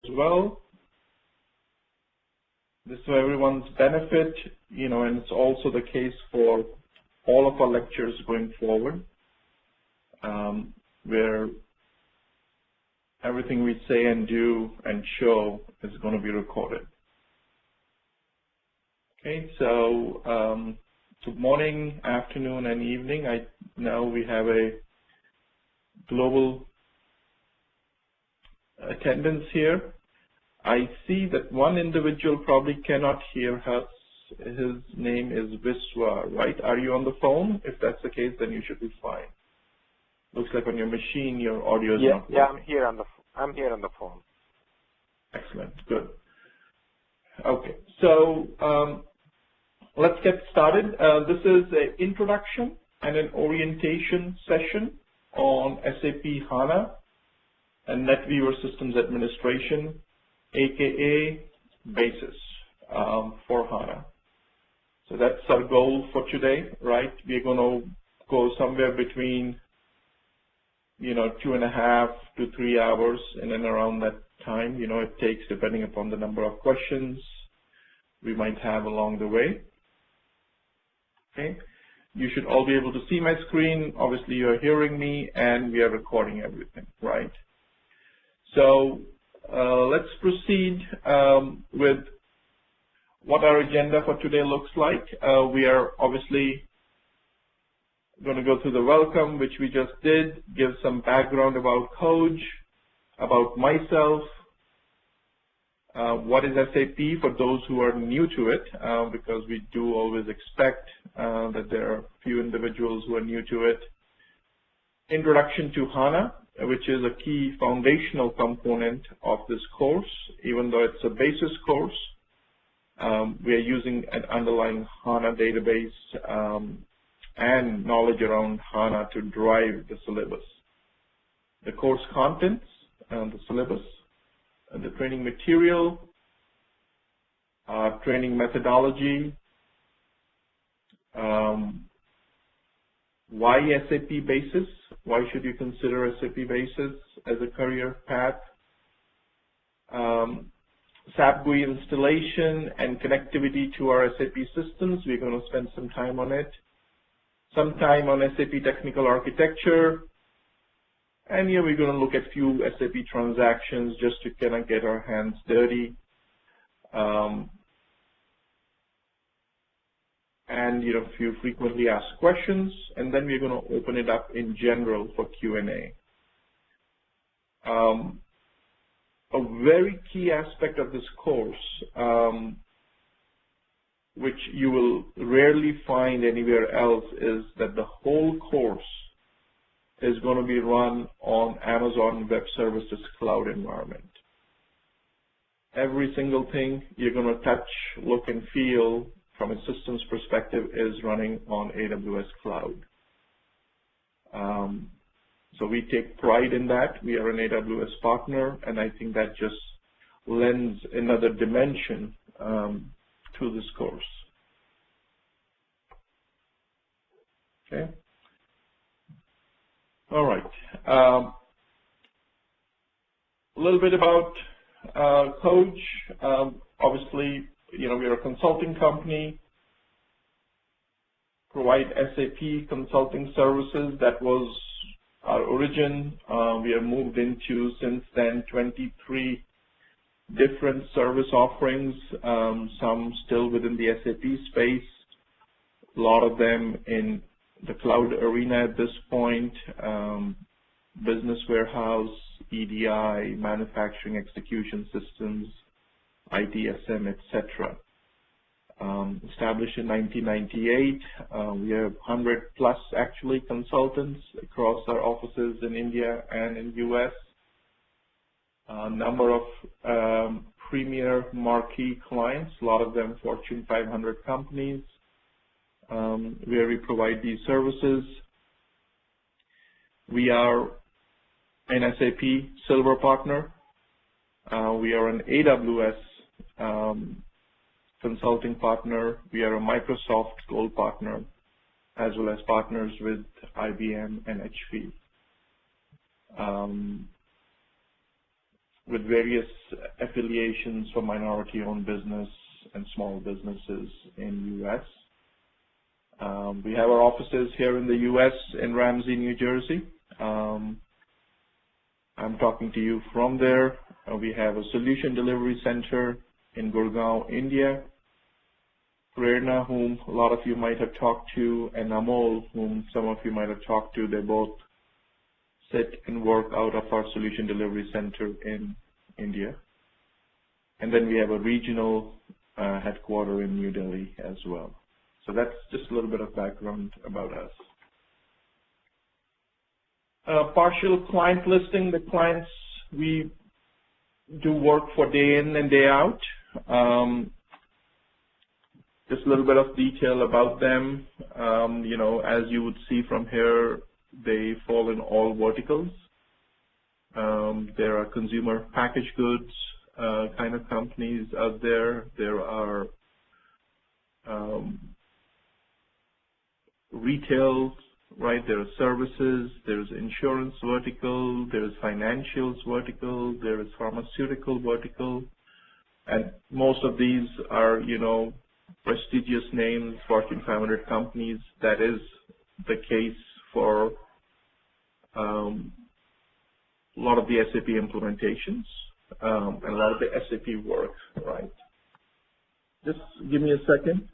as well. This is for everyone's benefit, and it's also the case for all of our lectures going forward, where everything we say and do and show is going to be recorded. Okay, so good morning, afternoon, and evening. I know we have a global attendance here. I see that one individual probably cannot hear us. His name is Viswa, right? Are you on the phone? If that's the case, then you should be fine. Looks like on your machine, your audio is not working. Yeah, I'm here on the phone. Excellent, good. Okay, so let's get started. This is an introduction and an orientation session on SAP HANA and Netweaver Systems Administration, aka BASIS for HANA. So that's our goal for today, right? We're going to go somewhere between 2.5 to 3 hours in and around that time. It takes depending upon the number of questions we might have along the way. Okay. You should all be able to see my screen. Obviously, you're hearing me, and we are recording everything, right? So let's proceed with what our agenda for today looks like. We are obviously going to go through the welcome, which we just did, give some background about Coach, about myself, what is SAP for those who are new to it, because we do always expect that there are a few individuals who are new to it. Introduction to HANA, which is a key foundational component of this course. Even though it's a basis course, we are using an underlying HANA database and knowledge around HANA to drive the syllabus. The course contents, the syllabus, the training material, training methodology, why SAP BASIS, why should you consider SAP BASIS as a career path, SAP GUI installation and connectivity to our SAP systems. We're going to spend some time on it. Some time on SAP technical architecture. And here we're going to look at few SAP transactions just to kind of get our hands dirty. And a few frequently asked questions. And then we're going to open it up in general for Q&A. A very key aspect of this course, which you will rarely find anywhere else, is that the whole course is going to be run on Amazon Web Services cloud environment. Every single thing you're going to touch, look, and feel from a systems perspective is running on AWS cloud. So we take pride in that. We are an AWS partner, and I think that just lends another dimension to this course. Okay. All right. A little bit about Coach. Obviously, we are a consulting company, provide SAP consulting services. That was our origin. We have moved into, since then, 23 different service offerings, some still within the SAP space, a lot of them in the cloud arena at this point, business warehouse, EDI, manufacturing execution systems, ITSM, etc. Established in 1998, we have 100 plus actually consultants across our offices in India and in US. A number of premier marquee clients, a lot of them Fortune 500 companies, where we provide these services. We are an SAP Silver Partner. We are an AWS consulting partner. We are a Microsoft Gold Partner, as well as partners with IBM and HP. with various affiliations for minority-owned business and small businesses in U.S. We have our offices here in the U.S. in Ramsey, New Jersey. I'm talking to you from there. We have a solution delivery center in Gurgaon, India. Prerna, whom a lot of you might have talked to, and Amol, whom some of you might have talked to, they both sit and work out of our solution delivery center in India. And then we have a regional headquarter in New Delhi as well. So that's just a little bit of background about us. Partial client listing, the clients we do work for day in and day out. Just a little bit of detail about them. As you would see from here, they fall in all verticals. There are consumer packaged goods kind of companies out there. There are retail, right? There are services, there's insurance vertical, there's financials vertical, there is pharmaceutical vertical, and most of these are, prestigious names, Fortune 500 companies. That is the case for a lot of the SAP implementations and a lot of the SAP work, right? Just give me a second.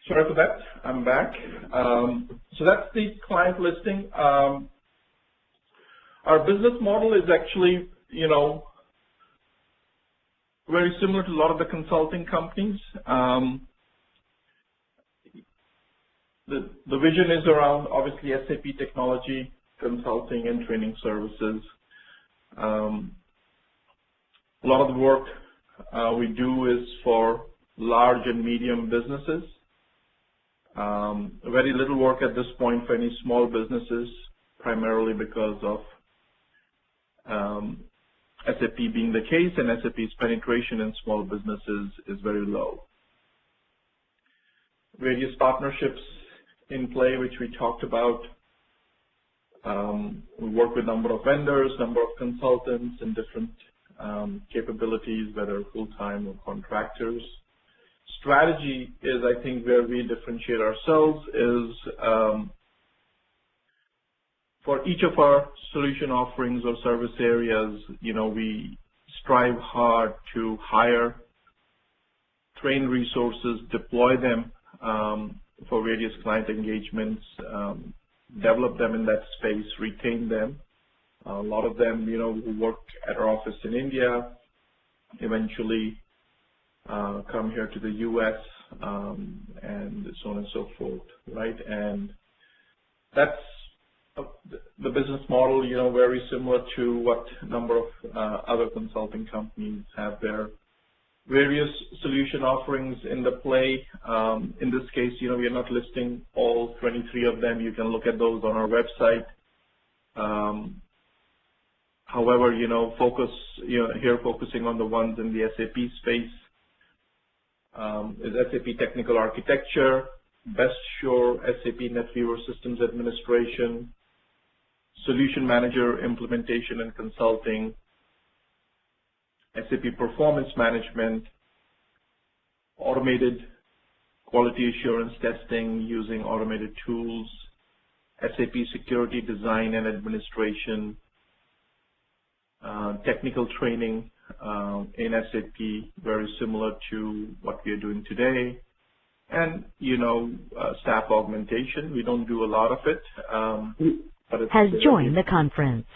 Sorry for that. I'm back. So that's the client listing. Our business model is actually, very similar to a lot of the consulting companies. The vision is around, obviously, SAP technology, consulting, and training services. A lot of the work we do is for large and medium businesses. Very little work at this point for any small businesses, primarily because of SAP being the case, and SAP's penetration in small businesses is very low. Various partnerships in play, which we talked about. We work with a number of vendors, number of consultants, and different capabilities, whether full-time or contractors. Strategy is, I think, where we differentiate ourselves is for each of our solution offerings or service areas, we strive hard to hire, train resources, deploy them for various client engagements, develop them in that space, retain them. A lot of them, who work at our office in India, eventually come here to the U.S. and so on and so forth, right? And that's the business model, very similar to what a number of other consulting companies have their various solution offerings in the play. In this case, we are not listing all 23 of them. You can look at those on our website. However, focusing on the ones in the SAP space is SAP Technical Architecture, Best Sure SAP Netweaver Systems Administration, Solution Manager Implementation and Consulting, SAP Performance Management, Automated Quality Assurance Testing using automated tools, SAP Security Design and Administration, technical training in SAP, very similar to what we are doing today, and staff augmentation. We don't do a lot of it, but it's has joined the conference.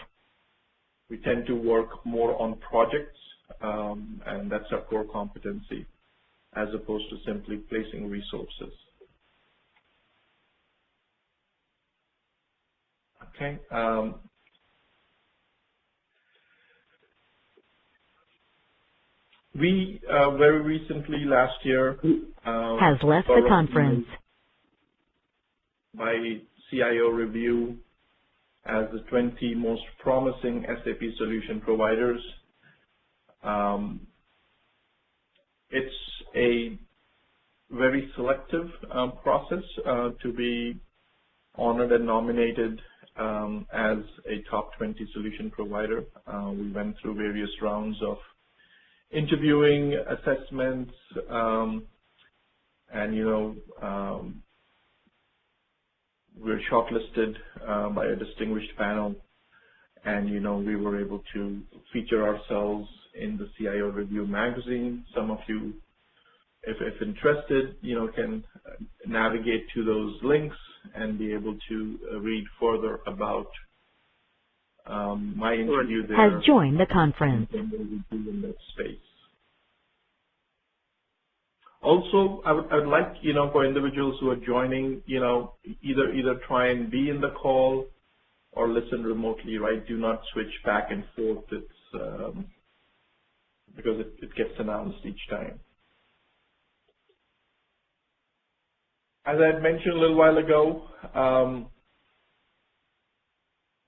We tend to work more on projects, and that's our core competency, as opposed to simply placing resources. Okay. We very recently, last year, has left the conference by CIO Review as the 20 most promising SAP solution providers. It's a very selective process to be honored and nominated as a top 20 solution provider. We went through various rounds of interviewing, assessments, and we're shortlisted by a distinguished panel, and we were able to feature ourselves in the CIO Review magazine. Some of you, if interested, can navigate to those links and be able to read further about my interview there. Has joined the conference. And what we do in that space. Also, I would like, for individuals who are joining, either try and be in the call or listen remotely, right? Do not switch back and forth. It's because it gets announced each time. As I had mentioned a little while ago,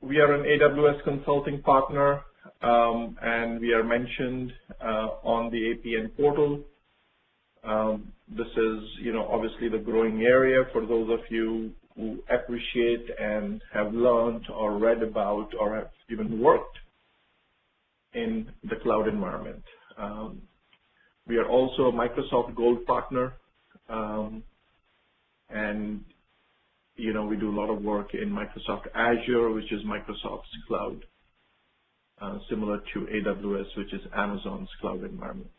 we are an AWS consulting partner, and we are mentioned on the APN portal. This is, obviously the growing area for those of you who appreciate and have learned or read about or have even worked in the cloud environment. We are also a Microsoft Gold partner, and we do a lot of work in Microsoft Azure, which is Microsoft's cloud, similar to AWS, which is Amazon's cloud environment.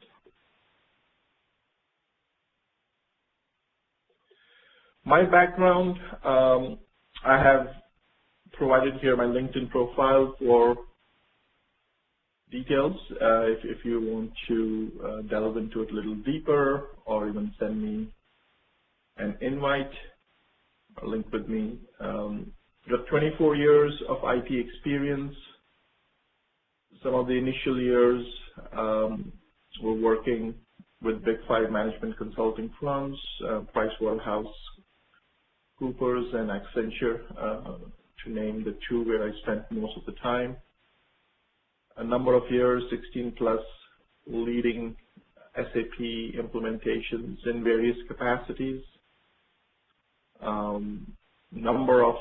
My background, I have provided here my LinkedIn profile for details. If you want to delve into it a little deeper, or even send me an invite or link with me. Got 24 years of IT experience. Some of the initial years were working with Big Five management consulting firms, PricewaterhouseCoopers and Accenture, to name the two where I spent most of the time. A number of years, 16 plus, leading SAP implementations in various capacities. Number of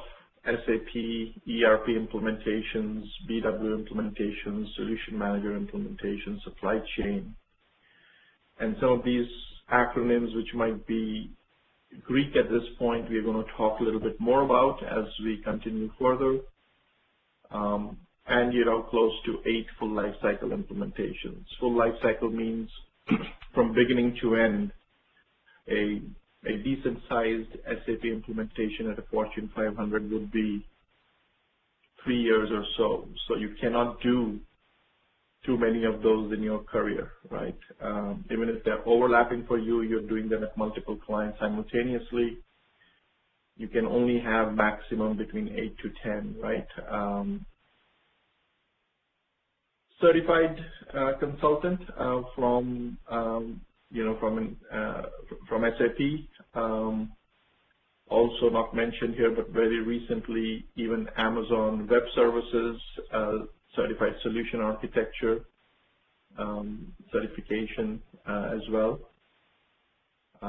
SAP ERP implementations, BW implementations, solution manager implementations, supply chain. And some of these acronyms, which might be Greek at this point, we're going to talk a little bit more about as we continue further. And close to 8 full life cycle implementations. Full life cycle means from beginning to end, a decent sized SAP implementation at a Fortune 500 would be 3 years or so. So you cannot do too many of those in your career, right? Even if they're overlapping for you, you're doing them at multiple clients simultaneously. You can only have maximum between 8 to 10, right? Certified consultant from SAP. Also not mentioned here, but very recently, even Amazon Web Services, certified solution architecture certification as well. I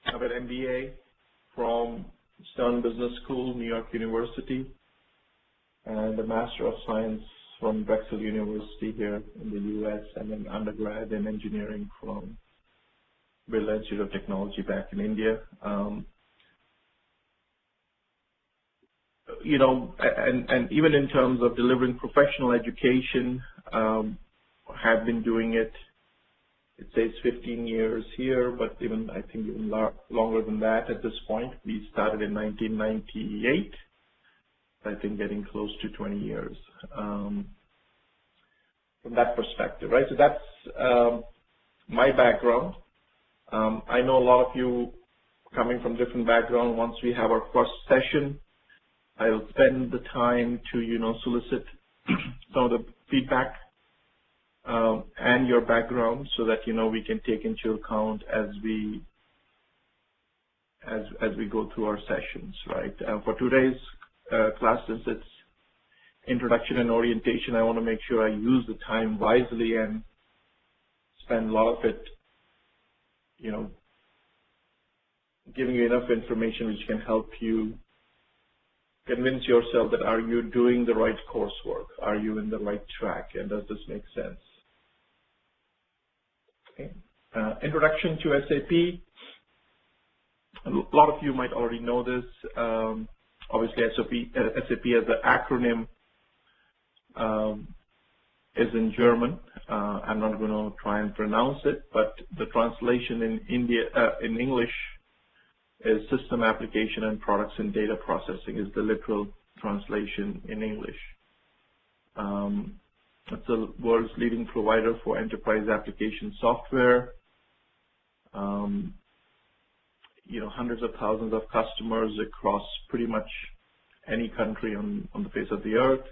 have an MBA from Stern Business School, New York University, and a Master of Science from Drexel University here in the U.S., and an undergrad in engineering from Bill Institute of Technology back in India. And even in terms of delivering professional education, have been doing it. It says 15 years here, but I think even longer than that at this point. We started in 1998. I think getting close to 20 years from that perspective, right? So that's my background. I know a lot of you coming from different backgrounds. Once we have our first session, I'll spend the time to, solicit some of the feedback and your background so that, we can take into account as we go through our sessions, right? For today's class, since it's introduction and orientation, I want to make sure I use the time wisely and spend a lot of it, giving you enough information which can help you convince yourself that are you doing the right coursework? Are you in the right track? And does this make sense? Okay. Introduction to SAP. A lot of you might already know this. Obviously, SAP as an acronym is in German. I'm not going to try and pronounce it, but the translation in English is System Application and Products and Data Processing is the literal translation in English. It's the world's leading provider for enterprise application software. Hundreds of thousands of customers across pretty much any country on the face of the earth.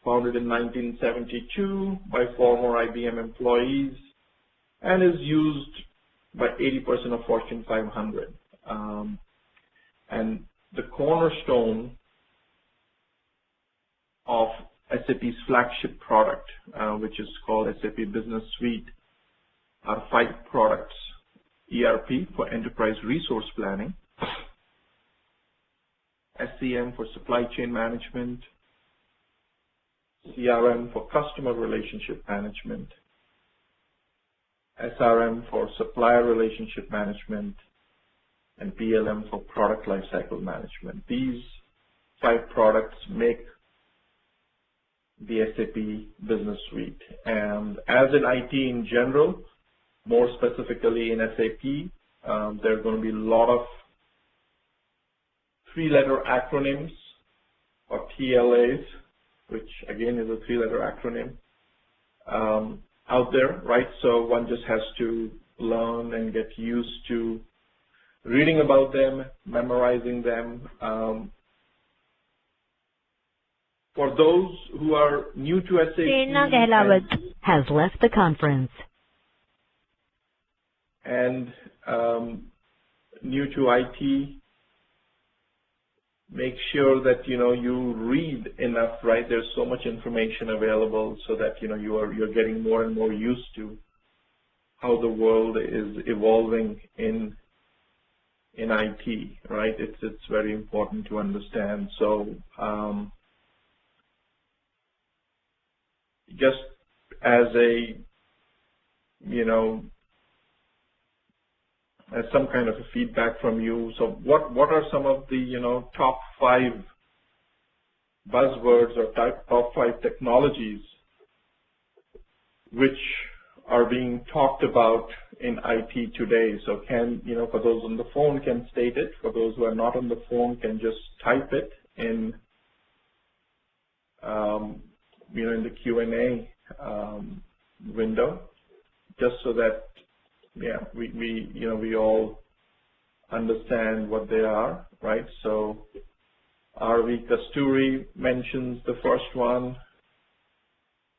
Founded in 1972 by former IBM employees and is used by 80% of Fortune 500. And the cornerstone of SAP's flagship product, which is called SAP Business Suite, are 5 products. ERP for enterprise resource planning, SCM for supply chain management, CRM for customer relationship management, SRM for supplier relationship management, and PLM for product lifecycle management. These 5 products make the SAP Business Suite. And as in IT in general, more specifically in SAP, there are going to be a lot of 3-letter acronyms or TLAs, which again is a 3-letter acronym out there, right? So one just has to learn and get used to reading about them, memorizing them. For those who are new to SAP has left the conference. And new to IT, make sure that you read enough, right? There's so much information available so that you're getting more and more used to how the world is evolving in IT, right? It's very important to understand. So just as a as some kind of a feedback from you. So what are some of the top 5 buzzwords or top 5 technologies which are being talked about in IT today? So can for those on the phone can state it. For those who are not on the phone can just type it in in the Q&A window, just so that we all understand what they are, right? So R.V. Kasturi mentions the first one,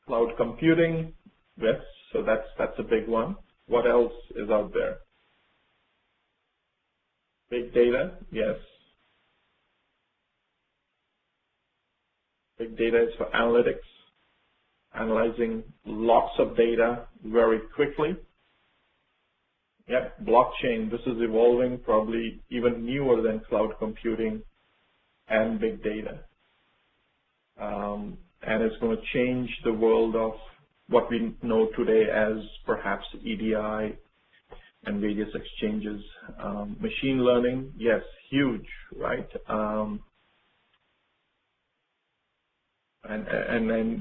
cloud computing. Yes, so that's a big one. What else is out there? Big data, yes. Big data is for analytics, analyzing lots of data very quickly. Yep, blockchain, this is evolving, probably even newer than cloud computing and big data. And it's going to change the world of what we know today as perhaps EDI and various exchanges. Machine learning, yes, huge, right? And then,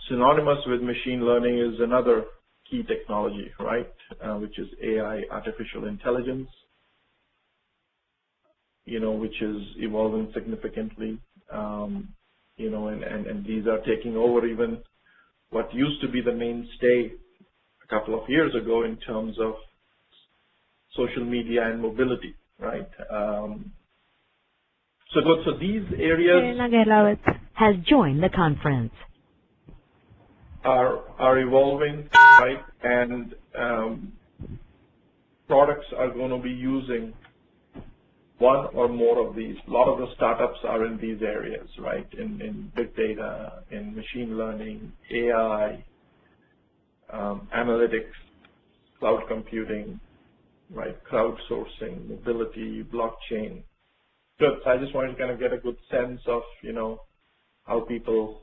synonymous with machine learning is another key technology, right? Which is AI, artificial intelligence, which is evolving significantly, and these are taking over even what used to be the mainstay a couple of years ago in terms of social media and mobility, right? So these areas has joined the conference. are evolving, right? And products are going to be using one or more of these. A lot of the startups are in these areas, right? In big data, in machine learning, AI, analytics, cloud computing, right? Crowdsourcing, mobility, blockchain. Good. So I just wanted to kind of get a good sense of, how people,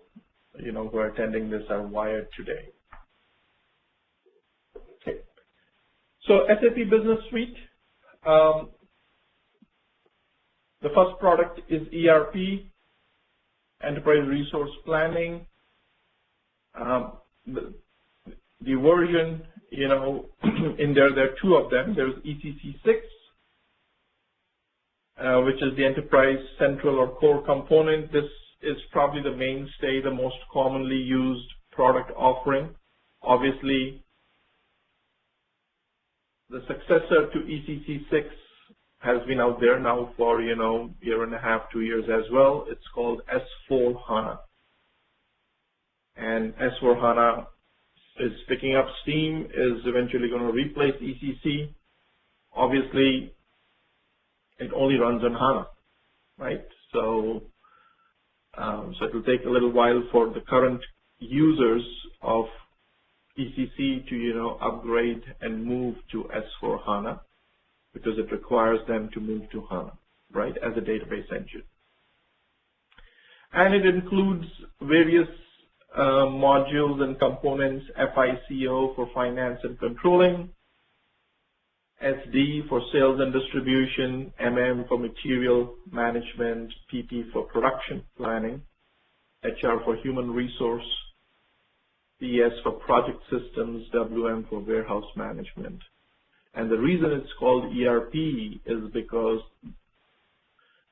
who are attending this are wired today. Okay. So SAP Business Suite. The first product is ERP, Enterprise Resource Planning. The version, in there are two of them. There's ECC 6, which is the Enterprise Central or Core component. This is probably the mainstay, the most commonly used product offering. Obviously, the successor to ECC 6 has been out there now for, year and a half, 2 years as well. It's called S4 HANA. And S4 HANA is picking up steam, is eventually going to replace ECC. Obviously, it only runs on HANA, right? So it will take a little while for the current users of ECC to, upgrade and move to S4 HANA, because it requires them to move to HANA, right, as a database engine. And it includes various modules and components, FICO for finance and controlling, SD for sales and distribution, MM for material management, PP for production planning, HR for human resource, PS for project systems, WM for warehouse management. And the reason it's called ERP is because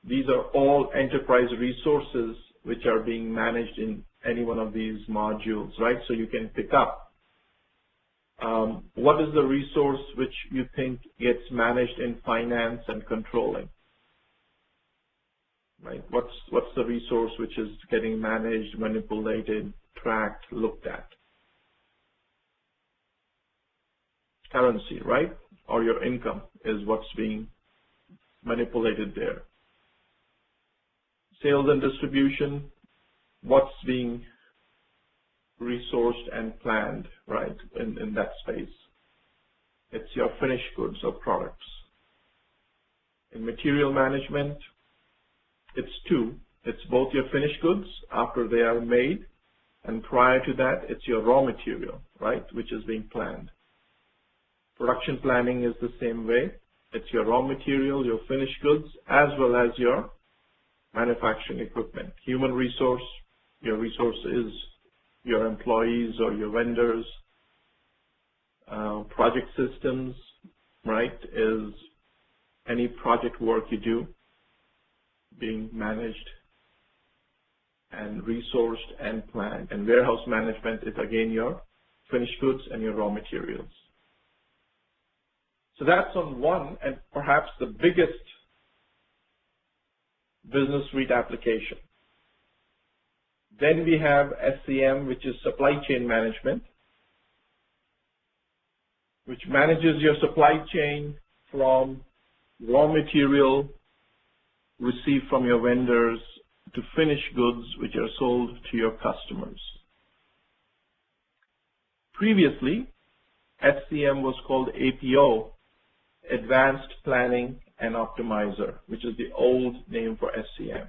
these are all enterprise resources which are being managed in any one of these modules, right? So you can pick up what is the resource which you think gets managed in finance and controlling, right? What's the resource which is getting managed, manipulated, tracked, looked at? Currency, right? Or your income is what's being manipulated there. Sales and distribution, what's being resourced and planned, right, in that space. It's your finished goods or products. In material management, it's two. It's both your finished goods after they are made, and prior to that, it's your raw material, right, which is being planned. Production planning is the same way. It's your raw material, your finished goods, as well as your manufacturing equipment. Human resource, your resource is your employees or your vendors. Project systems, right, is any project work you do being managed. and resourced and planned. And warehouse management is again your finished goods and your raw materials. So that's on one and perhaps the biggest business suite application. Then we have SCM, which is supply chain management, which manages your supply chain from raw material received from your vendors to finished goods which are sold to your customers. Previously, SCM was called APO, Advanced Planning and Optimizer, which is the old name for SCM.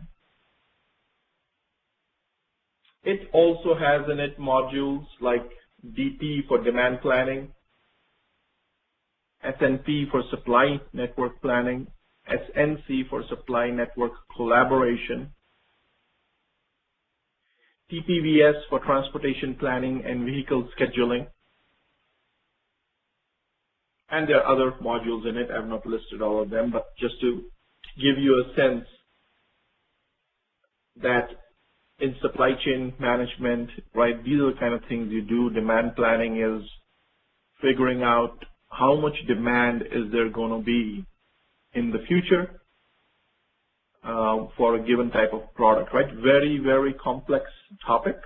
It also has in it modules like DP for demand planning, SNP for supply network planning, SNC for supply network collaboration, TPVS for transportation planning and vehicle scheduling. And there are other modules in it. I've not listed all of them, but just to give you a sense that in supply chain management, right, these are the kind of things you do. Demand planning is figuring out how much demand is there going to be in the future for a given type of product, right? Very, very complex topic.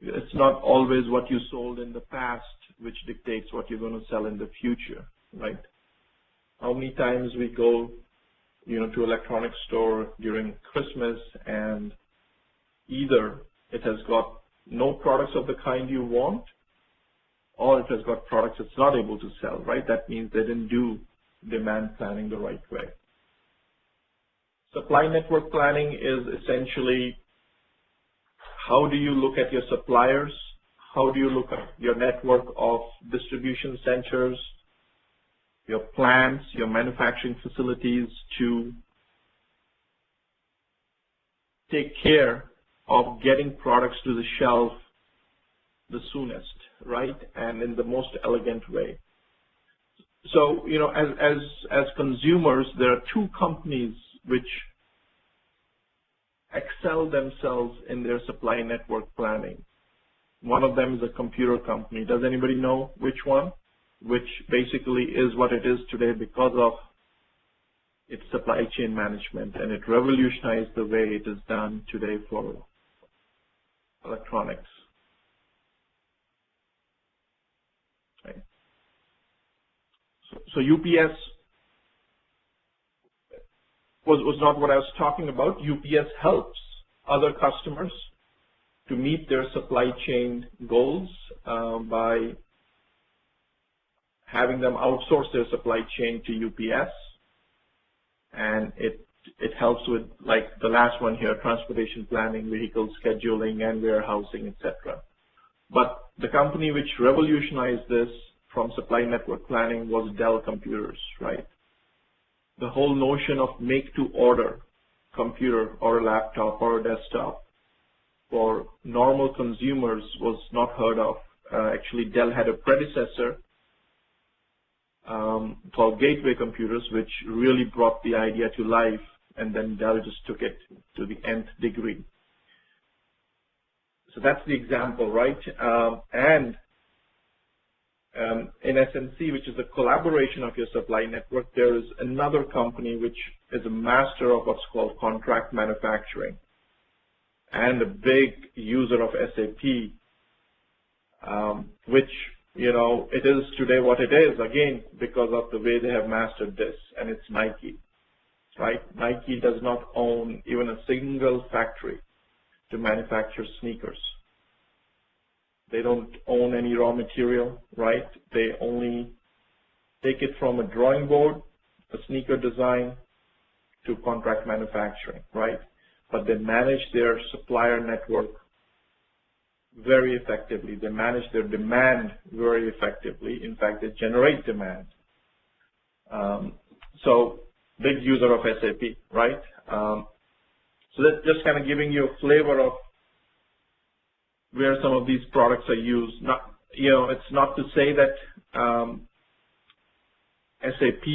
It's not always what you sold in the past which dictates what you're going to sell in the future, right? How many times we go, to electronics store during Christmas and either it has got no products of the kind you want or it has got products it's not able to sell, right? That means they didn't do demand planning the right way. Supply network planning is essentially how do you look at your suppliers? How do you look at your network of distribution centers, your plants, your manufacturing facilities to take care of getting products to the shelf the soonest, right? And in the most elegant way. So, as consumers, there are two companies which excel themselves in their supply network planning. One of them is a computer company. Does anybody know which one? Which basically is what it is today because of its supply chain management, and it revolutionized the way it is done today for electronics. Right. So UPS was not what I was talking about. UPS helps other customers to meet their supply chain goals by having them outsource their supply chain to UPS. And it helps with, like the last one here, transportation planning, vehicle scheduling, and warehousing, etc. But the company which revolutionized this from supply network planning was Dell Computers, right? The whole notion of make-to-order computer or a laptop or a desktop for normal consumers was not heard of. Actually, Dell had a predecessor called Gateway Computers, which really brought the idea to life, and then Dell just took it to the nth degree. So that's the example, right? In SNC, which is a collaboration of your supply network, there is another company which is a master of what's called contract manufacturing and a big user of SAP, which, it is today what it is, again, because of the way they have mastered this, and it's Nike, right? Nike does not own even a single factory to manufacture sneakers. They don't own any raw material, right? They only take it from a drawing board, a sneaker design, to contract manufacturing, right? But they manage their supplier network very effectively. They manage their demand very effectively. In fact, they generate demand. So big user of SAP, right? So that's just kind of giving you a flavor of where some of these products are used. It's not to say that SAP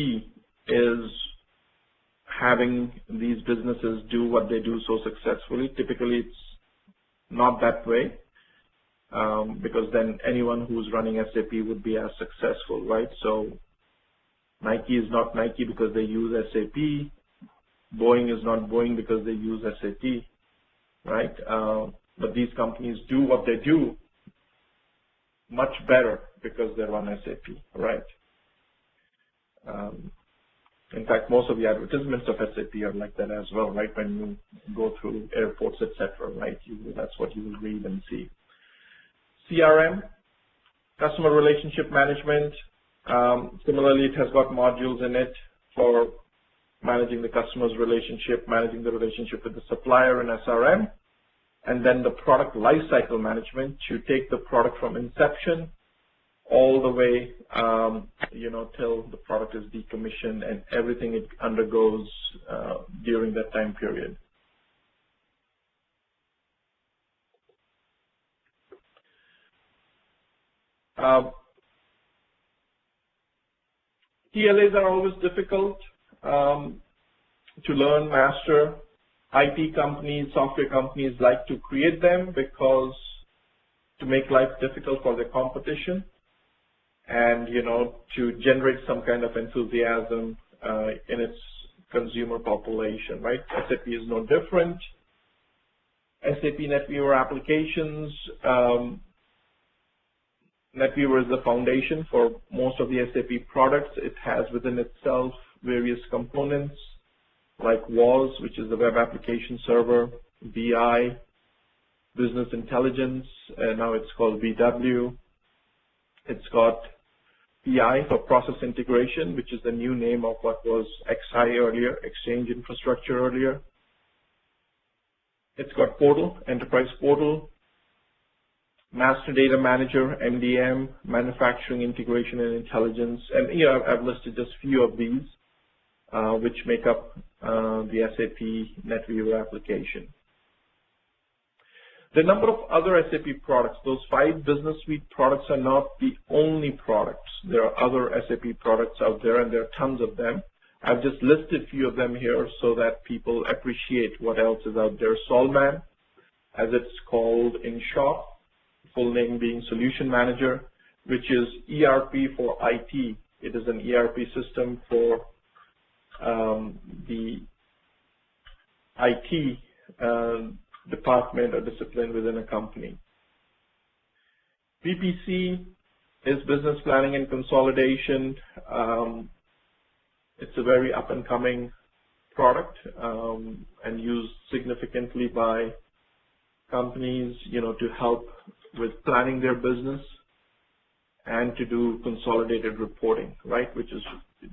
having these businesses do what they do so successfully. Typically, it's not that way, because then anyone who's running SAP would be as successful, right? So Nike is not Nike because they use SAP. Boeing is not Boeing because they use SAP, right? But these companies do what they do much better because they run SAP, right? In fact, most of the advertisements of SAP are like that as well, right? When you go through airports, etc., right? That's what you will read and see. CRM, customer relationship management. Similarly, it has got modules in it for managing the customer's relationship, managing the relationship with the supplier in SRM, and then the product lifecycle management to take the product from inception all the way, till the product is decommissioned and everything it undergoes during that time period. TLAs are always difficult to learn, master. IT companies, software companies like to create them because to make life difficult for the competition and, to generate some kind of enthusiasm in its consumer population, right? SAP is no different. SAP Netweaver applications. Netweaver is the foundation for most of the SAP products. It has within itself various components like WAS, which is the web application server, BI, business intelligence, and now it's called BW. It's got PI for process integration, which is the new name of what was XI earlier, Exchange Infrastructure earlier. It's got portal, enterprise portal, master data manager, MDM, manufacturing integration and intelligence. And here I've listed just a few of these, which make up the SAP Netweaver application. The number of other SAP products, those 5 business suite products are not the only products. There are other SAP products out there, and there are tons of them. I've just listed a few of them here so that people appreciate what else is out there. Solman, as it's called in short, full name being Solution Manager, which is ERP for IT. It is an ERP system for the IT department or discipline within a company. PPC is business planning and consolidation. It's a very up-and-coming product and used significantly by companies, to help with planning their business and to do consolidated reporting, right, which is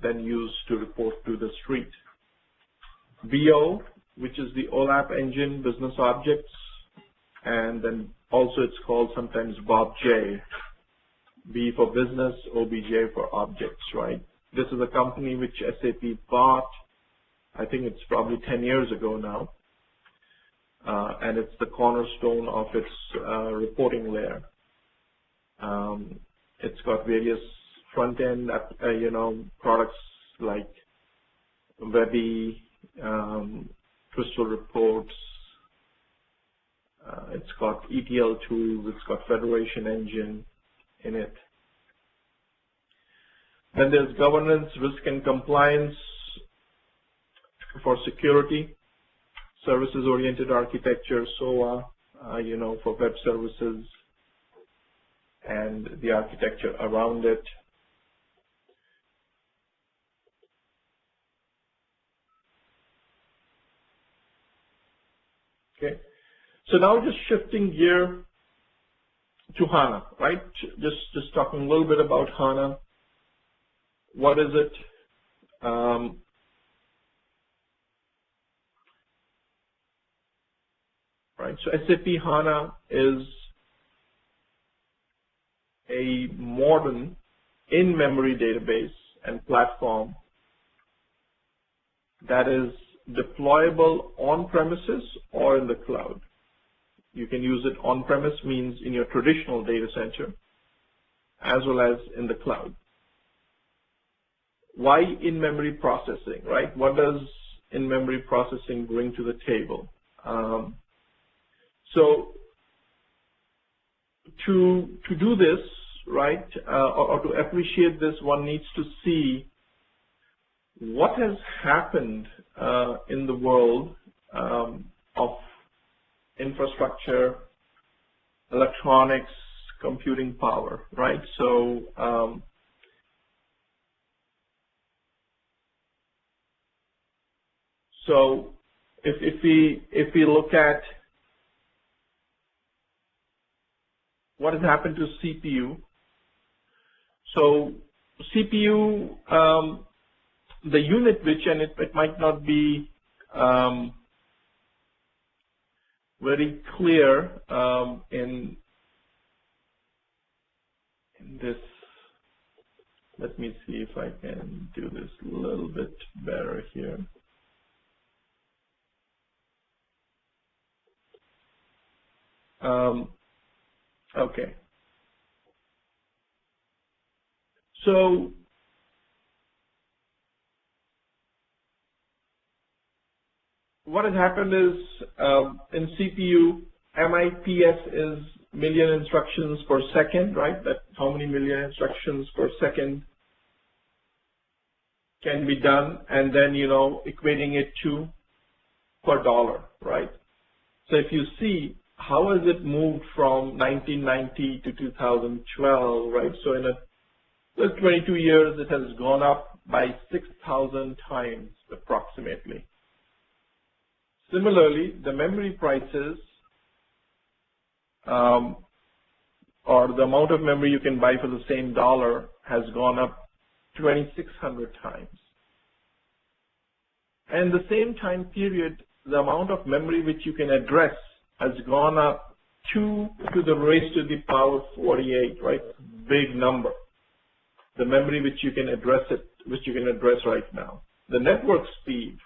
then used to report to the street. BO, which is the OLAP engine, business objects, and then also it's called sometimes BOBJ, B for business, OBJ for objects, right? This is a company which SAP bought, I think it's probably 10 years ago now, and it's the cornerstone of its reporting layer. It's got various front-end, products like Webby, Crystal Reports. It's got ETL tools. It's got Federation Engine in it. Then there's governance, risk and compliance for security, services-oriented architecture, SOA, for web services and the architecture around it. Okay, so now just shifting gear to HANA, right? Just talking a little bit about HANA. What is it? Right, so SAP HANA is a modern in-memory database and platform that is deployable on-premises or in the cloud. You can use it on-premise, means in your traditional data center, as well as in the cloud. Why in-memory processing, right? What does in-memory processing bring to the table? So to do this, right, or to appreciate this, one needs to see what has happened in the world of infrastructure, electronics, computing power, right? So if we look at what has happened to CPU, so CPU, the unit which, and it might not be very clear in this. Let me see if I can do this a little bit better here. Okay. So what has happened is in CPU, MIPS is million instructions per second, right? That's how many million instructions per second can be done, and then, you know, equating it to per dollar, right? So if you see, how has it moved from 1990 to 2012, right? So in just 22 years, it has gone up by 6,000 times approximately. Similarly, the memory prices, or the amount of memory you can buy for the same dollar, has gone up 2,600 times. And the same time period, the amount of memory which you can address has gone up 2 to the raised to the power 48, right? Big number. The memory which you can address right now. The network speed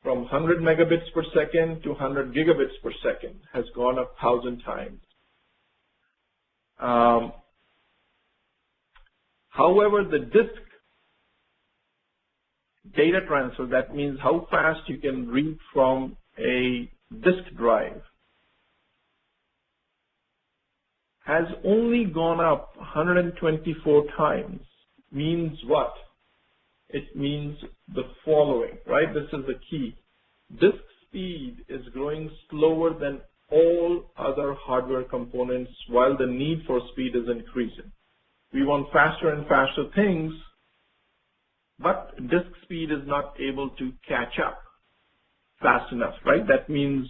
from 100 megabits per second to 100 gigabits per second has gone up 1,000 times. However, the disk data transfer, that means how fast you can read from a disk drive, has only gone up 124 times. Means what? It means the following, right? This is the key. Disk speed is growing slower than all other hardware components while the need for speed is increasing. We want faster and faster things, but disk speed is not able to catch up fast enough, right? That means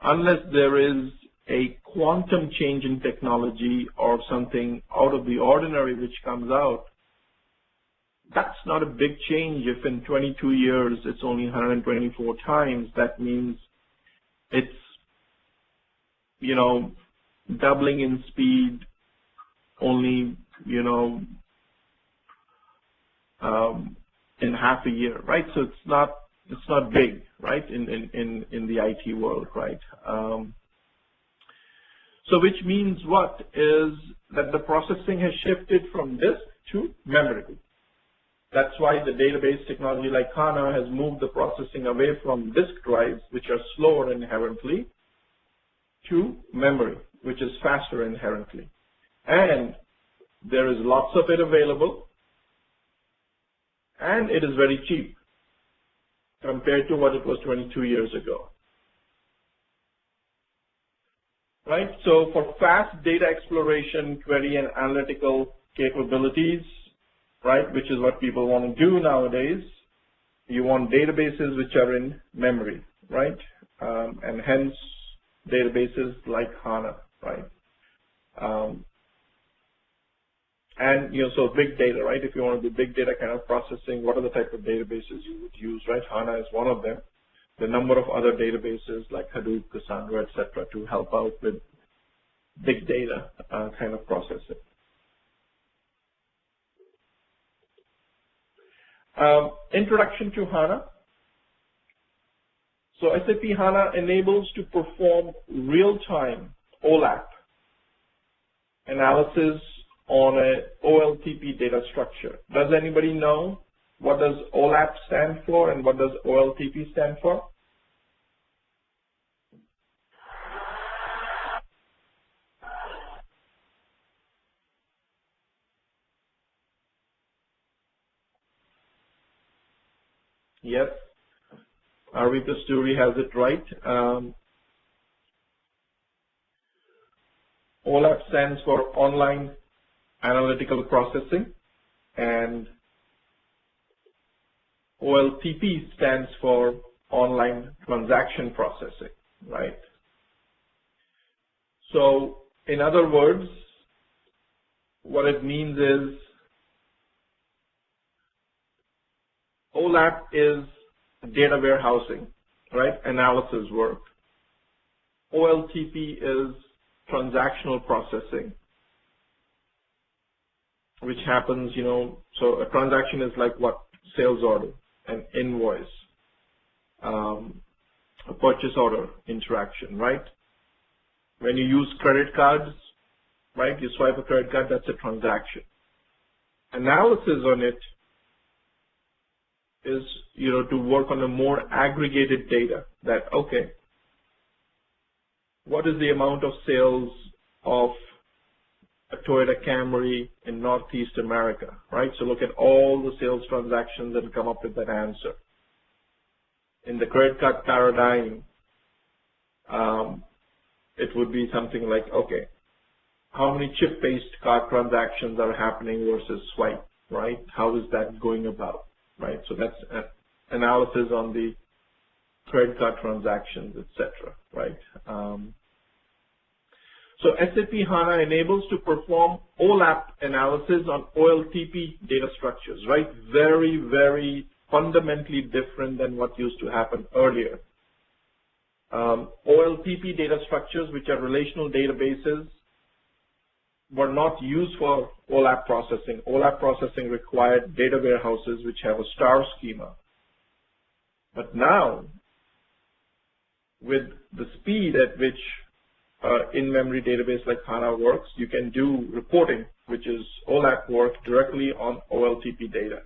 unless there is a quantum change in technology or something out of the ordinary which comes out, that's not a big change. If in 22 years it's only 124 times, that means it's, you know, doubling in speed only, you know, in half a year, right? So it's not big, right, in the IT world, right? So which means what is that the processing has shifted from disk to memory. That's why the database technology like HANA has moved the processing away from disk drives, which are slower inherently, to memory, which is faster inherently. And there is lots of it available, and it is very cheap compared to what it was 22 years ago. Right? So for fast data exploration, query, and analytical capabilities, right, which is what people want to do nowadays, you want databases which are in memory, right? And hence databases like HANA, right? And, you know, so big data, right? If you want to do big data kind of processing, what are the type of databases you would use, right? HANA is one of them. The number of other databases like Hadoop, Cassandra, etc., to help out with big data kind of processing. Introduction to HANA. So SAP HANA enables to perform real-time OLAP analysis on a OLTP data structure. Does anybody know what does OLAP stand for and what does OLTP stand for? Yes, Arvi Kasturi has it right. OLAP stands for Online Analytical Processing, and OLTP stands for Online Transaction Processing, right? So, in other words, what it means is OLAP is data warehousing, right? Analysis work. OLTP is transactional processing, which happens, so a transaction is like what? Sales order, an invoice, a purchase order interaction, right? When you use credit cards, right? You swipe a credit card, that's a transaction. Analysis on it is, to work on a more aggregated data that, okay, what is the amount of sales of a Toyota Camry in Northeast America, right? So look at all the sales transactions and come up with that answer. In the credit card paradigm, it would be something like, okay, how many chip-based card transactions are happening versus swipe, right? How is that going about, right? So that's an analysis on the credit card transactions, etc., right? So SAP HANA enables to perform OLAP analysis on OLTP data structures, right? Very, very fundamentally different than what used to happen earlier. OLTP data structures, which are relational databases, were not used for OLAP processing. OLAP processing required data warehouses which have a star schema. But now, with the speed at which in-memory database like HANA works, you can do reporting, which is OLAP work, directly on OLTP data.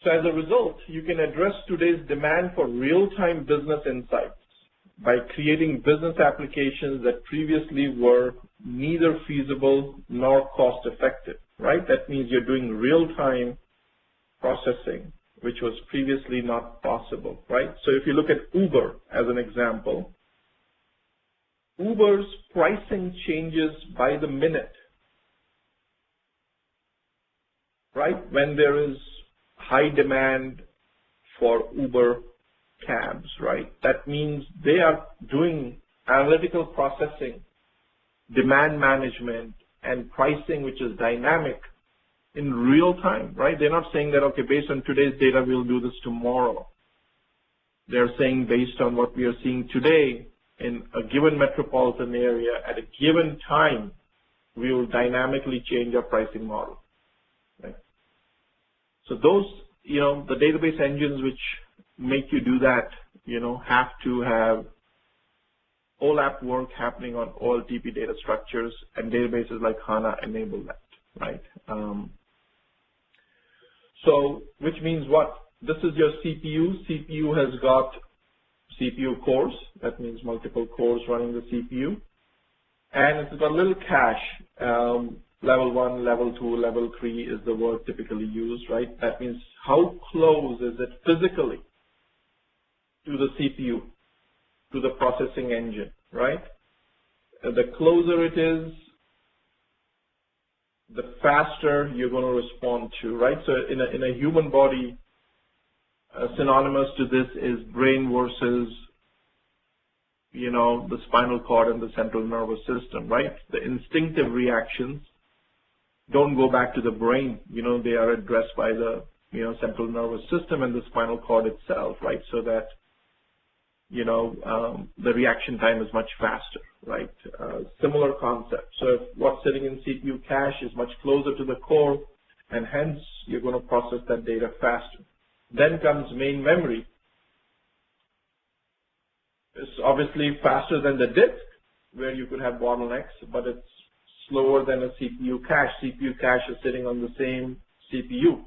So as a result, you can address today's demand for real-time business insights by creating business applications that previously were neither feasible nor cost-effective, right? That means you're doing real-time processing, which was previously not possible, right? So if you look at Uber as an example, Uber's pricing changes by the minute, right? When there is high demand for Uber cabs, right? That means they are doing analytical processing, demand management, and pricing, which is dynamic in real time, right? They're not saying that, okay, based on today's data, we'll do this tomorrow. They're saying based on what we are seeing today in a given metropolitan area at a given time, we will dynamically change our pricing model, right? So those, the database engines which make you do that, have to have OLAP work happening on OLTP data structures, and databases like HANA enable that, right? So, which means what? This is your CPU. CPU has got CPU cores. That means multiple cores running the CPU. And it's got a little cache. Level 1, level 2, level 3 is the word typically used, right? That means how close is it physically to the CPU, to the processing engine, right? The closer it is, the faster you're going to respond to, right? So in a human body, synonymous to this is brain versus, the spinal cord and the central nervous system, right? The instinctive reactions don't go back to the brain. They are addressed by the, central nervous system and the spinal cord itself, right? So that, the reaction time is much faster, right? Similar concept. So if what's sitting in CPU cache is much closer to the core, and hence you're going to process that data faster. Then comes main memory. It's obviously faster than the disk, where you could have bottlenecks, but it's slower than a CPU cache. CPU cache is sitting on the same CPU,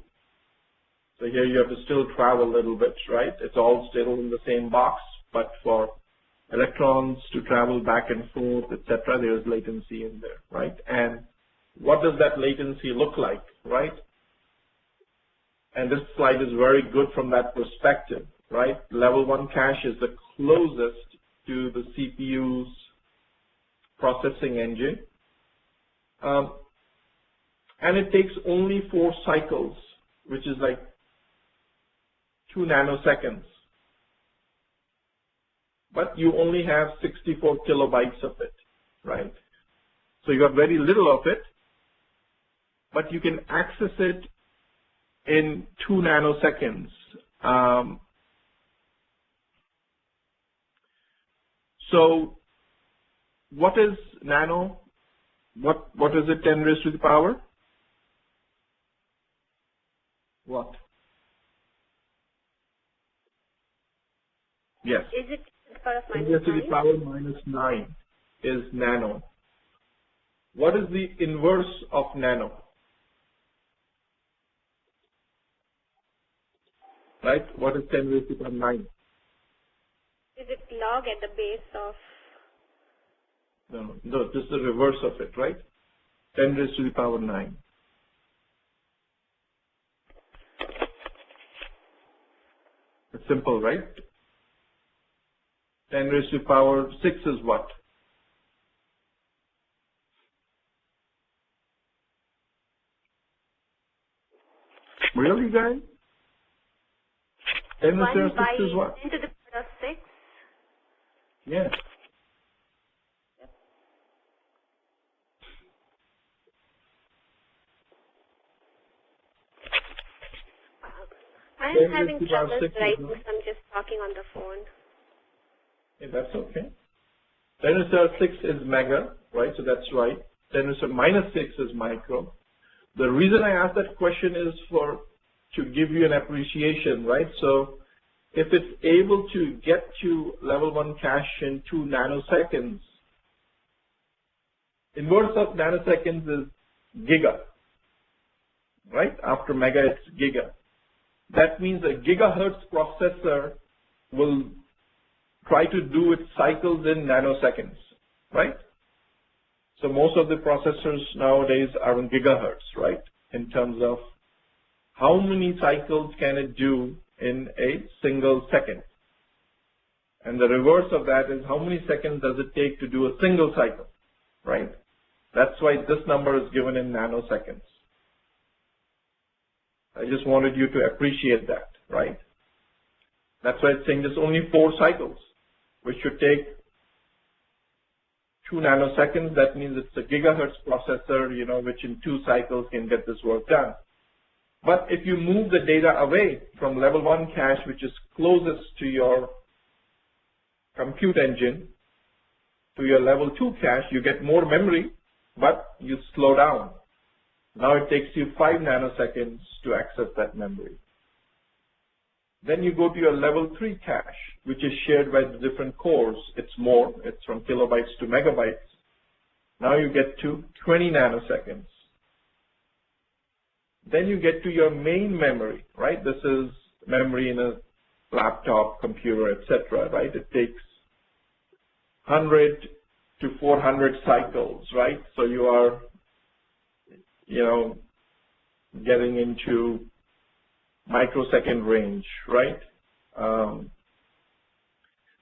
So here you have to still travel a little bit, right? It's all still in the same box, but for electrons to travel back and forth, etc., there is latency in there, right? And what does that latency look like, right? And this slide is very good from that perspective, right? Level 1 cache is the closest to the CPU's processing engine. And it takes only 4 cycles, which is like 2 nanoseconds. But you only have 64 kilobytes of it, right? So you have very little of it, but you can access it in 2 nanoseconds. So what is nano? What is it, 10 raised to the power? What? Yes. Is it the power of 10 minus raised to the 9? power minus 9 is nano. What is the inverse of nano? Right? What is 10 raised to the power 9? Is it log at the base of? No, this is the reverse of it, right? 10 raised to the power 9. It's simple, right? 10 raised to the power 6 is what? Really, guys? 10 raised to the 1 power by 6 is what? 10 to the power of 6? Yeah. I 10 am having raised to the power trouble 6 is writing, what? so I'm just talking on the phone. Yeah, that's okay. 10 raised to the power 6 is mega, right? So that's right. 10 raised to the minus 6 is micro. The reason I asked that question is to give you an appreciation, right? So if it's able to get to level 1 cache in 2 nanoseconds, inverse of nanoseconds is giga, right? After mega, it's giga. That means a gigahertz processor will try to do its cycles in nanoseconds, right? So most of the processors nowadays are in gigahertz, right? In terms of how many cycles can it do in a single second. And the reverse of that is how many seconds does it take to do a single cycle, right? That's why this number is given in nanoseconds. I just wanted you to appreciate that, right? That's why it's saying there's only 4 cycles, which should take 2 nanoseconds. That means it's a gigahertz processor, which in 2 cycles can get this work done. But if you move the data away from level 1 cache, which is closest to your compute engine, to your level 2 cache, you get more memory, but you slow down. Now it takes you 5 nanoseconds to access that memory. Then you go to your level 3 cache, which is shared by the different cores. It's more. It's from kilobytes to megabytes. Now you get to 20 nanoseconds. Then you get to your main memory, right? This is memory in a laptop, computer, etc., right? It takes 100 to 400 cycles, right? So you are, getting into microsecond range, right?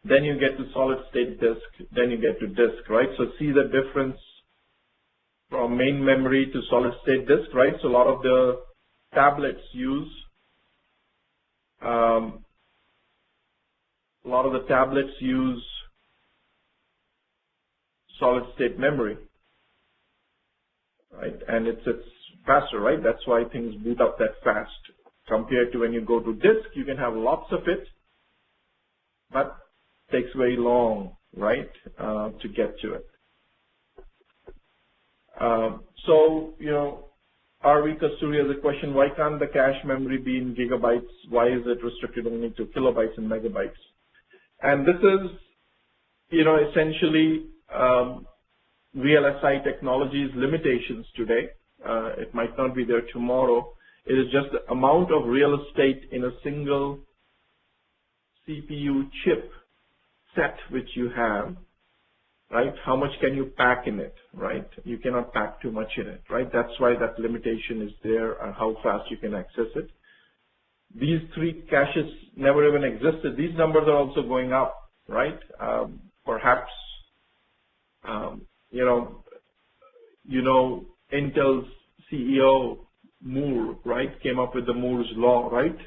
Then you get to solid state disk, then you get to disk, right? So see the difference from main memory to solid state disk, right? So a lot of the tablets use solid state memory, right? And it's faster, right? That's why things boot up that fast. Compared to when you go to disk, you can have lots of it, but it takes very long, right, to get to it. So, RV Kasturi has a question, why can't the cache memory be in gigabytes? Why is it restricted only to kilobytes and megabytes? And this is, essentially VLSI technology's limitations today. It might not be there tomorrow. It is just the amount of real estate in a single CPU chip set which you have, right? How much can you pack in it, right? You cannot pack too much in it, right? That's why that limitation is there and how fast you can access it. These three caches never even existed. These numbers are also going up, right? Perhaps, Intel's CEO, Moore, right, came up with the Moore's law, right?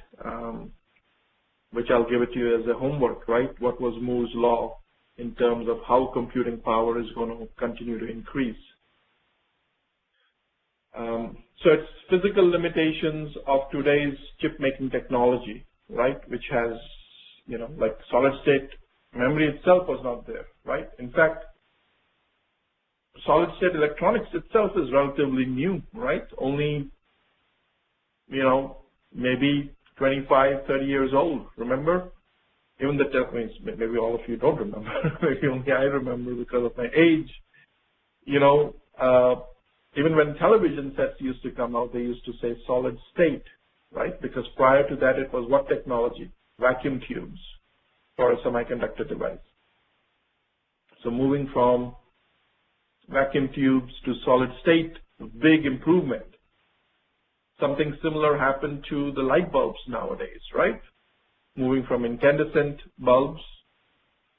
Which I'll give it to you as a homework, right? What was Moore's law in terms of how computing power is going to continue to increase? So it's physical limitations of today's chip making technology, right? Which has, like solid state memory itself was not there, right? In fact, solid state electronics itself is relatively new, right? Only, maybe 25, 30 years old, remember? Even maybe all of you don't remember. Maybe only I remember because of my age. Even when television sets used to come out, they used to say solid state, right? Because prior to that, it was what technology? Vacuum tubes for a semiconductor device. So moving from vacuum tubes to solid state, big improvement. Something similar happened to the light bulbs nowadays, right? Moving from incandescent bulbs,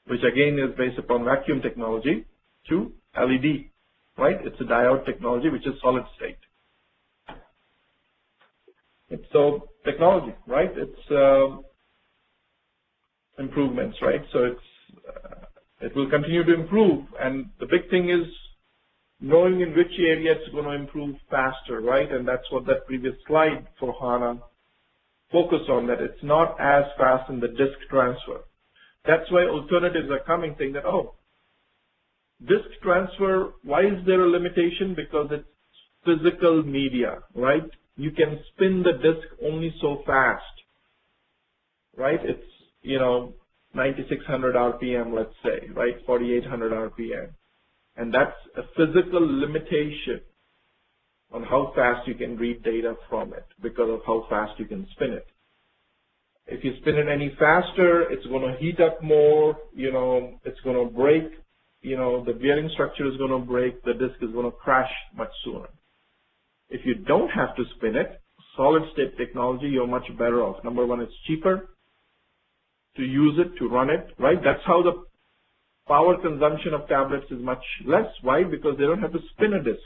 which again is based upon vacuum technology, to LED, right? It's a diode technology, which is solid state. So technology, right? It's improvements, right? So it will continue to improve. And the big thing is knowing in which area it's going to improve faster, right? And that's what that previous slide for HANA focused on, that it's not as fast in the disk transfer. That's why alternatives are coming saying that, disk transfer, why is there a limitation? Because it's physical media, right? You can spin the disk only so fast, right? It's, 9600 RPM, let's say, right? 4800 RPM. And that's a physical limitation on how fast you can read data from it because of how fast you can spin it. If you spin it any faster, it's going to heat up more, it's going to break, the bearing structure is going to break, the disk is going to crash much sooner. If you don't have to spin it, solid state technology, you're much better off. Number one, it's cheaper to use it, to run it, right? That's how the power consumption of tablets is much less. Why? Because they don't have to spin a disk,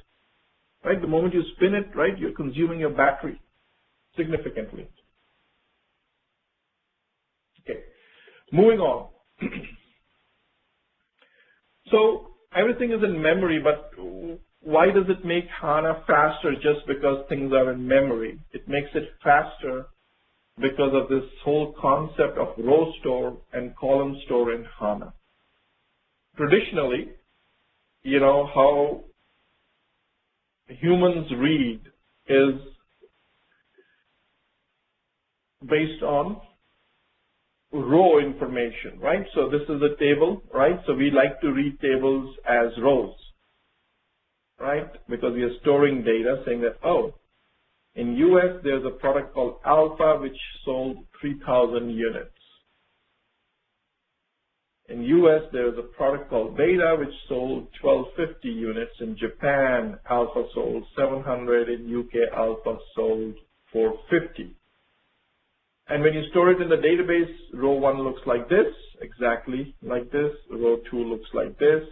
right? The moment you spin it, right, you're consuming your battery significantly. Okay, moving on. So everything is in memory, but why does it make HANA faster just because things are in memory? It makes it faster because of this whole concept of row store and column store in HANA. Traditionally, how humans read is based on row information, right? So this is a table, right? So we like to read tables as rows, right? Because we are storing data saying that, in US, there's a product called Alpha, which sold 3,000 units. In US, there's a product called Beta, which sold 1,250 units. In Japan, Alpha sold 700. In UK, Alpha sold 450. And when you store it in the database, row 1 looks like this, exactly like this. Row 2 looks like this.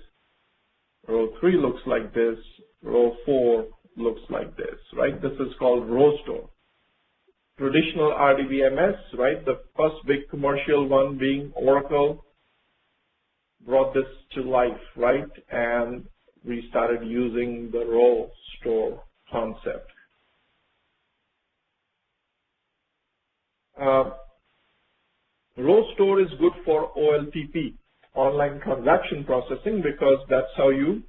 Row 3 looks like this. Row 4 looks like this, right? This is called row store. Traditional RDBMS, right? The first big commercial one being Oracle brought this to life, right? And we started using the row store concept. Row store is good for OLTP, online transaction processing, because that's how you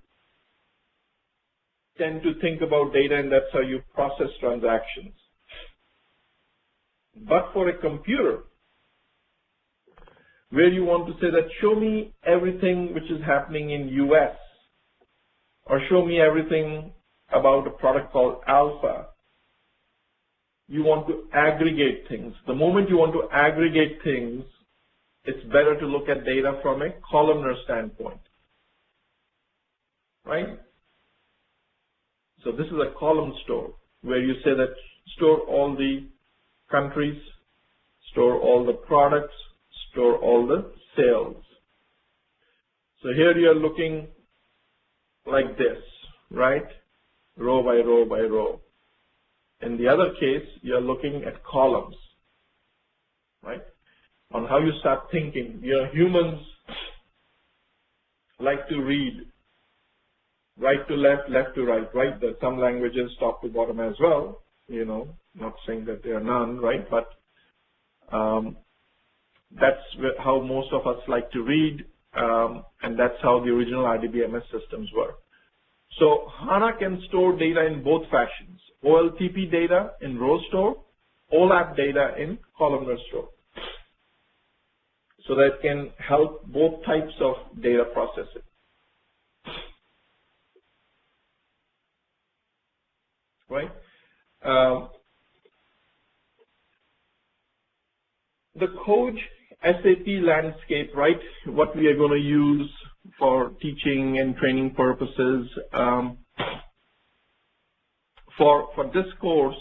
tend to think about data and that's how you process transactions. But for a computer, where you want to say that show me everything which is happening in US, or show me everything about a product called Alpha, you want to aggregate things. The moment you want to aggregate things, it's better to look at data from a columnar standpoint, right? So this is a column store where you say that store all the countries, store all the products, store all the sales. So here you are looking like this, right? Row by row by row. In the other case, you are looking at columns, right? On how you start thinking. Humans like to read right to left, left to right, right? There's some languages top to bottom as well, not saying that there are none, right? But that's how most of us like to read, and that's how the original RDBMS systems were. So HANA can store data in both fashions, OLTP data in row store, OLAP data in columnar store. So that can help both types of data processing. Right? The code SAP landscape, right? What we are going to use for teaching and training purposes. For this course,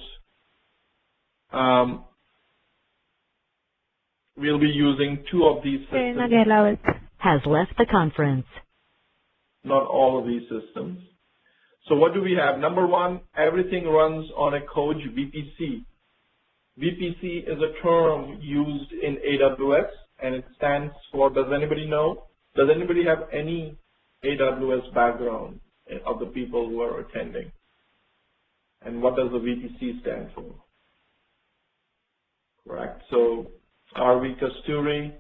we'll be using two of these systems. Has left the conference. Not all of these systems. So what do we have? Number one, everything runs on a code VPC. VPC is a term used in AWS, and it stands for, does anybody know? Does anybody have any AWS background of the people who are attending? And what does the VPC stand for? Correct. So RV Kasturi,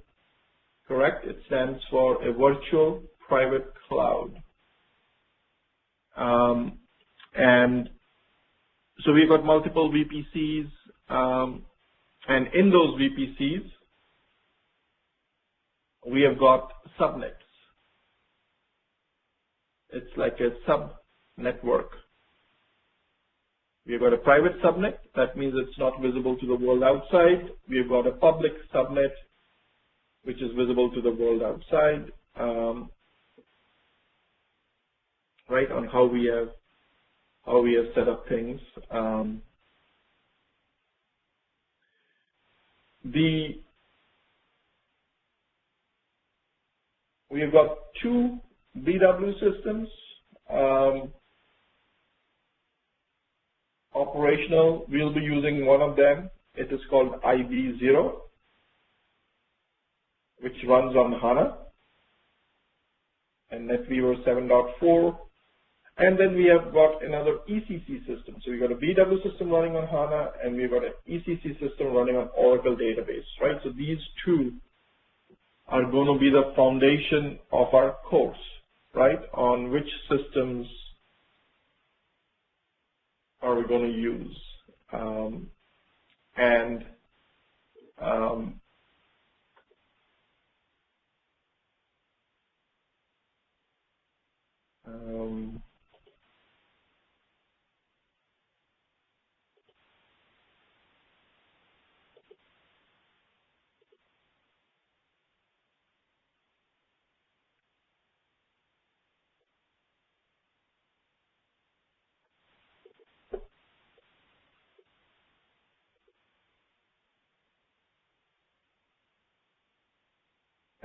correct. It stands for a virtual private cloud. And so we've got multiple VPCs, and in those VPCs, we have got subnets. It's like a sub-network. We've got a private subnet. That means it's not visible to the world outside. We've got a public subnet, which is visible to the world outside. Right, on how we have set up things. We have got two BW systems operational. We'll be using one of them. It is called IB0, which runs on HANA and Netweaver 7.4. And then we have got another ECC system. So we've got a BW system running on HANA, and we've got an ECC system running on Oracle database, right? So these two are going to be the foundation of our course, right? On which systems are we going to use?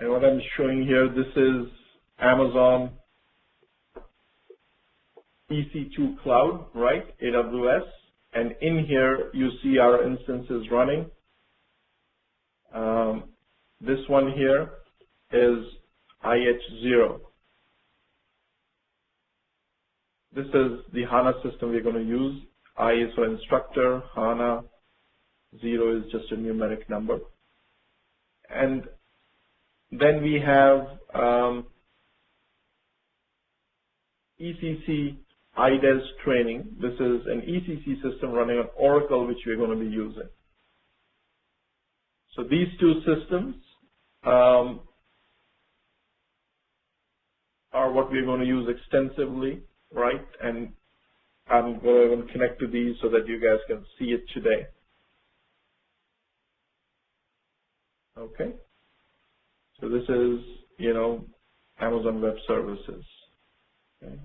And what I'm showing here, this is Amazon EC2 Cloud, right? AWS. And in here, you see our instances running. This one here is IH0. This is the HANA system we're going to use. I is for instructor, HANA, 0 is just a numeric number. And then we have ECC IDES training. This is an ECC system running on Oracle, which we're going to be using. So these two systems are what we're going to use extensively, right? And I'm going to connect to these so that you guys can see it today. Okay. So this is, Amazon Web Services. Okay.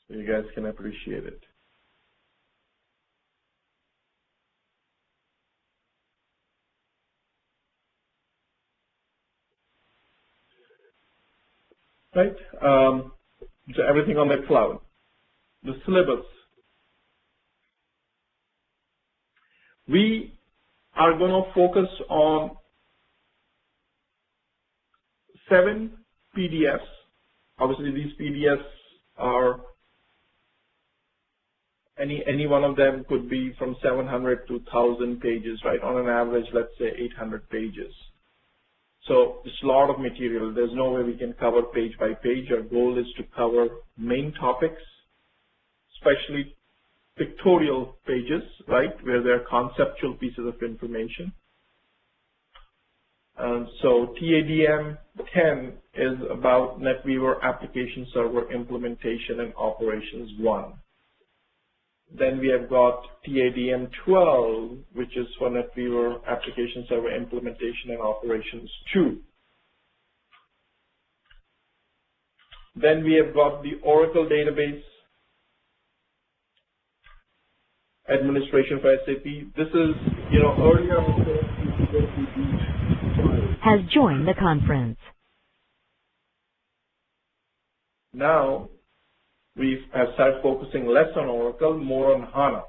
So you guys can appreciate it. Right? So everything on the cloud. The syllabus. We are going to focus on 7 PDFs. Obviously, these PDFs are any one of them could be from 700 to 1,000 pages, right? On an average, let's say 800 pages. So it's a lot of material. There's no way we can cover page by page. Our goal is to cover main topics, especially pictorial pages, right, where there are conceptual pieces of information. So TADM 10 is about NetWeaver Application Server Implementation and Operations 1. Then we have got TADM 12, which is for NetWeaver Application Server Implementation and Operations 2. Then we have got the Oracle Database Administration for SAP. This is, earlier I was going to Has joined the conference. Now, we have started focusing less on Oracle, more on HANA.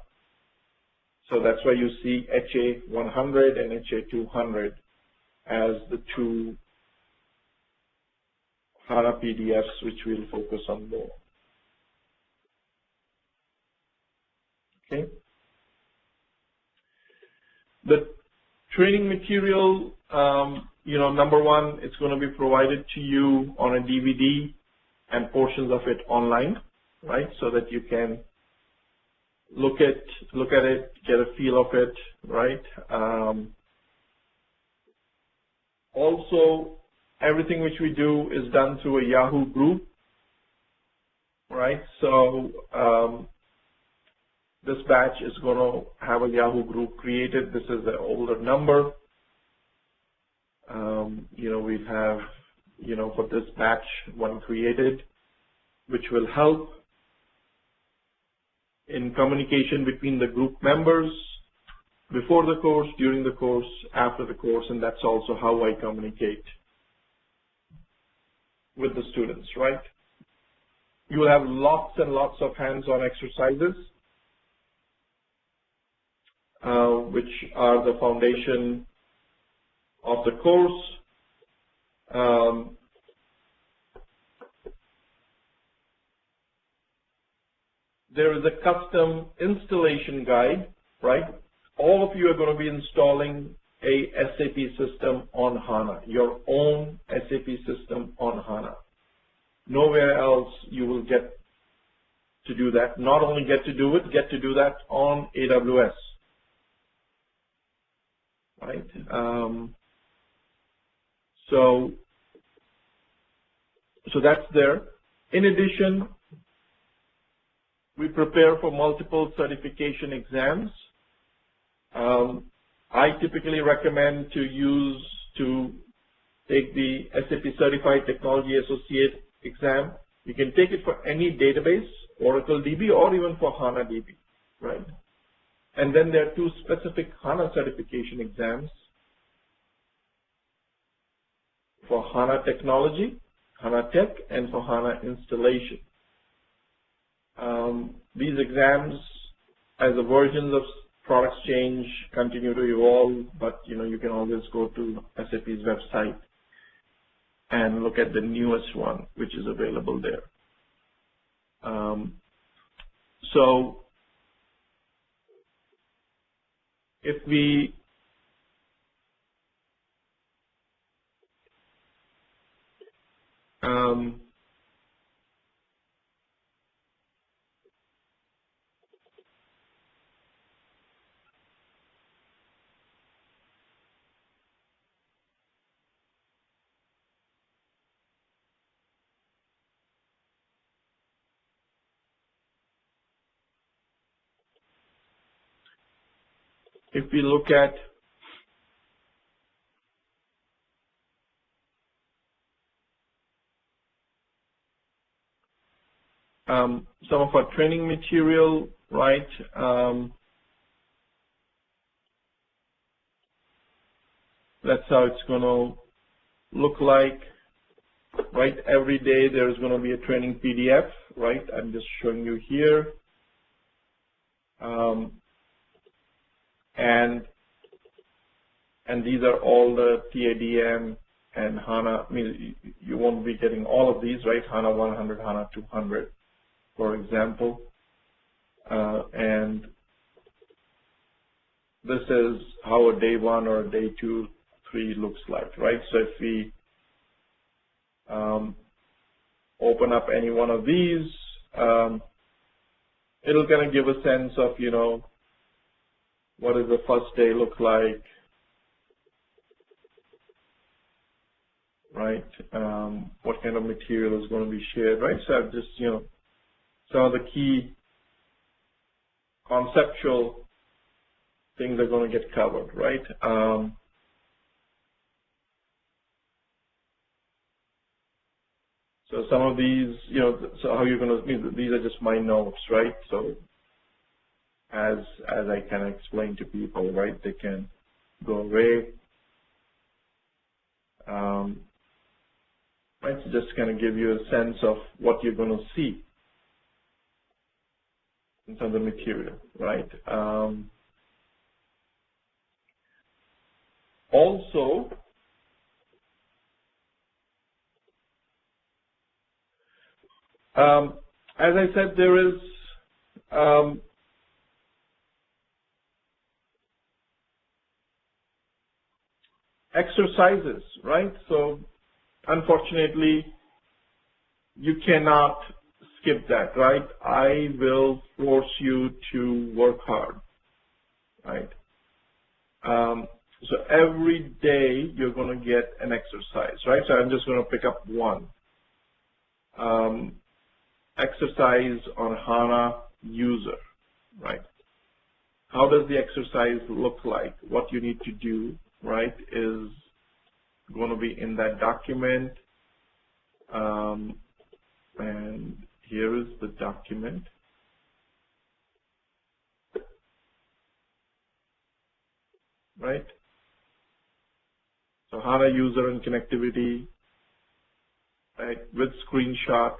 So that's why you see HA100 and HA200 as the 2 HANA PDFs, which we'll focus on more. Okay. The training material, number one, it's going to be provided to you on a DVD and portions of it online, right? So that you can look at it, get a feel of it, right? Also, everything which we do is done through a Yahoo group, right? So this batch is going to have a Yahoo group created. This is an older number. We have, for this batch, one created, which will help in communication between the group members before the course, during the course, after the course, and that's also how I communicate with the students, right? You will have lots and lots of hands-on exercises, which are the foundation of the course. There is a custom installation guide, right? All of you are going to be installing a SAP system on HANA, your own SAP system on HANA. Nowhere else you will get to do that. Not only get to do it, get to do that on AWS, right? So that's there. In addition, we prepare for multiple certification exams. I typically recommend to take the SAP Certified Technology Associate exam. You can take it for any database, Oracle DB, or even for HANA DB, right? And then there are 2 specific HANA certification exams for HANA Technology, HANA Tech, and for HANA Installation. These exams, as the versions of products change, continue to evolve, but you can always go to SAP's website and look at the newest one, which is available there. So if we if we look at some of our training material, right? That's how it's going to look like, right? Every day there's going to be a training PDF, right? I'm just showing you here. And these are all the TADM and HANA. I mean, you won't be getting all of these, right? HANA 100, HANA 200, for example. And this is how a day 1 or a day 2, 3 looks like, right? So if we open up any one of these, it'll kind of give a sense of, you know, what does the first day look like, right? What kind of material is going to be shared, right? So I've just, you know, some of the key conceptual things are going to get covered, right? So some of these, you know, so how you're going to, these are just my notes, right? So as I can explain to people, right, they can go away. Right, so just kind of give you a sense of what you're going to see in terms of material, right? Also, as I said, there is exercises, right? So unfortunately, you cannot skip that, right? I will force you to work hard, right? So every day you're going to get an exercise, right? So I'm just going to pick up one. Exercise on HANA user, right? How does the exercise look like? What you need to do, right, is going to be in that document. And here is the document. Right? So HANA user and connectivity, right, with screenshots,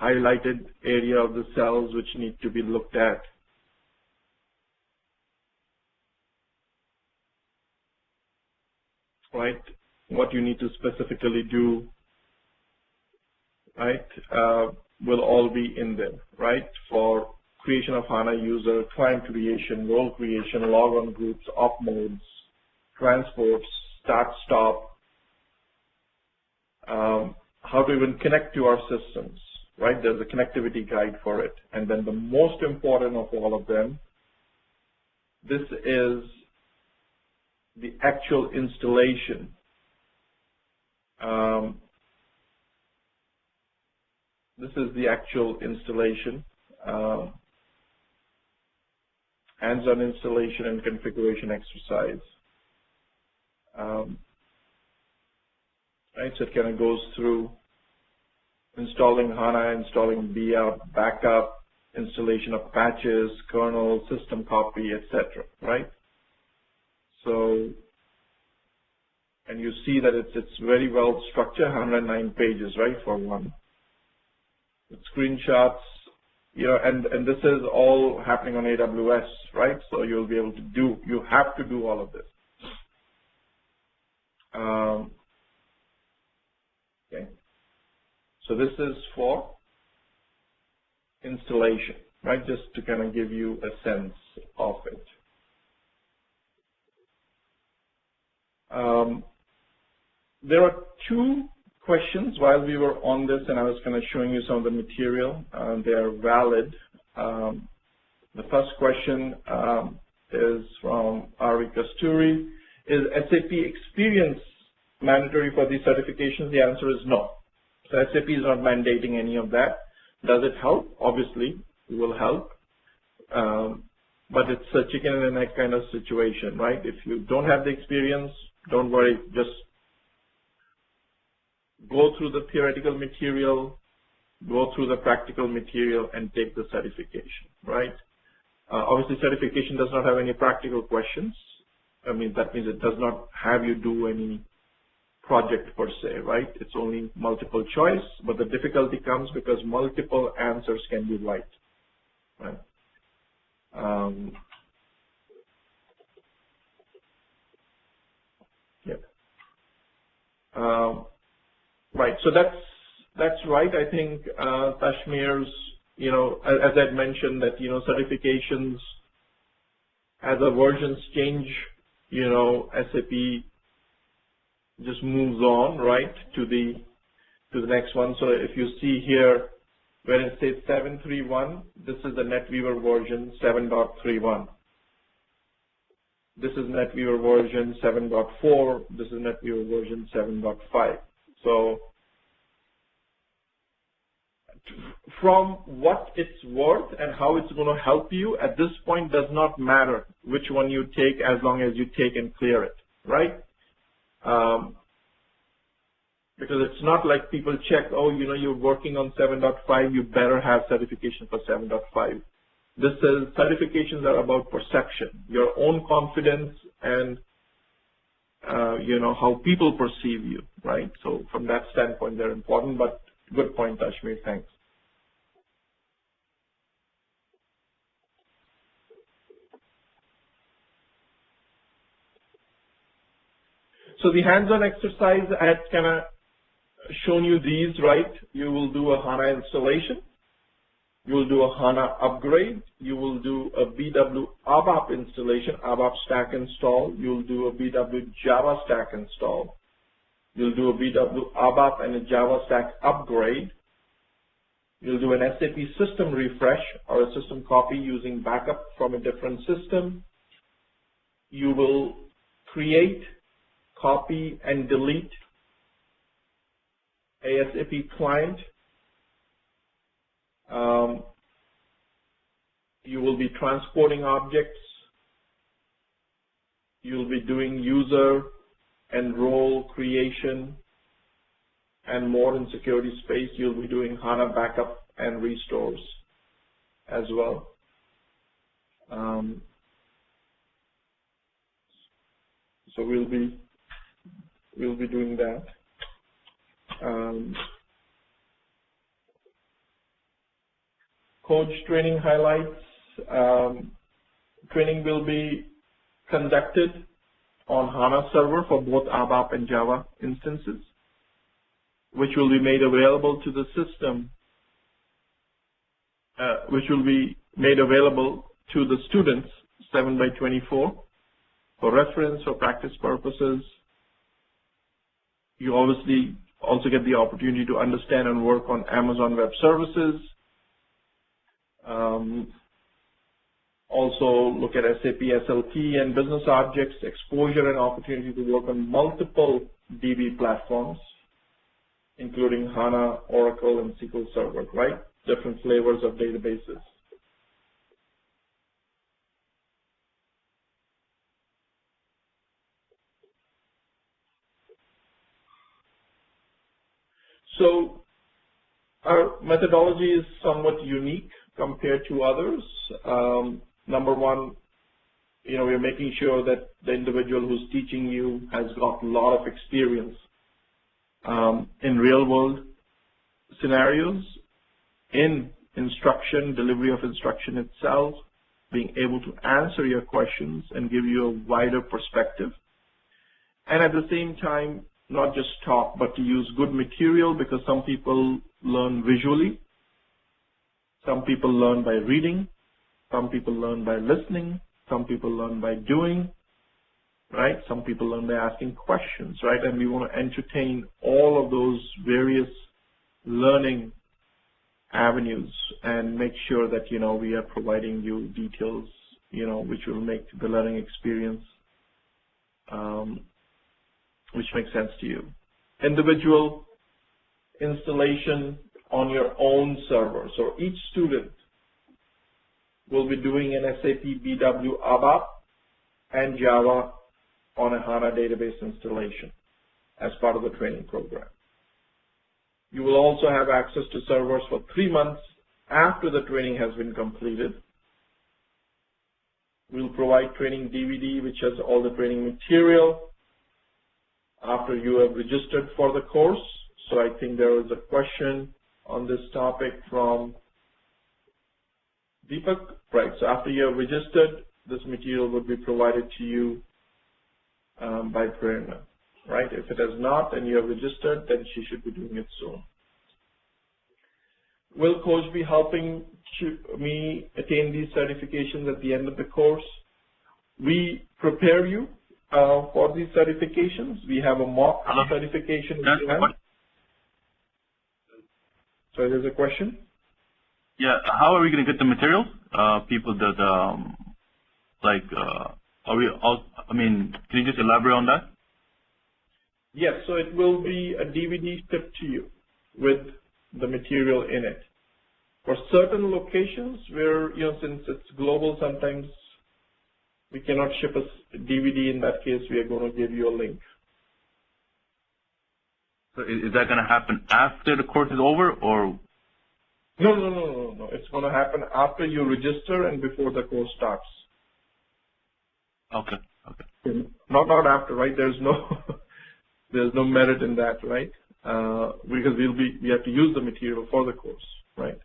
highlighted area of the cells which need to be looked at. Right? What you need to specifically do, right, will all be in there, right? For creation of HANA user, client creation, role creation, log on groups, op modes, transports, start, stop, how to even connect to our systems, right? There's a connectivity guide for it. And then the most important of all of them, this is the actual installation. This is the actual installation, hands-on installation and configuration exercise. Right, so it kind of goes through installing HANA, installing backup, installation of patches, kernel, system copy, etc. Right? So, and you see that it's very well structured, 109 pages, right, for one. With screenshots, you know, and this is all happening on AWS, right? So you'll be able to do, you have to do all of this. Okay. So this is for installation, right? Just to kind of give you a sense of it. There are two questions while we were on this, and I was kind of showing you some of the material. They are valid. The first question is from Ari Kasturi. Is SAP experience mandatory for these certifications? The answer is no. So SAP is not mandating any of that. Does it help? Obviously, it will help. but it's a chicken and egg kind of situation, right? If you don't have the experience, don't worry, just go through the theoretical material, go through the practical material, and take the certification, right? Obviously, certification does not have any practical questions. I mean, that means it does not have you do any project per se, right? It's only multiple choice, but the difficulty comes because multiple answers can be right, right? Yeah. Right. So that's right. I think Kashmir's, as I'd mentioned, that certifications as the versions change, SAP just moves on, right, to the next one. So if you see here, where it says 7.3.1, this is the Netweaver version 7.3.1. This is Netweaver version 7.4. This is Netweaver version 7.5. So from what it's worth and how it's going to help you at this point does not matter which one you take as long as you take and clear it, right? Because it's not like people check, oh, you're working on 7.5, you better have certification for 7.5. This is, certifications are about perception, your own confidence and, how people perceive you, right? So from that standpoint, they're important, but good point, Ashmir, thanks. So the hands-on exercise, I had kind of shown you these, right? You will do a HANA installation. You will do a HANA upgrade. You will do a BW ABAP installation, ABAP stack install. You'll do a BW Java stack install. You'll do a BW ABAP and a Java stack upgrade. You'll do an SAP system refresh or a system copy using backup from a different system. You will create, copy, and delete a SAP client. You will be transporting objects. You'll be doing user and role creation and more in security space. You'll be doing HANA backup and restores as well. So we'll be doing that. Coach training highlights. Training will be conducted on HANA server for both ABAP and Java instances, which will be made available to the system, which will be made available to the students 7/24 for reference or practice purposes. You obviously also get the opportunity to understand and work on Amazon Web Services. Also look at SAP SLT and business objects, exposure and opportunity to work on multiple DB platforms, including HANA, Oracle, and SQL Server, right? Different flavors of databases. So our methodology is somewhat unique compared to others. Number one, we're making sure that the individual who's teaching you has got a lot of experience in real world scenarios, in instruction, delivery of instruction itself, being able to answer your questions and give you a wider perspective. And at the same time, not just talk, but to use good material, because some people learn visually. Some people learn by reading. Some people learn by listening. Some people learn by doing, right? Some people learn by asking questions, right? And we want to entertain all of those various learning avenues and make sure that, we are providing you details, which will make the learning experience, which makes sense to you. Individual installation on your own server. So each student will be doing an SAP BW ABAP and Java on a HANA database installation as part of the training program. You will also have access to servers for 3 months after the training has been completed. We'll provide training DVD, which has all the training material after you have registered for the course. So I think there was a question on this topic from Deepak. Right, so after you have registered, this material will be provided to you by Prerna. Right, if it has not and you have registered, then she should be doing it soon. Will Coach be helping me attain these certifications at the end of the course? We prepare you for these certifications. We have a mock certification. So there's a question? Yeah, how are we going to get the materials? People that, are we all, I mean, can you just elaborate on that? Yes, so it will be a DVD shipped to you with the material in it. For certain locations where, since it's global, sometimes we cannot ship a DVD. In that case, we are going to give you a link. So is that going to happen after the course is over, or? No. It's going to happen after you register and before the course starts. Okay. Not after, right? There's no merit in that, right? Because we have to use the material for the course, right?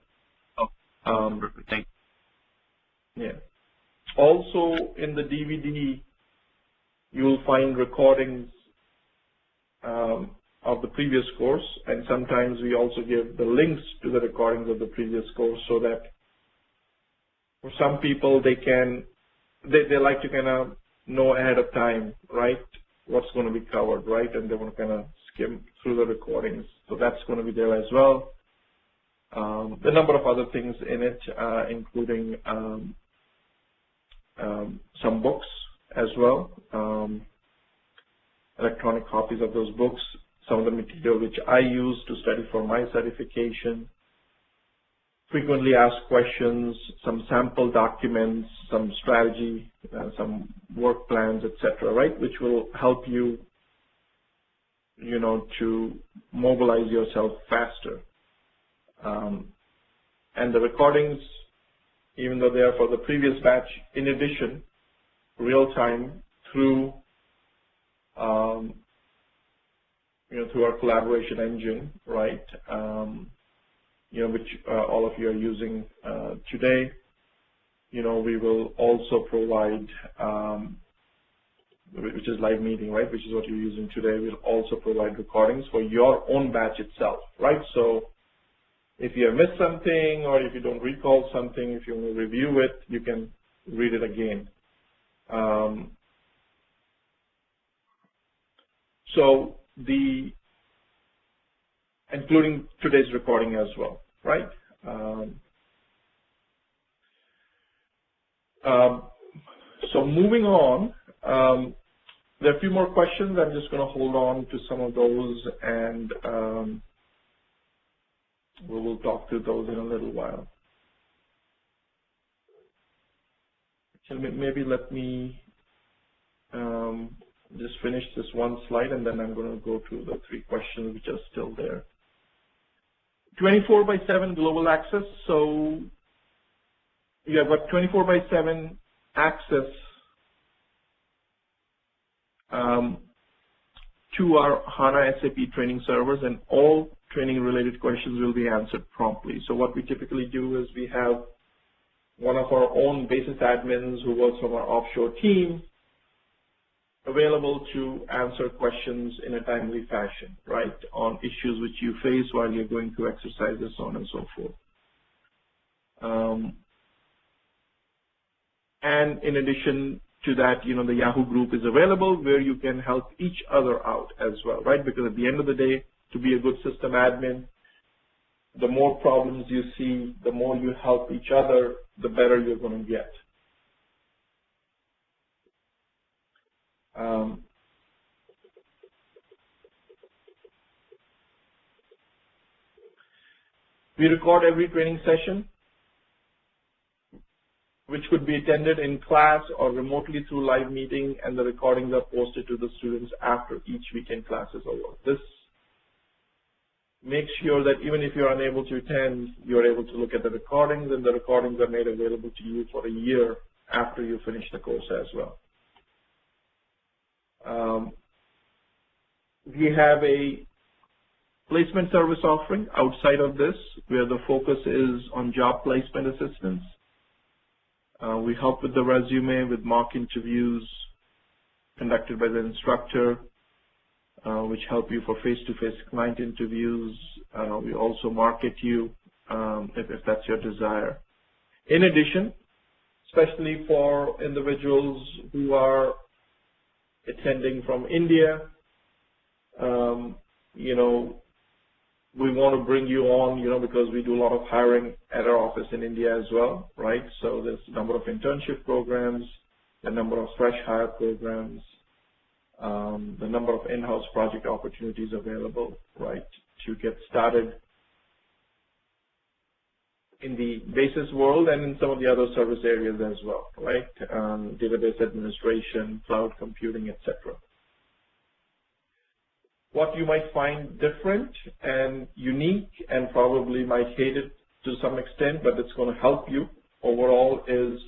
Oh, perfect. Thank you. Yeah. Also, in the DVD, you will find recordings of the previous course, and sometimes we also give the links to the recordings of the previous course, so that for some people they like to kind of know ahead of time, right, what's going to be covered, right, and they want to kind of skim through the recordings. So that's going to be there as well. The number of other things in it, including some books as well, electronic copies of those books, some of the material which I use to study for my certification, frequently asked questions, some sample documents, some strategy, some work plans, etc., right, which will help you, to mobilize yourself faster. And the recordings, even though they are for the previous batch, in addition, real time through through our collaboration engine, right? Which all of you are using today. We will also provide, which is live meeting, right? Which is what you're using today. We'll also provide recordings for your own batch itself, right? So if you have missed something, or if you don't recall something, if you want to review it, you can read it again. Including today's recording as well, right? So moving on, there are a few more questions. I'm just going to hold on to some of those, and we will talk to those in a little while. Maybe let me just finish this one slide, and then I'm going to go through the 3 questions which are still there. 24/7 global access. So you have got 24/7 access to our HANA SAP training servers, and all training related questions will be answered promptly. So what we typically do is we have one of our own basis admins who works from our offshore team available to answer questions in a timely fashion, right, on issues which you face while you're going through exercises, so on and so forth. And in addition to that, the Yahoo group is available where you can help each other out as well, right? Because at the end of the day, to be a good system admin, the more problems you see, the more you help each other, the better you're going to get. We record every training session. could be attended in class or remotely through live meeting, and the recordings are posted to the students after each weekend class is over. This makes sure that even if you're unable to attend, you're able to look at the recordings, and the recordings are made available to you for a year after you finish the course as well. We have a placement service offering outside of this, where the focus is on job placement assistance. We help with the resume, with mock interviews conducted by the instructor, which help you for face-to-face client interviews. We also market you if that's your desire. In addition, especially for individuals who are attending from India, we want to bring you on, because we do a lot of hiring at our office in India as well, right? So there's a number of internship programs, a number of fresh hire programs, the number of in-house project opportunities available, right, to get started in the basis world and in some of the other service areas as well, right? Database administration, cloud computing, etc. What you might find different and unique, and probably might hate it to some extent, but it's going to help you overall, is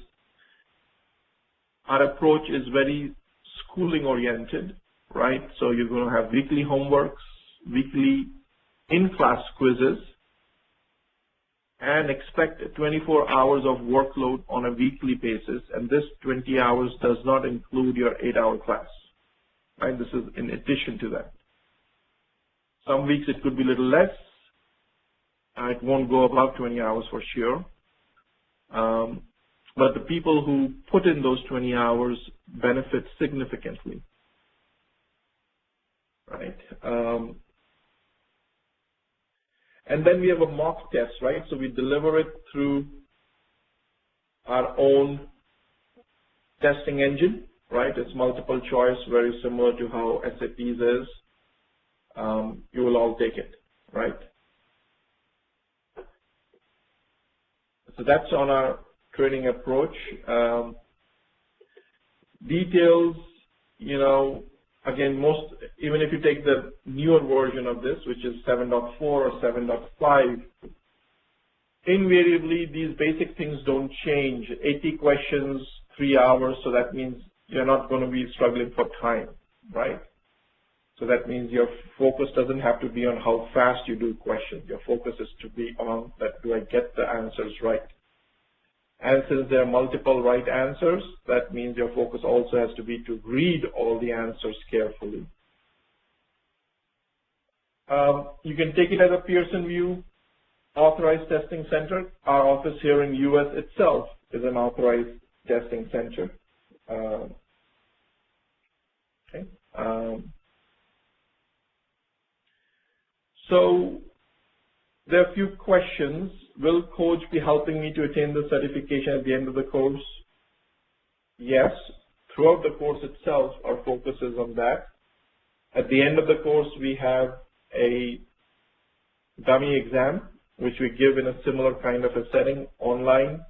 our approach is very schooling oriented, right? So you're going to have weekly homeworks, weekly in-class quizzes, and expect 24 hours of workload on a weekly basis. And this 20 hours does not include your 8-hour class, right? This is in addition to that. Some weeks it could be a little less. It won't go above 20 hours for sure. But the people who put in those 20 hours benefit significantly, right? And then we have a mock test, right? So we deliver it through our own testing engine, right? It's multiple choice, very similar to how SAP's is. You will all take it, right? So that's on our training approach. Details, again, even if you take the newer version of this, which is 7.4 or 7.5, invariably these basic things don't change. 80 questions, 3 hours, so that means you're not going to be struggling for time, right? So that means your focus doesn't have to be on how fast you do questions. Your focus is to be on that, do I get the answers right? And since there are multiple right answers, that means your focus also has to be to read all the answers carefully. You can take it as a Pearson VUE authorized testing center. Our office here in US itself is an authorized testing center. So there are a few questions. Will coach be helping me to attain the certification at the end of the course? Yes. Throughout the course itself, our focus is on that. At the end of the course, we have a dummy exam, which we give in a similar kind of a setting online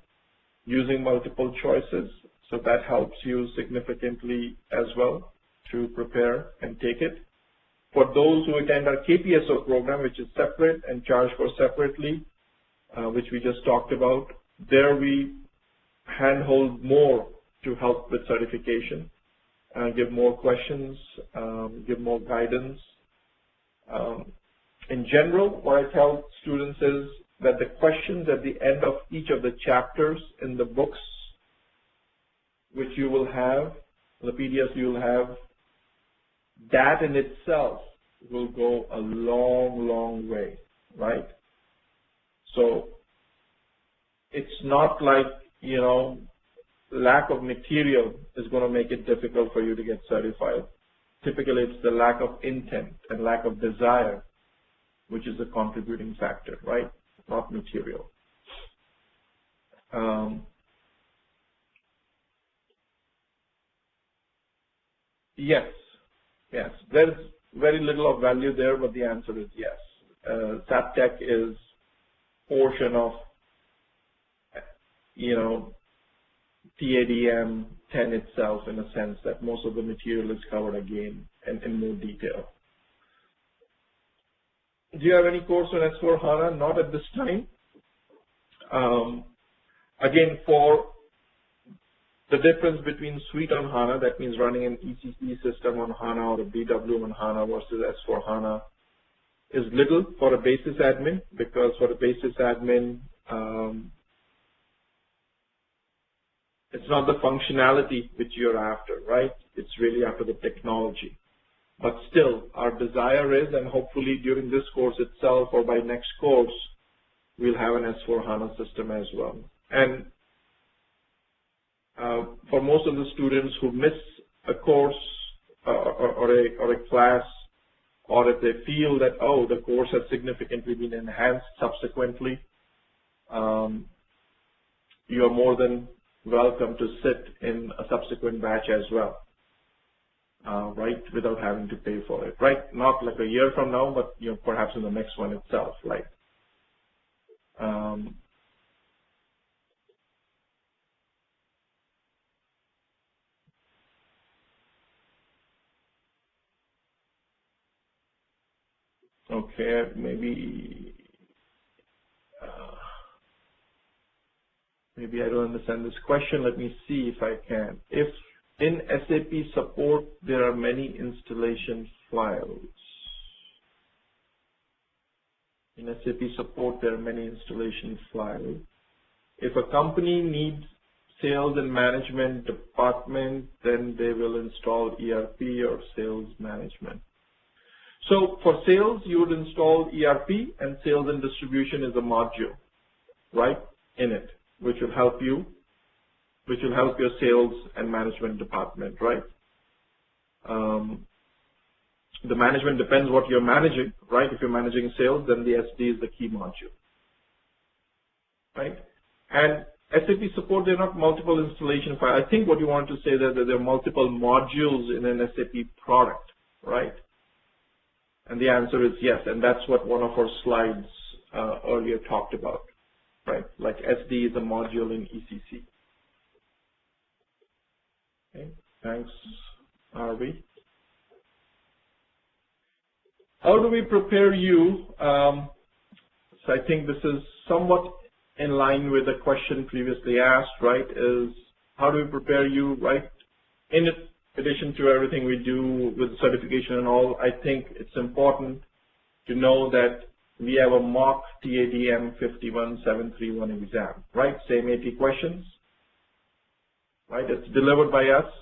using multiple choices. So that helps you significantly as well to prepare and take it. For those who attend our KPSO program, which is separate and charged for separately, which we just talked about, there we handhold more to help with certification, give more questions, give more guidance. In general, what I tell students is that the questions at the end of each of the chapters in the books, which you will have, the PDFs you will have, that in itself will go a long, long way, right? So it's not like, lack of material is going to make it difficult for you to get certified. Typically, it's the lack of intent and lack of desire, which is a contributing factor, right? Not material. Yes. There's very little of value there, but the answer is yes. SAP Tech is portion of, TADM 10 itself, in a sense that most of the material is covered again and in more detail. Do you have any course on S4 HANA? Not at this time. Again, for the difference between suite on HANA, that means running an ECC system on HANA or a BW on HANA versus S4 HANA, is little for a basis admin, because for a basis admin, it's not the functionality which you're after, right? It's really after the technology. But still, our desire is, and hopefully during this course itself or by next course, we'll have an S4 HANA system as well. And for most of the students who miss a course or a class, or if they feel that, oh, the course has significantly been enhanced subsequently, you are more than welcome to sit in a subsequent batch as well, right, without having to pay for it, right? Not like a year from now, but perhaps in the next one itself, right? Okay, maybe I don't understand this question. Let me see if I can. If in SAP support there are many installation files. In SAP support there are many installation files. If a company needs sales and management department, then they will install ERP or sales management. So for sales, you would install ERP, and sales and distribution is a module, right, in it, which will help you, which will help your sales and management department, right? The management depends what you're managing, right? If you're managing sales, then the SD is the key module, right? And SAP support, they're not multiple installation files. I think what you want to say that there are multiple modules in an SAP product, right? And the answer is yes, and that's what one of our slides earlier talked about, right? Like SD is a module in ECC. Okay, thanks, RV. How do we prepare you? So I think this is somewhat in line with the question previously asked, right? Is how do we prepare you, right? In addition to everything we do with certification and all, I think it's important to know that we have a mock TADM 51731 exam, right? Same 80 questions, right? It's delivered by us.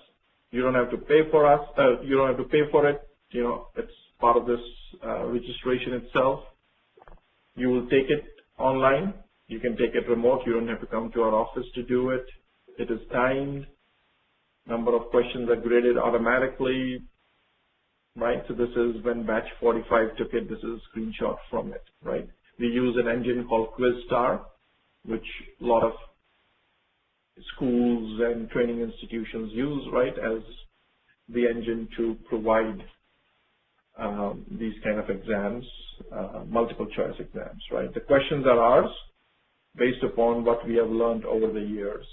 You don't have to pay for us. You don't have to pay for it. It's part of this registration itself. You will take it online. You can take it remote. You don't have to come to our office to do it. It is timed. Number of questions are graded automatically, right? So this is when batch 45 took it. This is a screenshot from it, right? We use an engine called QuizStar, which a lot of schools and training institutions use, right, as the engine to provide these kind of exams, multiple choice exams, right? The questions are ours based upon what we have learned over the years.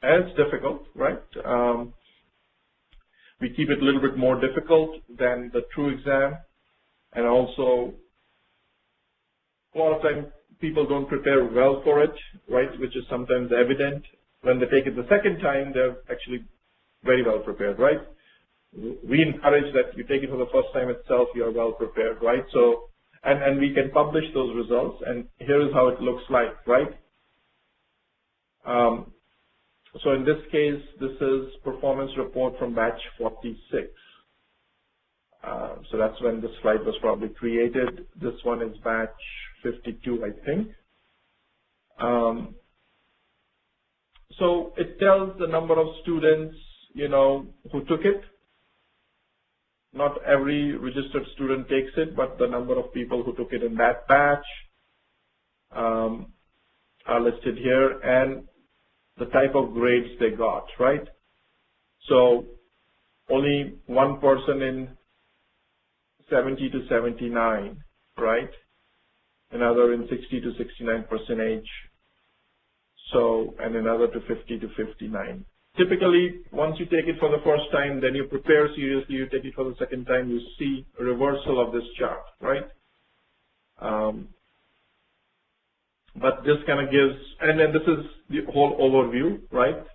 And it's difficult, right? We keep it a little bit more difficult than the true exam. And also, a lot of times people don't prepare well for it, right? Which is sometimes evident. When they take it the second time, they're actually very well prepared, right? We encourage that you take it for the first time itself, you're well prepared, right? So, and we can publish those results, and here is how it looks like, right? So in this case, this is performance report from batch 46. So that's when the slide was probably created. This one is batch 52, I think. So it tells the number of students, who took it. Not every registered student takes it, but the number of people who took it in that batch are listed here, and the type of grades they got, right? So only one person in 70 to 79, right? Another in 60 to 69%. So, and another to 50 to 59. Typically, once you take it for the first time, then you prepare seriously, you take it for the second time, you see a reversal of this chart, right? But this kind of gives, and then this is the whole overview, right?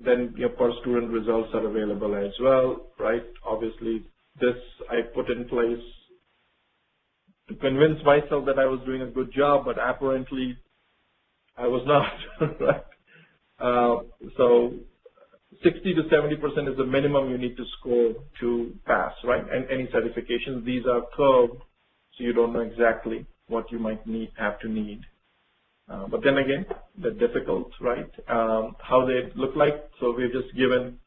Then your per student results are available as well, right? Obviously, this I put in place to convince myself that I was doing a good job, but apparently I was not, right? So 60 to 70% is the minimum you need to score to pass, right? And any certifications, these are curved, so you don't know exactly what you might have to need. But then again, they're difficult, right? How they look like. So we've just given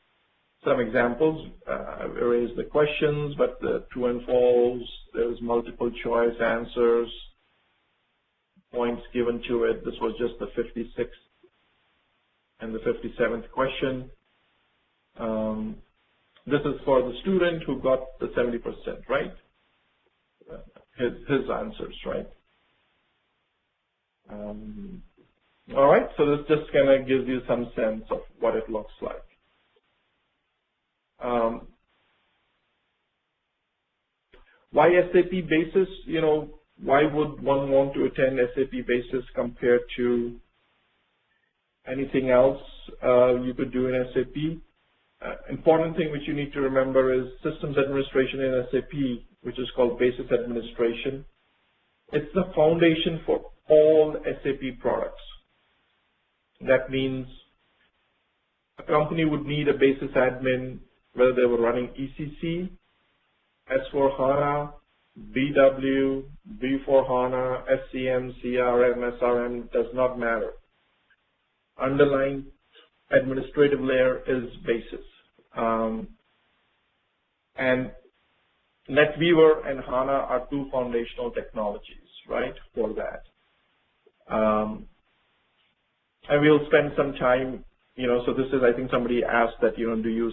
some examples. I've erased the questions, but the true and false, there's multiple choice answers, points given to it. This was just the 56th and the 57th question. This is for the student who got the 70%, right? His answers, right? All right, so this just kind of gives you some sense of what it looks like. Why SAP Basis? You know, why would one want to attend SAP Basis compared to anything else you could do in SAP? Important thing which you need to remember is systems administration in SAP, which is called Basis Administration. It's the foundation for all SAP products. That means a company would need a basis admin, whether they were running ECC, S4 HANA, BW, B4 HANA, SCM, CRM, SRM, does not matter. Underlying administrative layer is basis. And Netweaver and HANA are two foundational technologies, right, for that. And we'll spend some time, you know, so this is, I think somebody asked that, you know, do you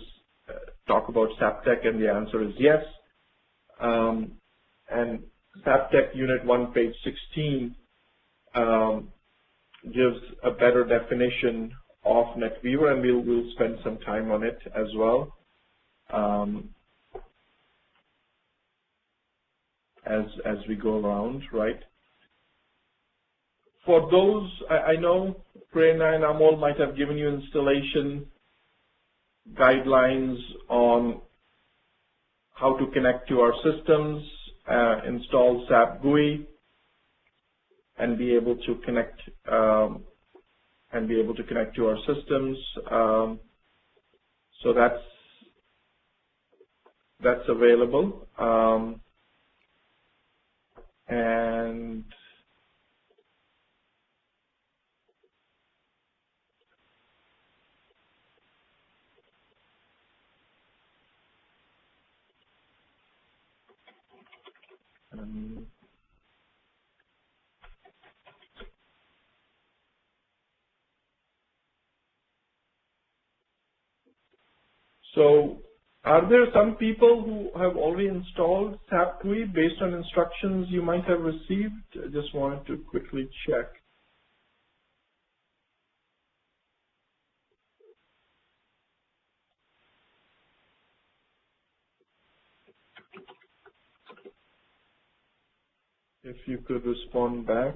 talk about SAP Tech, and the answer is yes. And SAP Tech Unit 1, page 16 gives a better definition of Netweaver, and we'll spend some time on it as well. As we go around, right? For those, I know Prerna and Amol might have given you installation guidelines on how to connect to our systems, install SAP GUI, and be able to connect to our systems. So that's available. And so are there some people who have already installed SAP GUI based on instructions you might have received? I just wanted to quickly check. If you could respond back.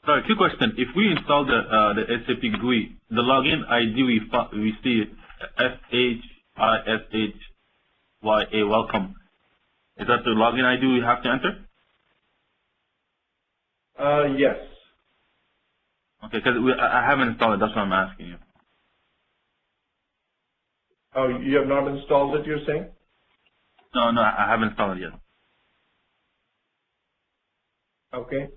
Sorry, two questions. If we install the SAP GUI, the login ID we see SHISHYA welcome. Is that the login ID we have to enter? Yes. Okay, because I haven't installed it. That's why I'm asking you. Oh, you have not installed it, you're saying? No, I haven't installed it yet. Okay.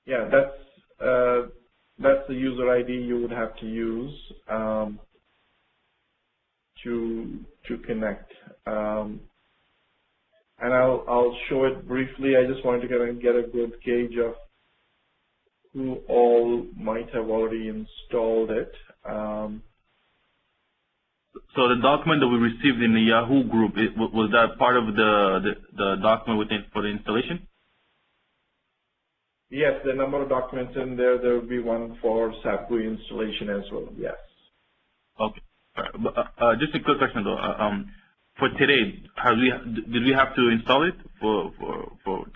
Yeah, that's the user ID you would have to use to connect. and I'll show it briefly. I just wanted to kind of get a good gauge of who all might have already installed it. So the document that we received in the Yahoo group, was that part of the document for the installation? Yes, the number of documents in there. There will be one for SAP GUI installation as well. Yes. Okay. Just a quick question though. For today, did we have to install it for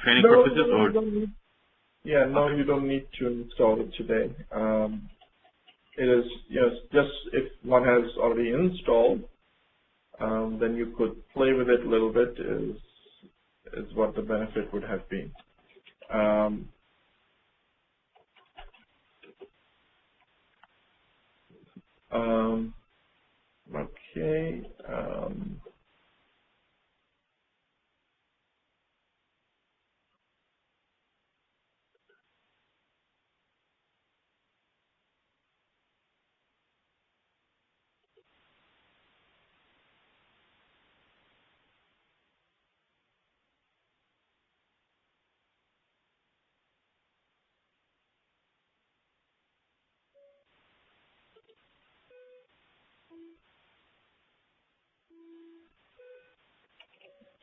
training purposes, No, or? you don't need. Yeah, no, you don't need to install it today. It is, yes, just if one has already installed, then you could play with it a little bit. Is what the benefit would have been. Okay.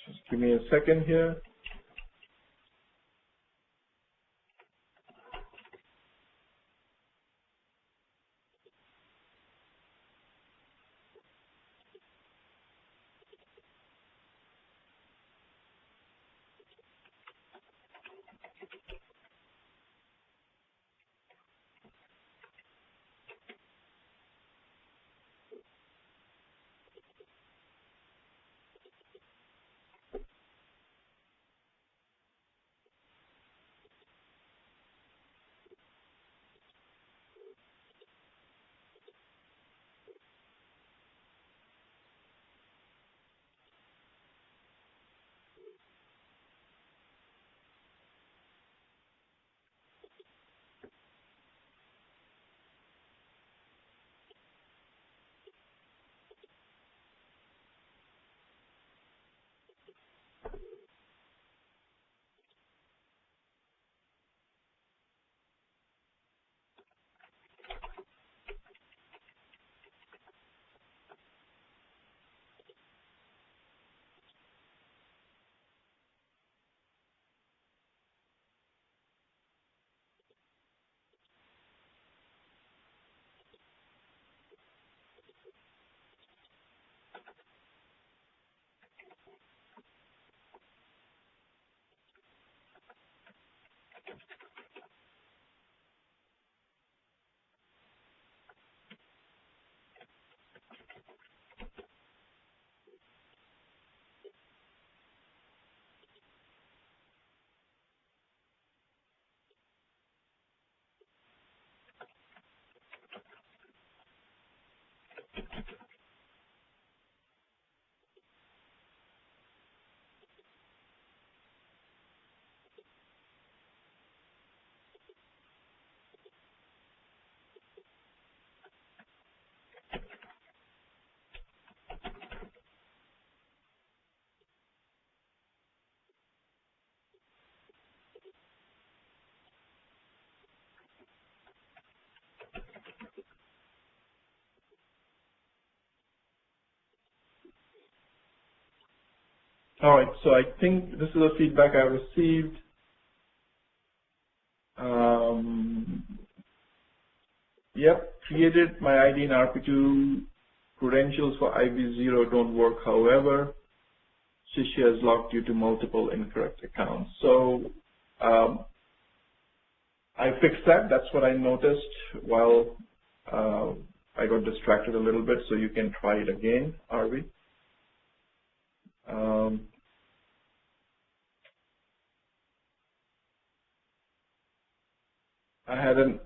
Just give me a second here. All right, so I think this is the feedback I received. Yep, created my ID in RP2. Credentials for IV0 don't work, however. Shishi has logged due to multiple incorrect accounts. So I fixed that. That's what I noticed while I got distracted a little bit, so you can try it again, Arvi. I hadn't,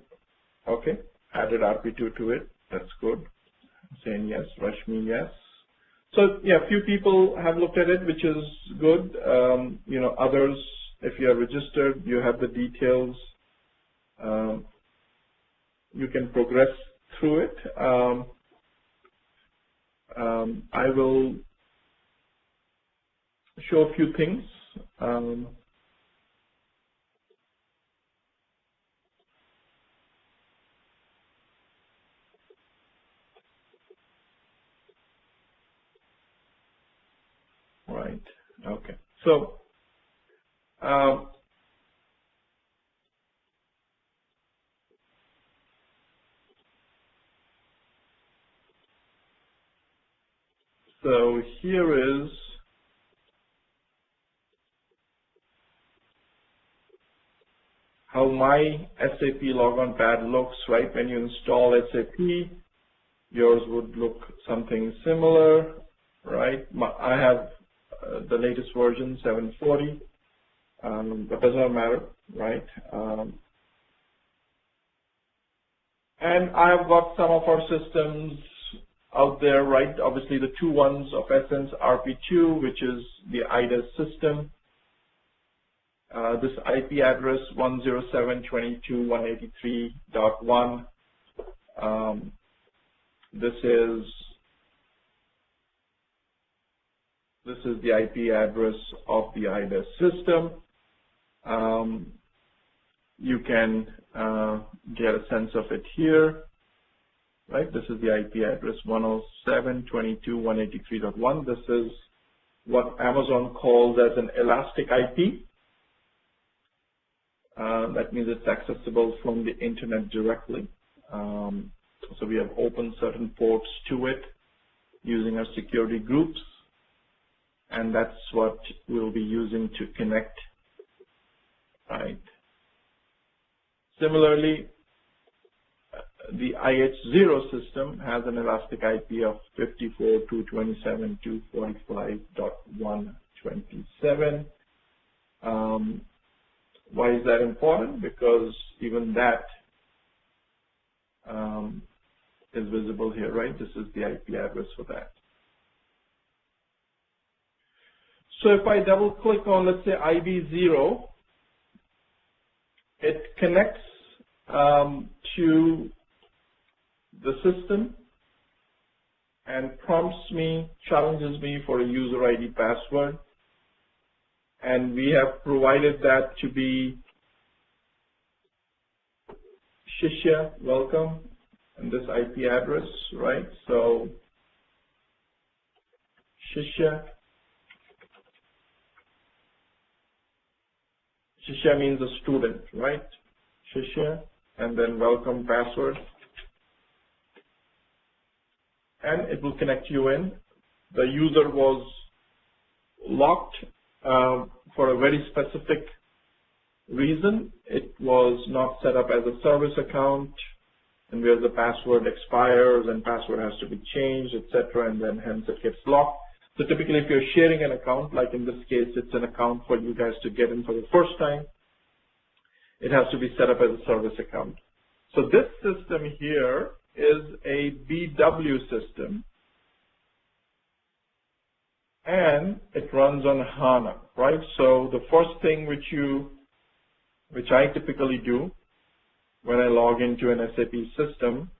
okay, added RP2 to it. That's good. Saying yes, Rashmi, yes. So yeah, a few people have looked at it, which is good. Others, if you are registered, you have the details. You can progress through it. I will show a few things. Right. Okay. So so here is how my SAP logon pad looks, right? When you install SAP, yours would look something similar, right? I have the latest version, 740, but does not matter, right? And I have got some of our systems out there, right? Obviously, the two ones of Essence RP2, which is the IDES system. This IP address 107.22.183.1. This is the IP address of the IDES system. You can get a sense of it here, right? This is the IP address 107.22.183.1. This is what Amazon calls as an elastic IP. That means it's accessible from the internet directly. So we have opened certain ports to it using our security groups, and that's what we'll be using to connect, right? Similarly, the IH0 system has an elastic IP of 54.227.245.127. Why is that important? Because even that is visible here, right? This is the IP address for that. So if I double click on, let's say, IB0, it connects to the system and prompts me, challenges me for a user ID password. And we have provided that to be Shishya, welcome, and this IP address, right? So Shishya means a student, right? Shishya, and then welcome password. And it will connect you in. The user was locked for a very specific reason. It was not set up as a service account, and where the password expires and password has to be changed, etc., and then hence it gets locked. So typically, if you're sharing an account, like in this case, it's an account for you guys to get in for the first time, it has to be set up as a service account. So this system here is a BW system, and it runs on HANA, right? So the first thing which I typically do when I log into an SAP system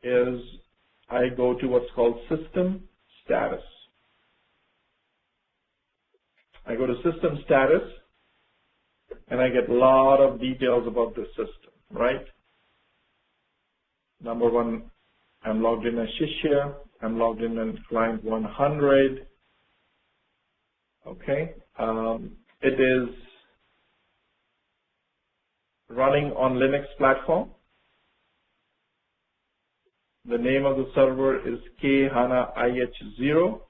is I go to what's called system status. I go to system status and I get a lot of details about the system, right? Number one, I'm logged in as Shishya. I'm logged in as client 100. Okay. It is running on Linux platform. The name of the server is HANA IH0.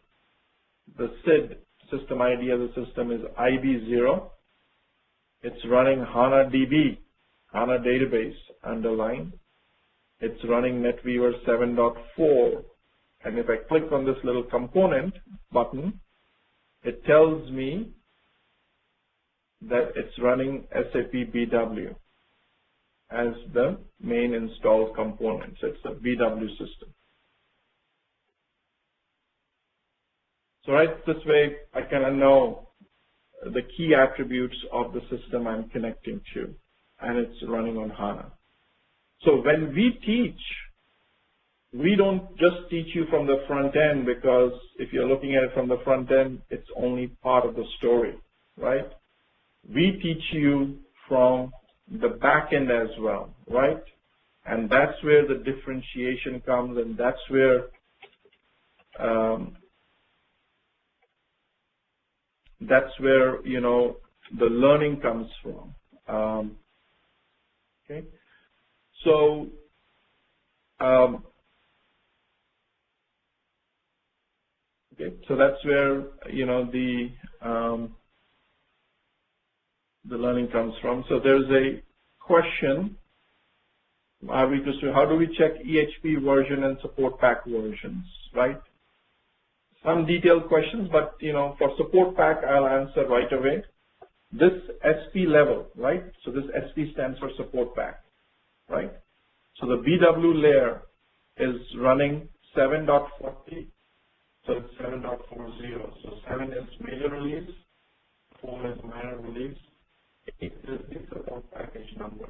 The SID, system ID of the system, is IB0. It's running HANA DB, HANA database underline. It's running Netweaver 7.4. And if I click on this little component button, it tells me that it's running SAP BW as the main installed component. So it's a BW system. So right this way, I kind of know the key attributes of the system I'm connecting to, and it's running on HANA. So when we teach we don't just teach you from the front end, because if you're looking at it from the front end, it's only part of the story, right? We teach you from the back end as well, right? And that's where the differentiation comes, and that's where the learning comes from. Okay, so so that's where the learning comes from. So there's a question: how do we check EHP version and support pack versions, right? Some detailed questions, but for support pack, I'll answer right away. This SP level, right? So this SP stands for support pack, right? So the BW layer is running 7.40, so it's 7.40. So 7 is major release, 4 is minor release, 8 is the support package number.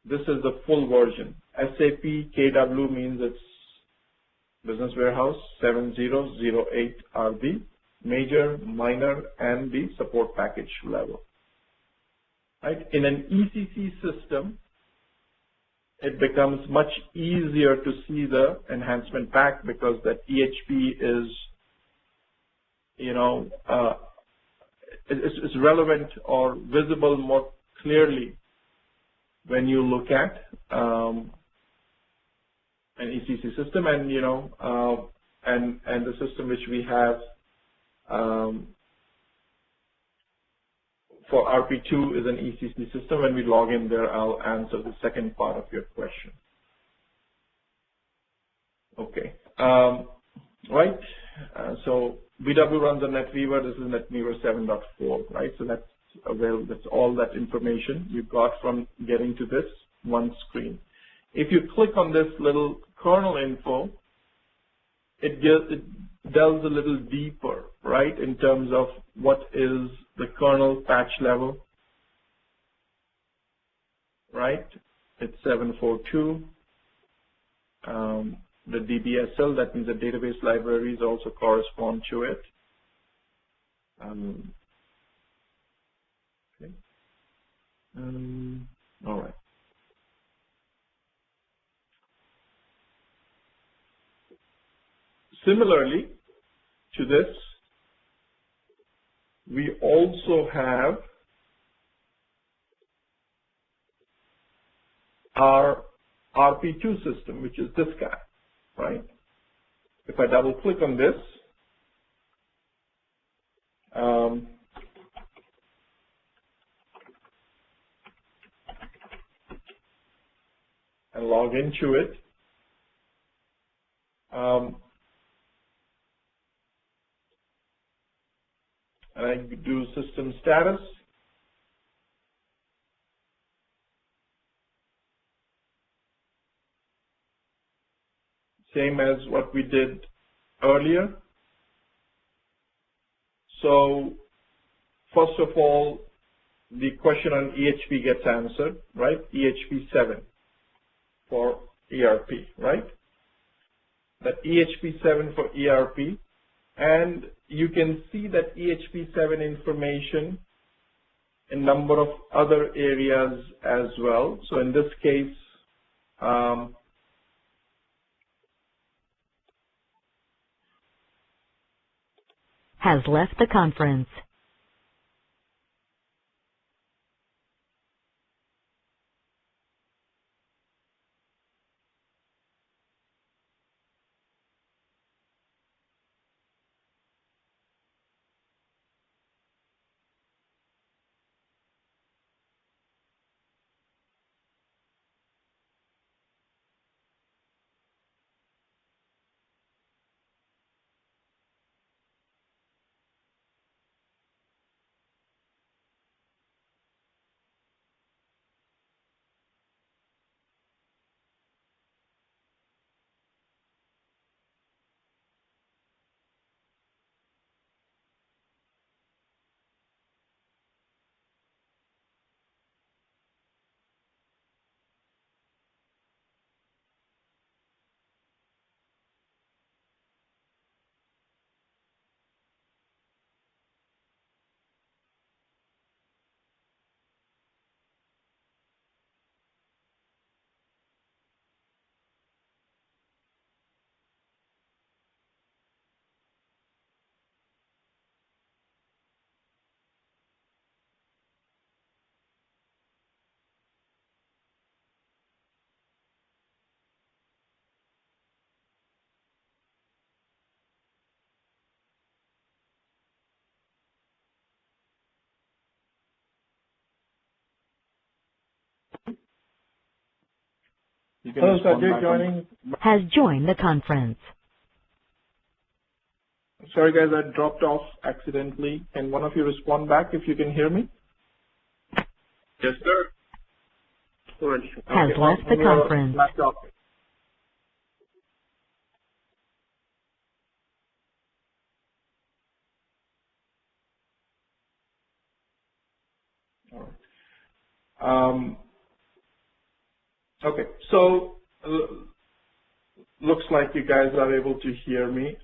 This is the full version. SAP KW means it's Business Warehouse 7008 RB, major, minor, and the support package level. Right? In an ECC system, it becomes much easier to see the enhancement pack, because that EHP is, is relevant or visible more clearly when you look at an ECC system, and and the system which we have for RP2 is an ECC system. When we log in there, I'll answer the second part of your question. Okay. Right. So BW runs on Netweaver. This is Netweaver 7.4, right? So that's all that information you got from getting to this one screen. If you click on this little kernel info, it delves a little deeper, right, in terms of what is the kernel patch level, right? It's 742. The DBSL, that means the database libraries, also correspond to it. Okay. All right. Similarly to this, we also have our RP2 system, which is this guy, right? If I double click on this, and log into it, and I do system status, same as what we did earlier. So first of all, the question on EHP gets answered, right? EHP 7 for ERP, right? That EHP 7 for ERP, and you can see that EHP 7 information in number of other areas as well. So in this case, has left the conference. You can Hello, respond Sajay back joining. Has joined the conference. Sorry, guys, I dropped off accidentally. Can one of you respond back if you can hear me? Yes, sir. Has left the conference. Laptop. All right. Okay, so looks like you guys are able to hear me.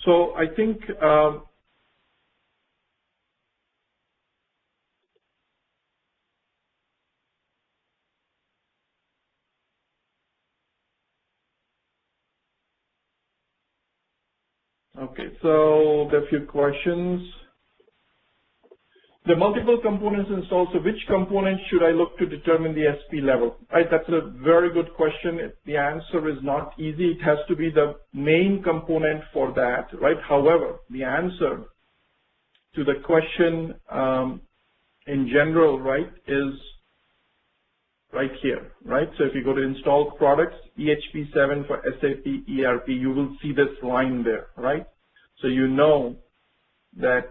So I think okay, so there are a few questions. The multiple components installed, so which components should I look to determine the SP level? Right, that's a very good question. The answer is not easy. It has to be the main component for that, right? However, the answer to the question in general, right, is right here, right? So if you go to installed products, EHP7 for SAP ERP, you will see this line there, right? So you know that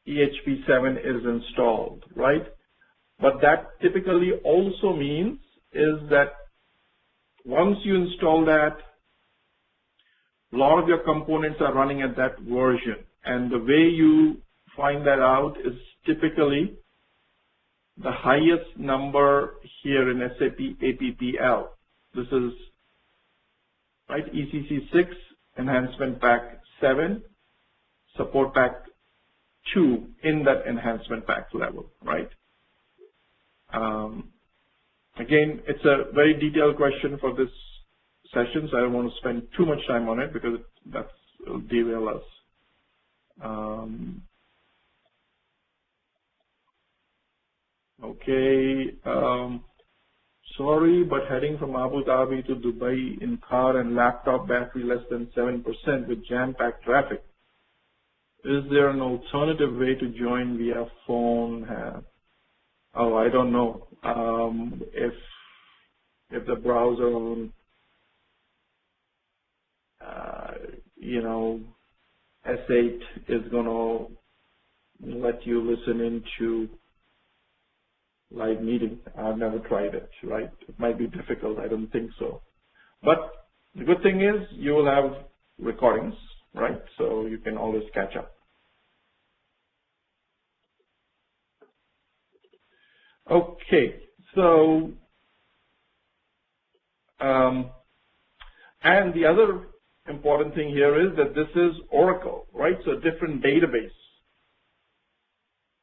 EHP7 is installed, right? But that typically also means is that once you install that, a lot of your components are running at that version. And the way you find that out is typically the highest number here in SAP APPL. This is, right, ECC 6, Enhancement Pack 7, Support Pack 2 in that Enhancement Pack level, right? Again, it's a very detailed question for this session, so I don't want to spend too much time on it because will derail us. Okay, sorry, but heading from Abu Dhabi to Dubai in car and laptop battery less than 7% with jam-packed traffic. Is there an alternative way to join via phone? Oh, I don't know. If the browser on, S8 is going to let you listen into live meeting. I've never tried it, right? It might be difficult. I don't think so. But the good thing is you will have recordings, right? So you can always catch up. Okay, so, and the other important thing here is that this is Oracle, right? So a different database,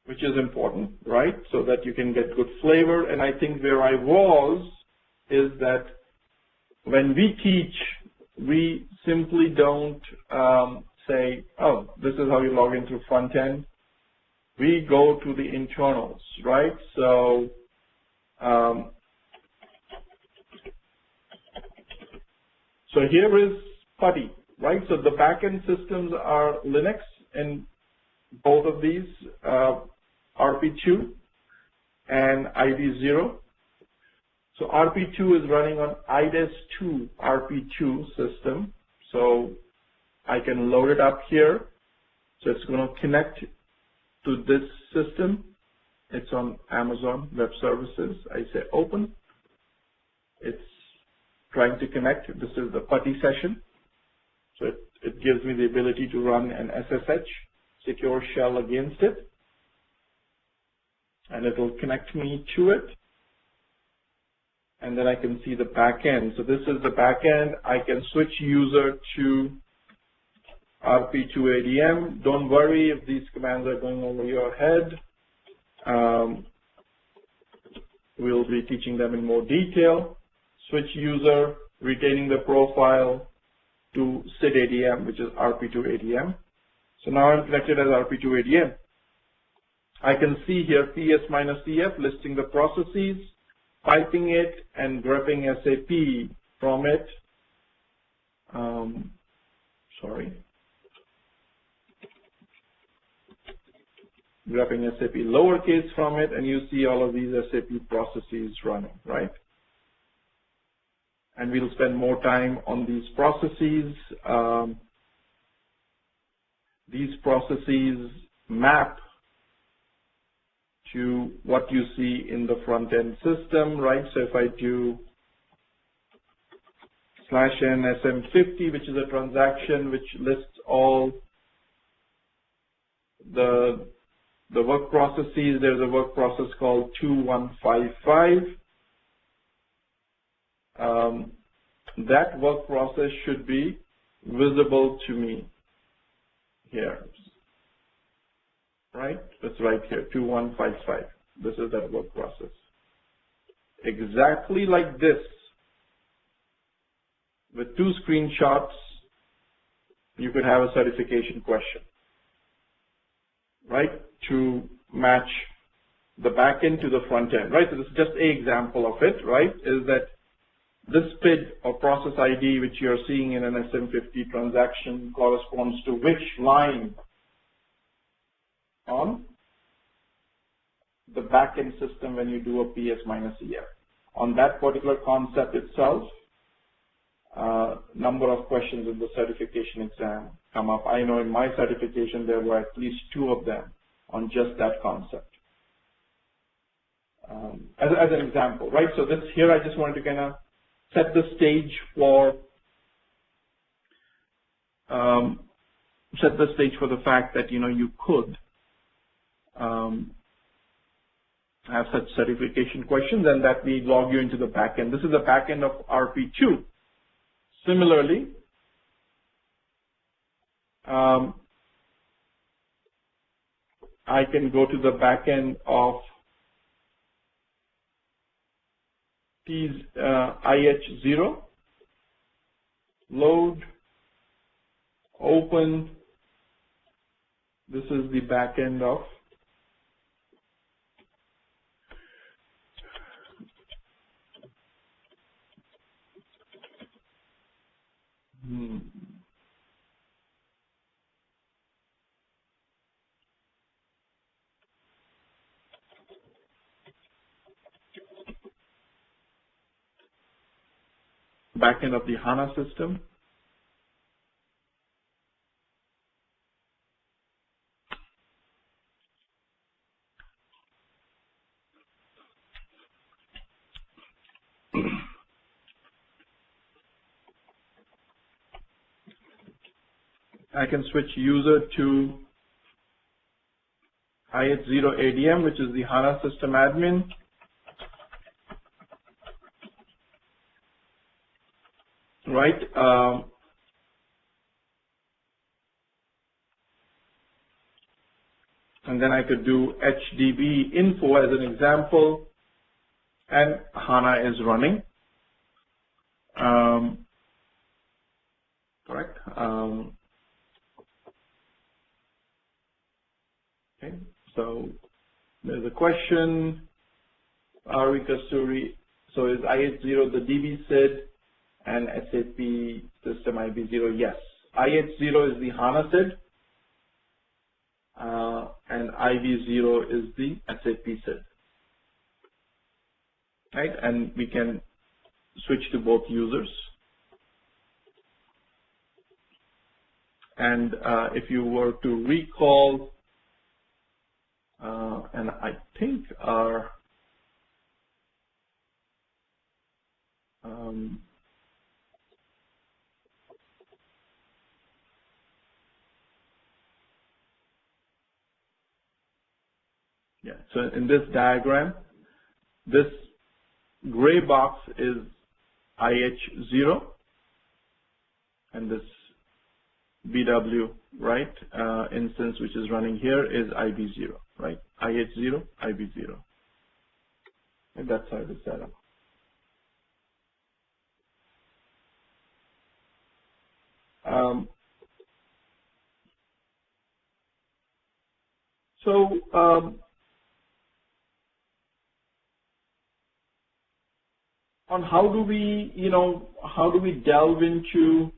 which is important, right? So that you can get good flavor. And I think where I was is that when we teach, we simply don't say, oh, this is how you log into front end. We go to the internals, right? So, so here is PuTTY, right? So the backend systems are Linux in both of these, RP2 and ID0. So RP2 is running on IDES2 RP2 system. So I can load it up here. So it's going to connect to this system. It's on Amazon Web Services. I say open. It's trying to connect. This is the PuTTY session. So it gives me the ability to run an SSH secure shell against it. And it will connect me to it. And then I can see the back end. So this is the back end. I can switch user to RP2ADM. Don't worry if these commands are going over your head. We'll be teaching them in more detail. Switch user, retaining the profile to SID-ADM, which is RP2ADM. So now I'm connected as RP2ADM. I can see here PS minus EF listing the processes, piping it, and grabbing SAP from it. Grabbing SAP lowercase from it, and you see all of these SAP processes running, right? And we'll spend more time on these processes. These processes map to what you see in the front-end system, right? So if I do /n SM50, which is a transaction which lists all the work processes, there's a work process called 2155. That work process should be visible to me here, right? It's right here, 2155. This is that work process. Exactly like this, with 2 screenshots, you could have a certification question, right? To match the back end to the front end, right? So this is just an example of it, right? Is that this PID or process ID, which you're seeing in an SM50 transaction, corresponds to which line on the back-end system when you do a PS minus EF. On that particular concept itself, number of questions in the certification exam come up. I know in my certification there were at least 2 of them on just that concept. As an example, right? So this here I just wanted to kind of set the stage for the fact that you could have such certification questions, and that we log you into the backend. This is the backend of RP2. Similarly, I can go to the backend of IH0, load, open. This is the backend of backend of the HANA system. I can switch user to IH0 ADM, which is the HANA system admin. Right. And then I could do HDB info as an example, and HANA is running. Correct. Okay. So there's a question. Are we Kasturi? So is IH0 the DB SID and SAP system IB0? Yes. IH0 is the HANA SID, and IB0 is the SAP SID. Right? And we can switch to both users. And if you were to recall, and I think our so in this diagram, this gray box is IH0, and this BW, right, instance which is running here is IB0, right? IH0, IB0. And that's how it is set up. on how do we, how do we delve into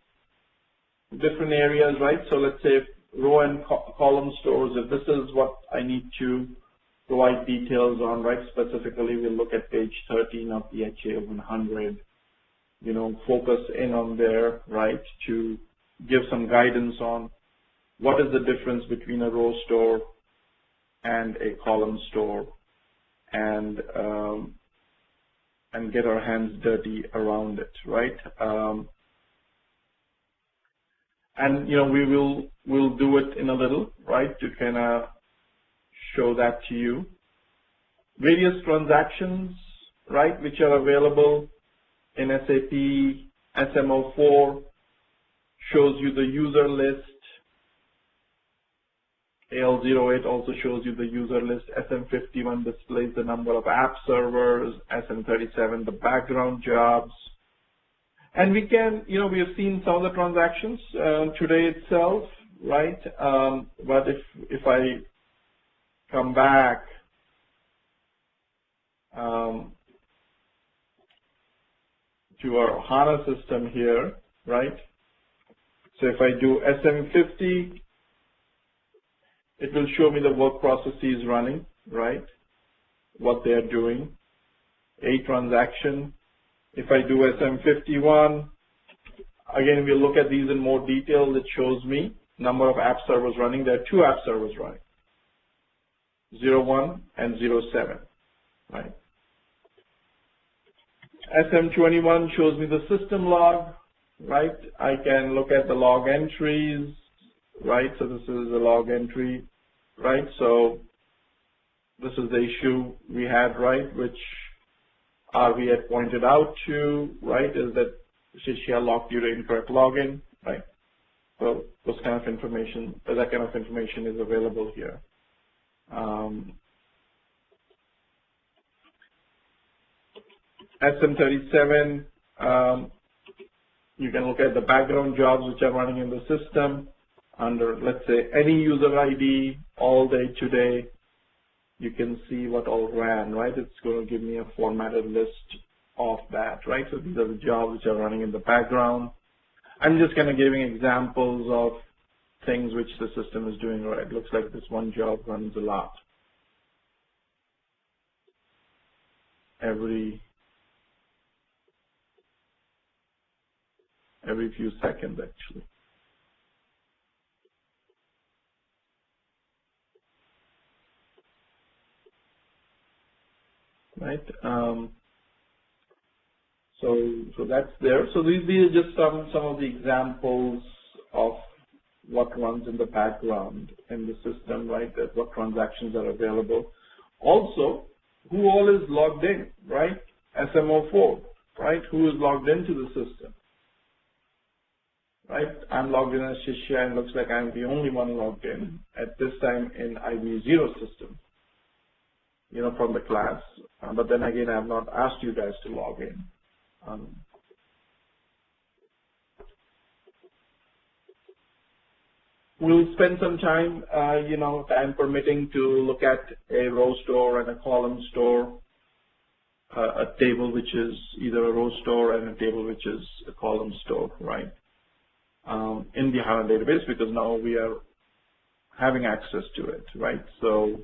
different areas, right? So let's say row and column stores, if this is what I need to provide details on, right? Specifically, we'll look at page 13 of the HA 100, focus in on there, right? To give some guidance on what is the difference between a row store and a column store, and get our hands dirty around it, right? And we'll do it in a little, right, to kind of show that to you. Various transactions, right, which are available in SAP SM04 shows you the user list. AL08 also shows you the user list. SM51 displays the number of app servers. SM37 the background jobs. And we can, we have seen some of the transactions today itself, right? But if I come back to our HANA system here, right? So if I do SM50, it will show me the work processes running, right? What they are doing. A transaction. If I do SM51, again, we'll look at these in more detail. It shows me number of app servers running. There are 2 app servers running, 01 and 07, right? SM21 shows me the system log, right? I can look at the log entries, right? So this is a log entry, right? So this is the issue we had, right? Which we had pointed out to, right? Is that Shishya logged due to incorrect login, right? So those kind of information, that kind of information is available here. SM37, you can look at the background jobs which are running in the system under, let's say, any user ID all day today. You can see what all ran, right? It's going to give me a formatted list of that, right? So these are the jobs which are running in the background. I'm just kind of giving examples of things which the system is doing, right? It looks like this one job runs a lot. Every few seconds, actually. Right? So that's there. So these are just some of the examples of what runs in the background in the system, right? That what transactions are available. Also, who all is logged in, right? SM04, right? Who is logged into the system, right? I'm logged in as Shishya, and looks like I'm the only one logged in at this time in IV0 system, from the class. But then again, I have not asked you guys to log in. We'll spend some time, time permitting, to look at a row store and a column store, a table which is either a row store and a table which is a column store, right? In the HANA database, because now we are having access to it, right? So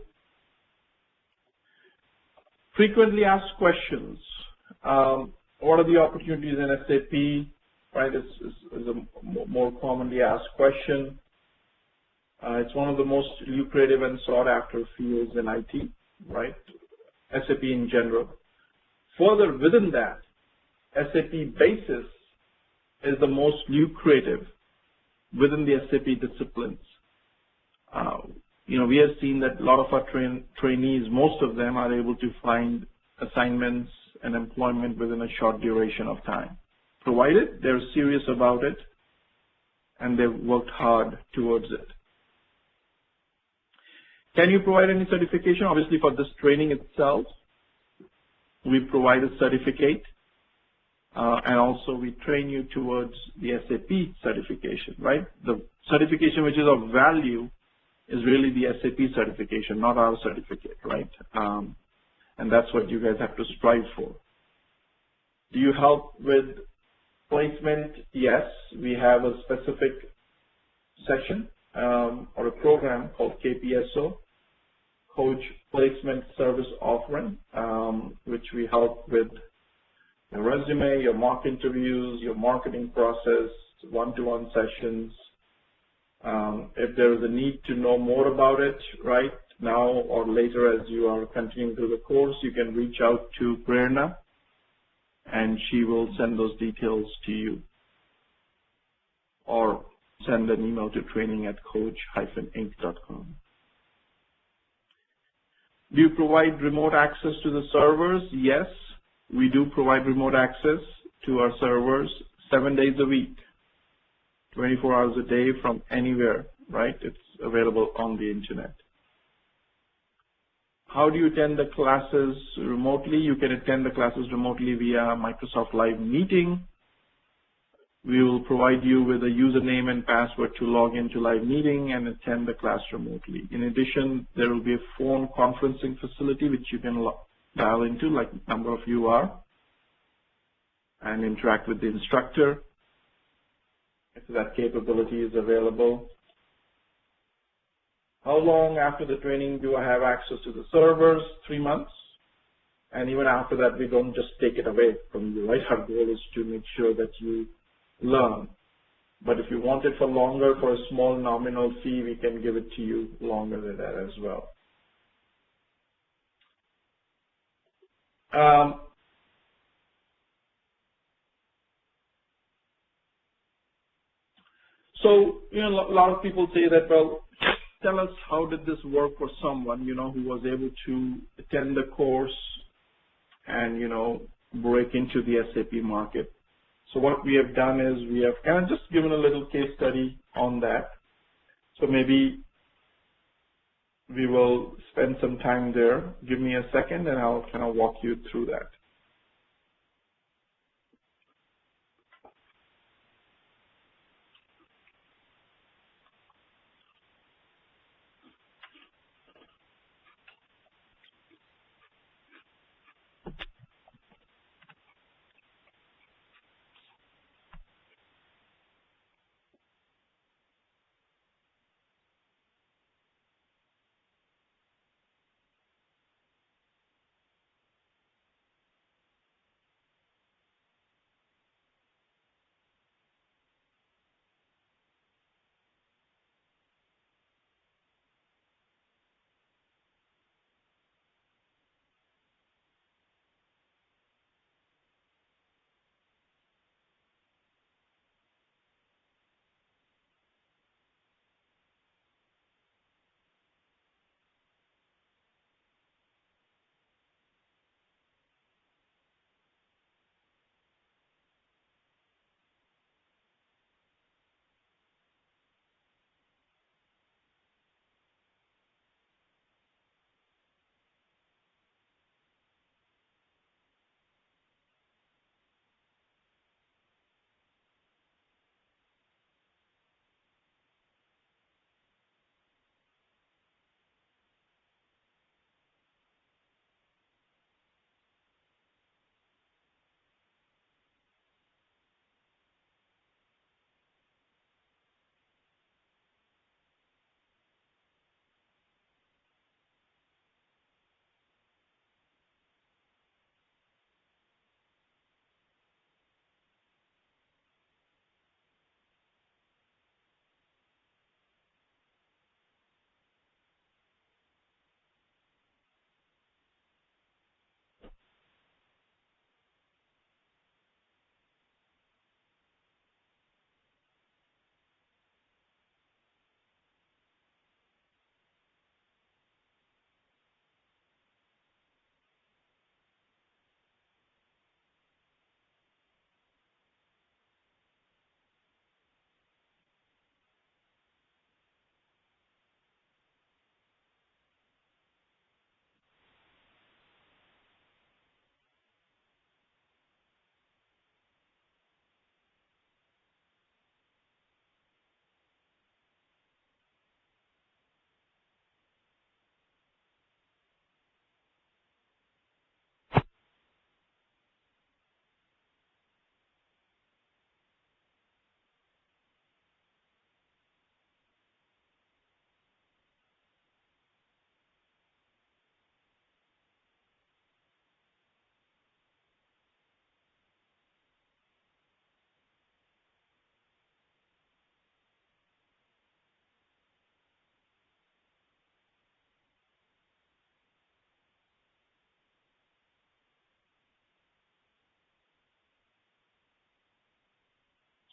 frequently asked questions. What are the opportunities in SAP, right? Is a more commonly asked question. It's one of the most lucrative and sought after fields in IT, right? SAP in general. Further within that, SAP Basis is the most lucrative within the SAP disciplines. We have seen that a lot of our trainees, most of them are able to find assignments and employment within a short duration of time, provided they're serious about it and they've worked hard towards it. Can you provide any certification? Obviously, for this training itself, we provide a certificate, and also we train you towards the SAP certification, right? The certification which is of value is really the SAP certification, not our certificate, right? And that's what you guys have to strive for. Do you help with placement? Yes, we have a specific session or a program called KPSO, Coach Placement Service Offering, which we help with your resume, your mock interviews, your marketing process, one-to-one sessions. If there is a need to know more about it right now or later as you are continuing through the course, you can reach out to Prerna and she will send those details to you, or send an email to training@coach-inc.com. Do you provide remote access to the servers? Yes, we do provide remote access to our servers 7 days a week, 24 hours a day from anywhere, right? It's available on the internet. How do you attend the classes remotely? You can attend the classes remotely via Microsoft Live Meeting. We will provide you with a username and password to log into Live Meeting and attend the class remotely. In addition, there will be a phone conferencing facility which you can dial into, like a number of you are, and interact with the instructor if that capability is available. How long after the training do I have access to the servers? 3 months. And even after that, we don't just take it away from you, right? Our goal is to make sure that you learn. But if you want it for longer, for a small nominal fee, we can give it to you longer than that as well. So, a lot of people say that, well, tell us how did this work for someone, who was able to attend the course and, break into the SAP market. So what we have done is we have kind of just given a little case study on that. So maybe we will spend some time there. Give me a second and I'll kind of walk you through that.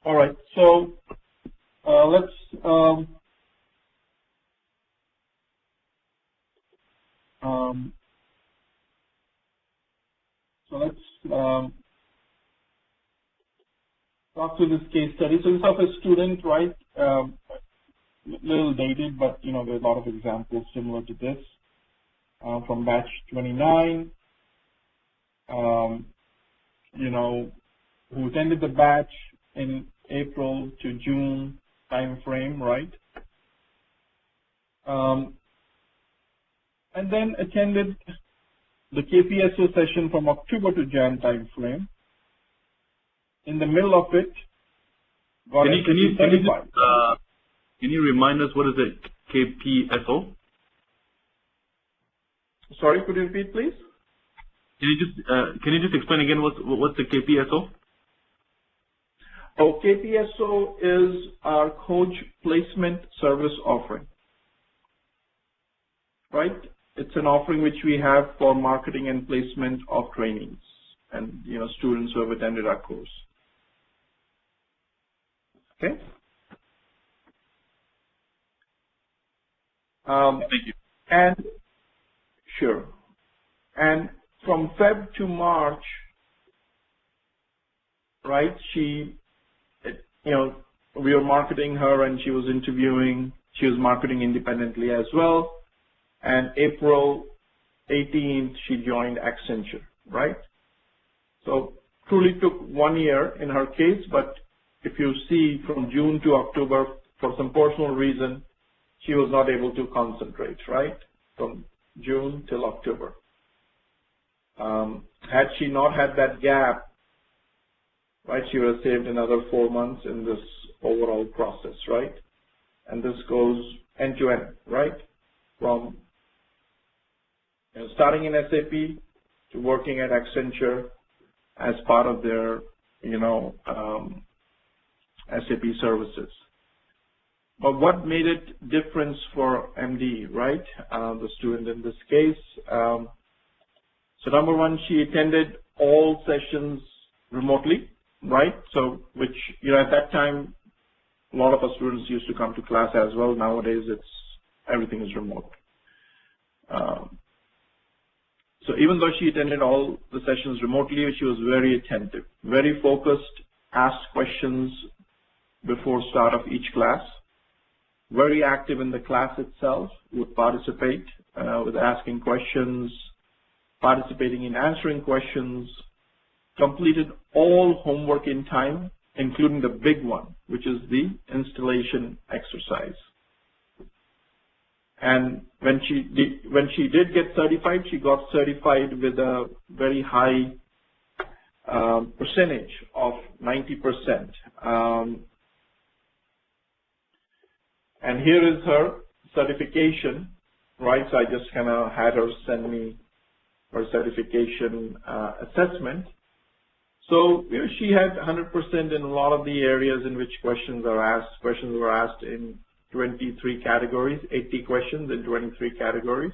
All right. So let's talk through this case study. So this is of a student, right? Little dated, but there's a lot of examples similar to this from batch 29. Who attended the batch in April to June time frame, right? And then attended the KPSO session from October to Jan time frame. In the middle of it, got can you remind us what is the KPSO? Sorry, could you repeat, please? Can you just explain again what's the KPSO? Oh, KPSO is our coach placement service offering, right? It's an offering which we have for marketing and placement of trainees and students who have attended our course. Okay. Thank you. And sure. And from Feb to March, right? We were marketing her, and she was interviewing. She was marketing independently as well. And April 18th, she joined Accenture, right? So truly took 1 year in her case, but if you see from June to October, for some personal reason, she was not able to concentrate, right? From June till October. Had she not had that gap, right, she would have saved another 4 months in this overall process, right? And this goes end to end, right? From starting in SAP to working at Accenture as part of their, SAP services. But what made it difference for MD, right? The student in this case. So number one, she attended all sessions remotely, right? So which, at that time, a lot of our students used to come to class as well. Nowadays, everything is remote. So even though she attended all the sessions remotely, she was very attentive, very focused, asked questions before start of each class, very active in the class itself, would participate with asking questions, participating in answering questions, completed all homework in time, including the big one, which is the installation exercise. And when she did get certified, she got certified with a very high percentage of 90%. And here is her certification, right? So I just kind of had her send me her certification assessment. So she had 100% in a lot of the areas in which questions are asked. Questions were asked in 23 categories, 80 questions in 23 categories.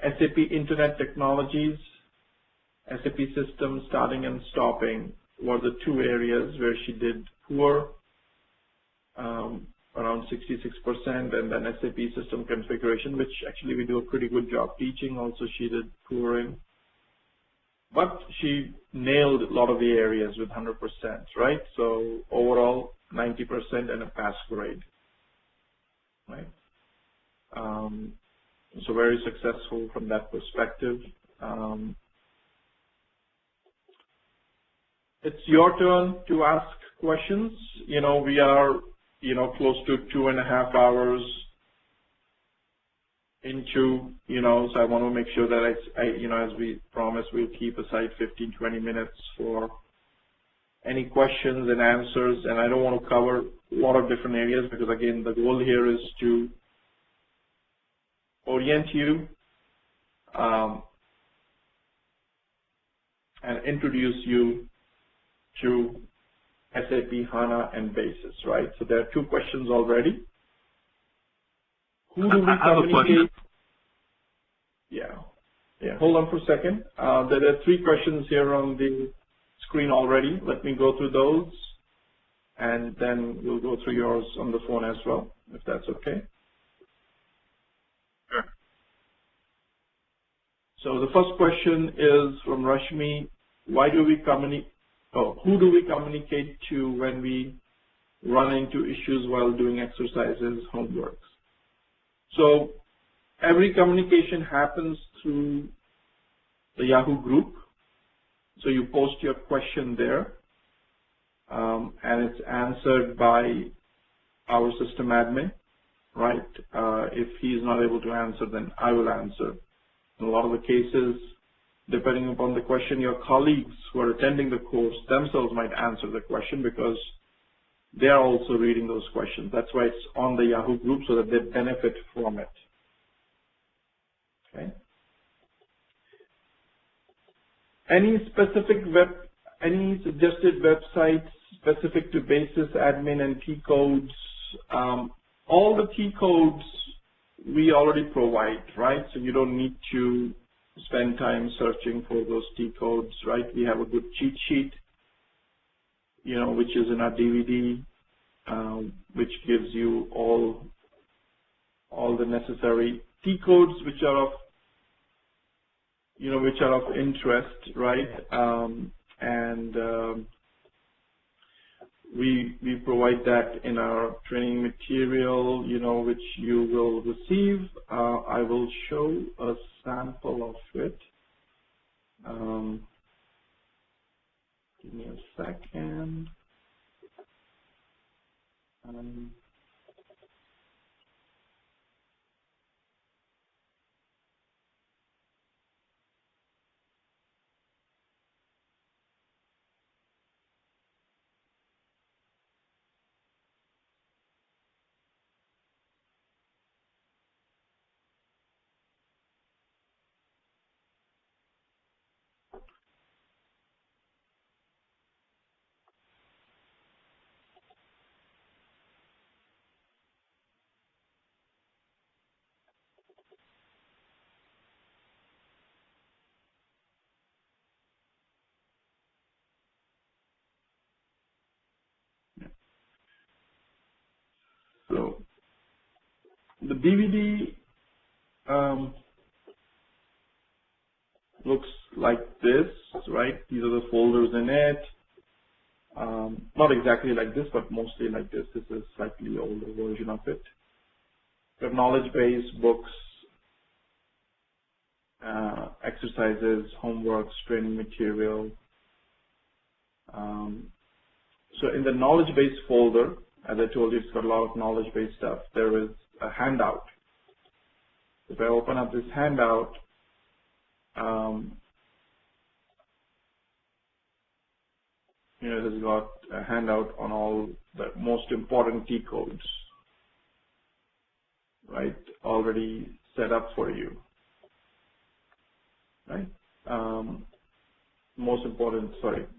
SAP Internet Technologies, SAP Systems starting and stopping were the two areas where she did poor, around 66%, and then SAP System Configuration, which actually we do a pretty good job teaching. Also, she did poor in. But she nailed a lot of the areas with 100%, right? So overall, 90% and a pass grade, right? So very successful from that perspective. It's your turn to ask questions. We are, close to 2.5 hours into, so I want to make sure that as we promised, we'll keep aside 15, 20 minutes for any questions and answers. And I don't want to cover a lot of different areas because, again, the goal here is to orient you and introduce you to SAP HANA and Basis, right? So there are 2 questions already. Who do we communicate? Yeah. Hold on for a second. There are 3 questions here on the screen already. Let me go through those, and then we'll go through yours on the phone as well, if that's okay. Sure. So the first question is from Rashmi. Who do we communicate to when we run into issues while doing exercises, homeworks? So every communication happens through the Yahoo group. So you post your question there, and it's answered by our system admin, right? If he's not able to answer, then I will answer. In a lot of the cases, depending upon the question, your colleagues who are attending the course themselves might answer the question because they are also reading those questions. That's why it's on the Yahoo group so that they benefit from it. Okay. Any suggested websites specific to basis, admin, and T codes? All the T codes we already provide, right? So you don't need to spend time searching for those T codes, right? We have a good cheat sheet, which is in our DVD, which gives you all the necessary T codes which are of interest, right? We provide that in our training material, which you will receive. I will show a sample of it. Give me a second. So the DVD looks like this, right? These are the folders in it. Not exactly like this, but mostly like this. This is a slightly older version of it. The knowledge base, books, exercises, homeworks, training material. So in the knowledge base folder, as I told you, it's got a lot of knowledge base stuff. There is a handout. If I open up this handout, it has got a handout on all the most important T codes, right? Already set up for you, right?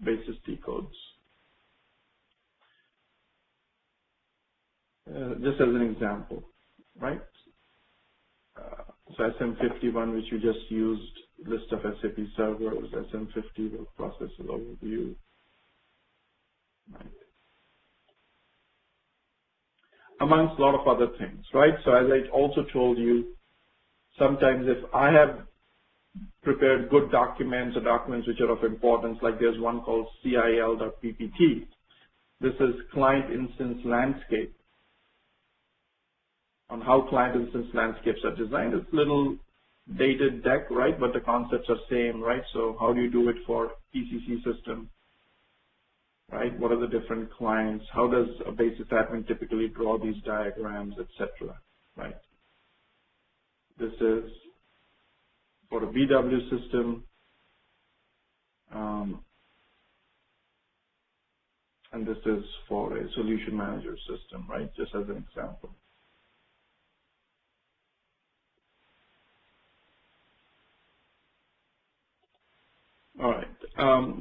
Basis T codes. Just as an example, right? So SM51, which you just used, list of SAP servers, SM50, work processes overview, right? Amongst a lot of other things, right? So as I also told you, sometimes if I have prepared good documents or documents which are of importance, like there's one called CIL.ppt. This is client instance landscape, on how client instance landscapes are designed. It's a little dated deck, right? But the concepts are same, right? So how do you do it for ECC system, right? What are the different clients? How does a basis admin typically draw these diagrams, etc., right? This is for a BW system, and this is for a solution manager system, right? Just as an example. All right.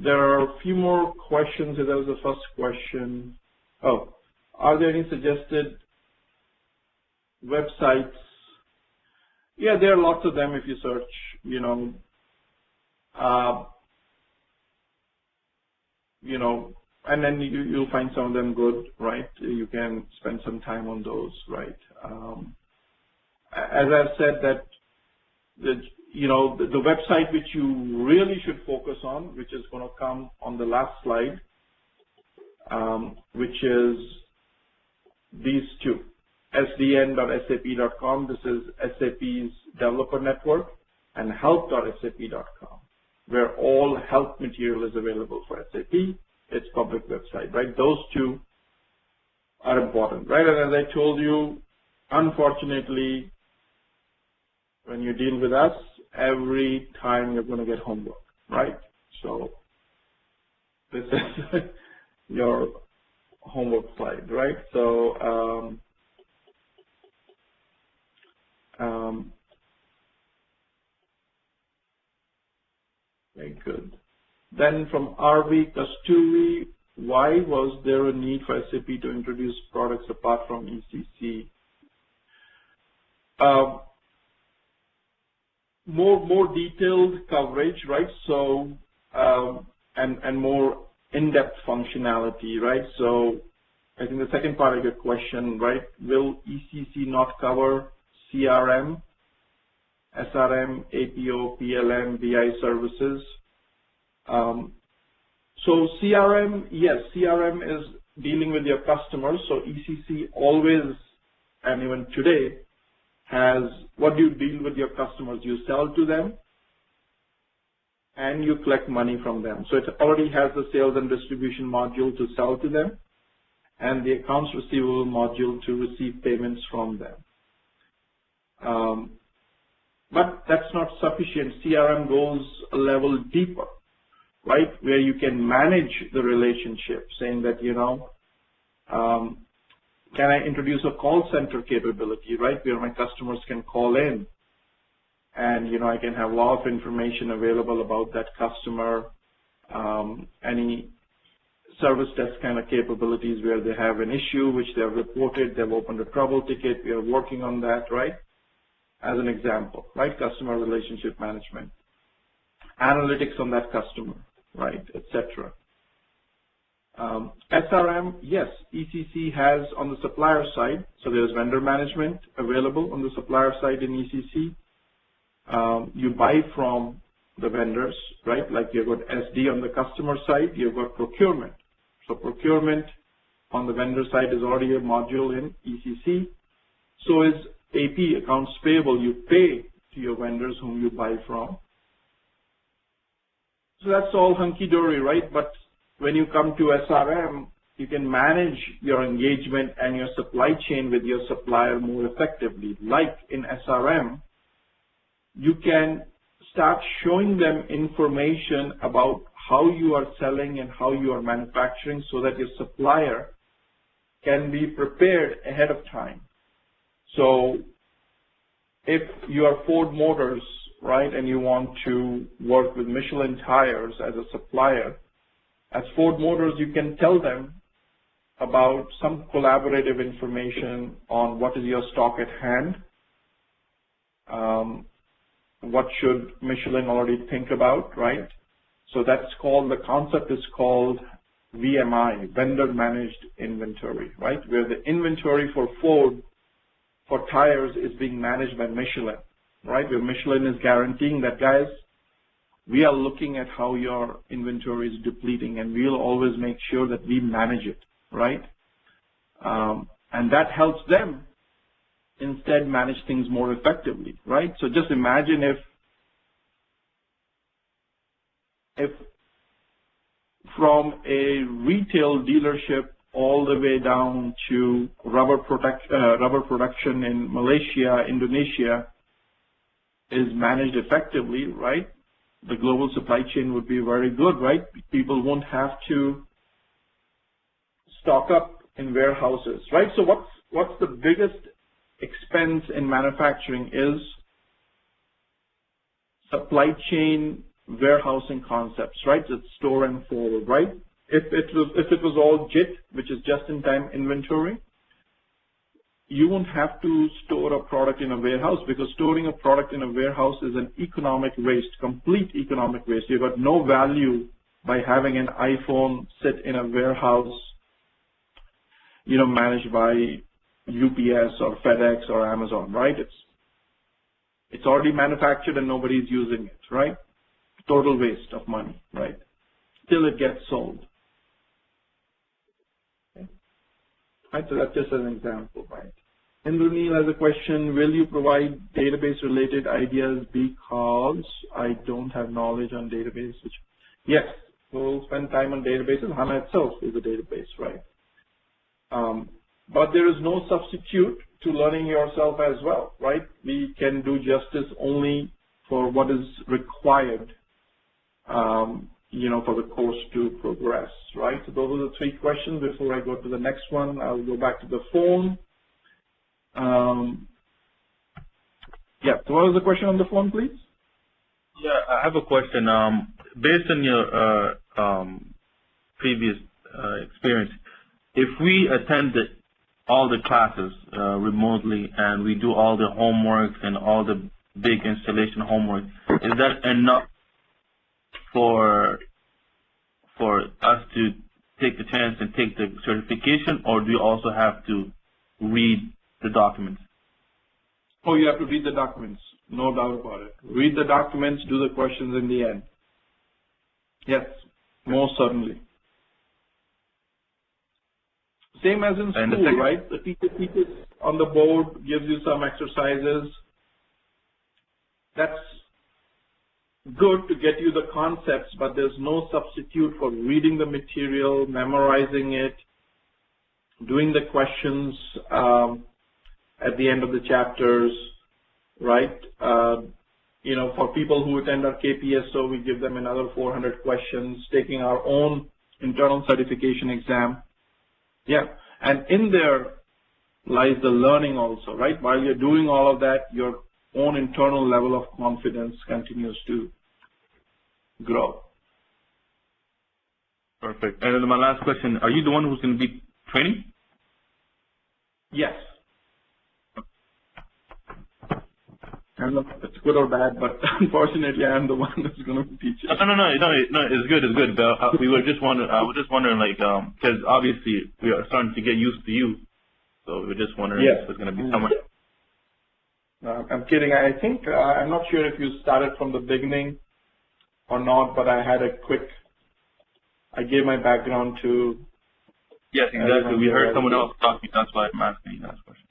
There are a few more questions. That was the first question. Oh, are there any suggested websites? Yeah, there are lots of them if you search, and then you'll find some of them good, right? You can spend some time on those, right? As I've said, that the website which you really should focus on, which is going to come on the last slide, which is these two, sdn.sap.com. This is SAP's developer network, and help.sap.com, where all help material is available for SAP. It's public website, right? Those two are important, right? And as I told you, unfortunately, when you deal with us, every time you're going to get homework, right? So this is your homework slide, right? So very good. Then from RV Kasturi, why was there a need for SAP to introduce products apart from ECC? More detailed coverage, right? So and more in-depth functionality, right? So I think the second part of your question, right? Will ECC not cover CRM, SRM, APO, PLM, BI services? So CRM, yes, CRM is dealing with your customers. So ECC always, and even today, has what do you deal with your customers? You sell to them and you collect money from them. So it already has the sales and distribution module to sell to them and the accounts receivable module to receive payments from them. But that's not sufficient. CRM goes a level deeper, right? Where you can manage the relationship, saying that, can I introduce a call center capability, right? Where my customers can call in and, I can have a lot of information available about that customer, any service desk kind of capabilities where they have an issue, which they have reported, they've opened a trouble ticket, we are working on that, right? As an example, right? Customer relationship management, analytics on that customer, right, etc. SRM, yes, ECC has on the supplier side, so there's vendor management available on the supplier side in ECC. You buy from the vendors, right? Like you've got SD on the customer side, you've got procurement. So procurement on the vendor side is already a module in ECC. So is AP, accounts payable. You pay to your vendors whom you buy from. So that's all hunky-dory, right? But when you come to SRM, you can manage your engagement and your supply chain with your supplier more effectively. Like in SRM, you can start showing them information about how you are selling and how you are manufacturing so that your supplier can be prepared ahead of time. So if you are Ford Motors, right, and you want to work with Michelin tires as a supplier, as Ford Motors, you can tell them about some collaborative information on what is your stock at hand, what should Michelin already think about, right? So that's called, the concept is called VMI, Vendor Managed Inventory, right? Where the inventory for Ford for tires is being managed by Michelin, right? Where Michelin is guaranteeing that, guys, we are looking at how your inventory is depleting and we'll always make sure that we manage it, right? And that helps them instead manage things more effectively, right? So just imagine if from a retail dealership all the way down to rubber production in Malaysia, Indonesia is managed effectively, right? The global supply chain would be very good, right? People won't have to stock up in warehouses, right? So what's the biggest expense in manufacturing is supply chain warehousing concepts, right? It's store and forward, right? If it was all JIT, which is just-in-time inventory, you won't have to store a product in a warehouse because storing a product in a warehouse is an economic waste, complete economic waste. You've got no value by having an iPhone sit in a warehouse, managed by UPS or FedEx or Amazon, right? It's already manufactured and nobody's using it, right? Total waste of money, right? Till it gets sold. Okay. Right, so that's just an example, right? Indranil has a question, will you provide database-related ideas because I don't have knowledge on database? Yes, we'll spend time on databases. HANA itself is a database, right? But there is no substitute to learning yourself as well, right? We can do justice only for what is required, for the course to progress, right? So those are the 3 questions. Before I go to the next one, I'll go back to the phone. So what was the question on the phone, please? Yeah, I have a question. Based on your previous experience, if we attend all the classes remotely and we do all the homework and all the big installation homework, is that enough for us to take the chance and take the certification, or do you also have to read the documents? Oh, you have to read the documents. No doubt about it. Read the documents, do the questions in the end. Yes, most certainly. Same as in school, right? The teacher teaches on the board, gives you some exercises. That's good to get you the concepts, but there's no substitute for reading the material, memorizing it, doing the questions at the end of the chapters, right? For people who attend our KPSO, we give them another 400 questions, taking our own internal certification exam. Yeah, and in there lies the learning also, right? While you're doing all of that, your own internal level of confidence continues to grow. Perfect. And then my last question, are you the one who's going to be training? Yes. I don't know if it's good or bad, but unfortunately, I am the one that's going to be teaching. No, it's good, it's good. But I was just wondering, like, because obviously we are starting to get used to you, so we're just wondering if there's going to be someone. I'm kidding. I think I'm not sure if you started from the beginning or not, but I gave my background to. Yes, exactly. We heard someone else talking. That's why I'm asking you that question.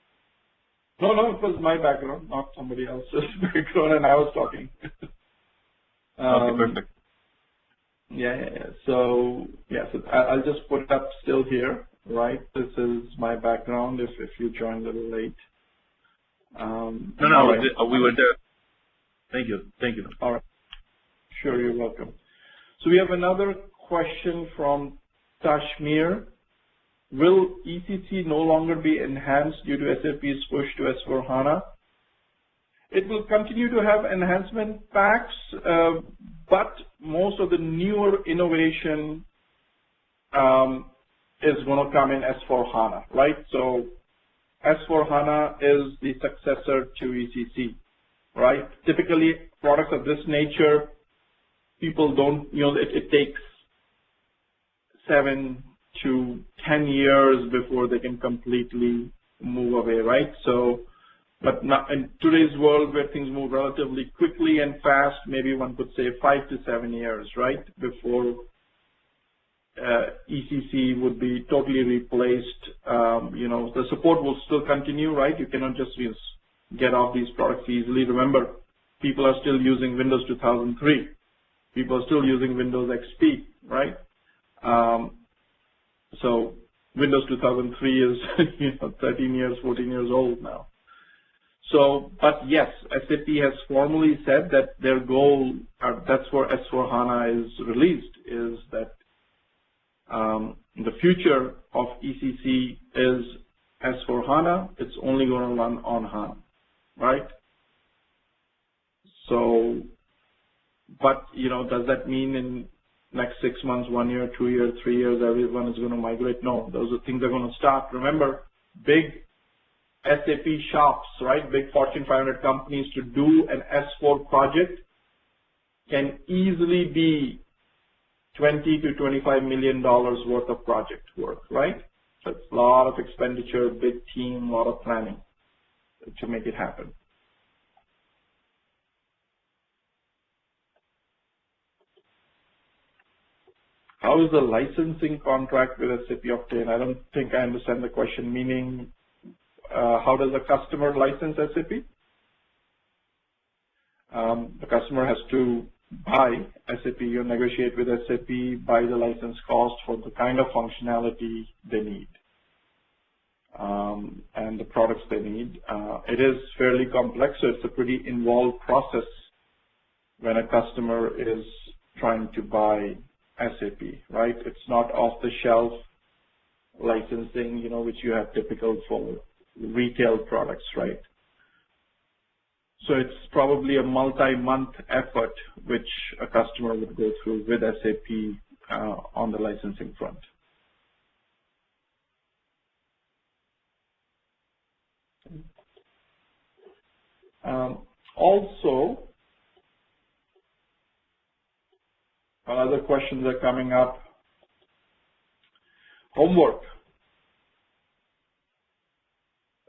No, it was my background, not somebody else's background, and I was talking. Okay, perfect. Yeah. So I'll just put it up still here, right? This is my background if you joined a little late. We were there. Thank you. All right. Sure, you're welcome. So we have another question from Tashmir. Will ECC no longer be enhanced due to SAP's push to S4 HANA? It will continue to have enhancement packs, but most of the newer innovation is going to come in S4 HANA, right? So S4 HANA is the successor to ECC, right? Typically, products of this nature, people don't, it takes 7 to 10 years before they can completely move away, right? So, but not, in today's world where things move relatively quickly and fast, maybe one could say 5 to 7 years, right? Before ECC would be totally replaced. The support will still continue, right? You cannot just get off these products easily. Remember, people are still using Windows 2003. People are still using Windows XP, right? So Windows 2003 is 13 years, 14 years old now. So, but yes, SAP has formally said that their goal, that's where S4 HANA is released, is that the future of ECC is S4 HANA. It's only going to run on HANA, right? So, but does that mean in next 6 months, 1 year, 2 years, 3 years, everyone is going to migrate? No, those are things that are going to start. Remember, big SAP shops, right? Big Fortune 500 companies to do an S4 project can easily be $20 to $25 million worth of project work, right? So it's a lot of expenditure, big team, a lot of planning to make it happen. How is the licensing contract with SAP obtained? I don't think I understand the question, meaning how does the customer license SAP? The customer has to buy SAP, you negotiate with SAP, buy the license cost for the kind of functionality they need and the products they need. It is fairly complex, so it's a pretty involved process when a customer is trying to buy SAP, right? It's not off-the-shelf licensing, which you have typical for retail products, right? So it's probably a multi-month effort which a customer would go through with SAP on the licensing front. Also, other questions are coming up. Homework.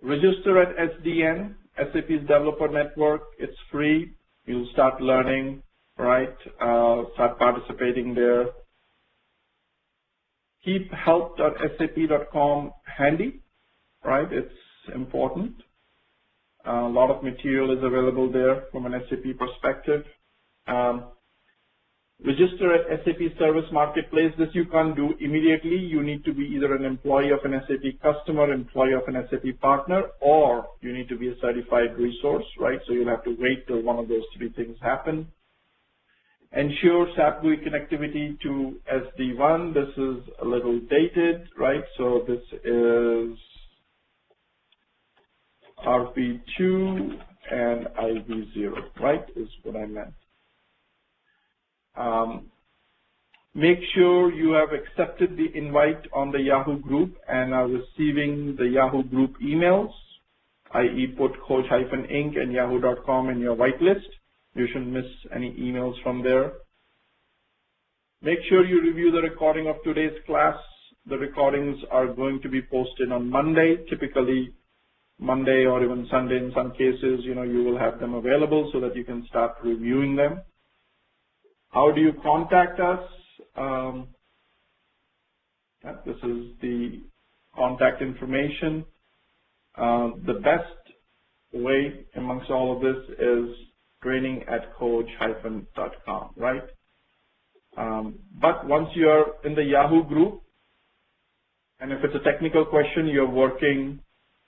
Register at SDN, SAP's Developer Network. It's free. You'll start learning, right? Start participating there. Keep help.sap.com handy, right? It's important. A lot of material is available there from an SAP perspective. Register at SAP Service Marketplace. This you can't do immediately. You need to be either an employee of an SAP customer, employee of an SAP partner, or you need to be a certified resource, right? So you'll have to wait till one of those three things happen. Ensure SAP GUI connectivity to SD1. This is a little dated, right? So this is RP2 and IV0, right, is what I meant. Make sure you have accepted the invite on the Yahoo group and are receiving the Yahoo group emails, i.e. put coach-inc and yahoo.com in your whitelist. You shouldn't miss any emails from there. Make sure you review the recording of today's class. The recordings are going to be posted on Monday, typically Monday or even Sunday in some cases. You will have them available so that you can start reviewing them. How do you contact us? This is the contact information. The best way amongst all of this is training@coach-.com, right? But once you're in the Yahoo group, and if it's a technical question, you're working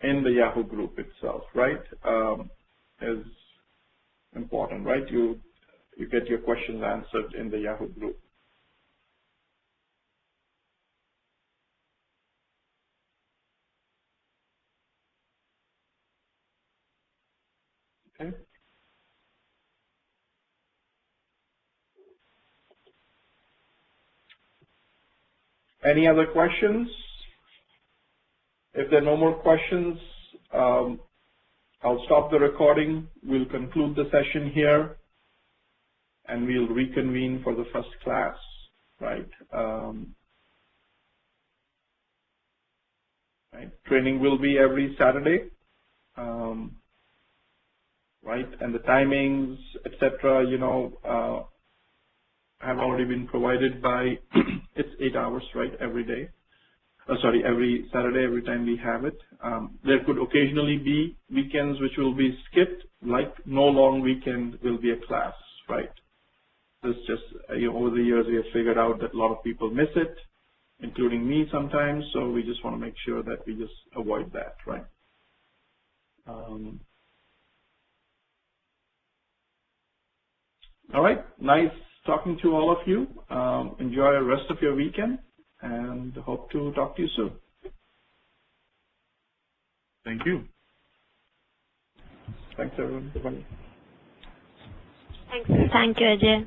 in the Yahoo group itself, right? Is important, right? You get your questions answered in the Yahoo group. Okay. Any other questions? If there are no more questions, I'll stop the recording. We'll conclude the session here, and we'll reconvene for the first class, right? Training will be every Saturday, right? And the timings, etc., have already been provided by, it's 8 hours, right, every day. Every Saturday, every time we have it. There could occasionally be weekends which will be skipped, like no long weekend will be a class, right? This just, over the years we have figured out that a lot of people miss it, including me sometimes, so we just want to make sure that we just avoid that, right? All right, nice talking to all of you. Enjoy the rest of your weekend, and hope to talk to you soon. Thank you. Thanks, everyone. Bye. Thank you, Ajay.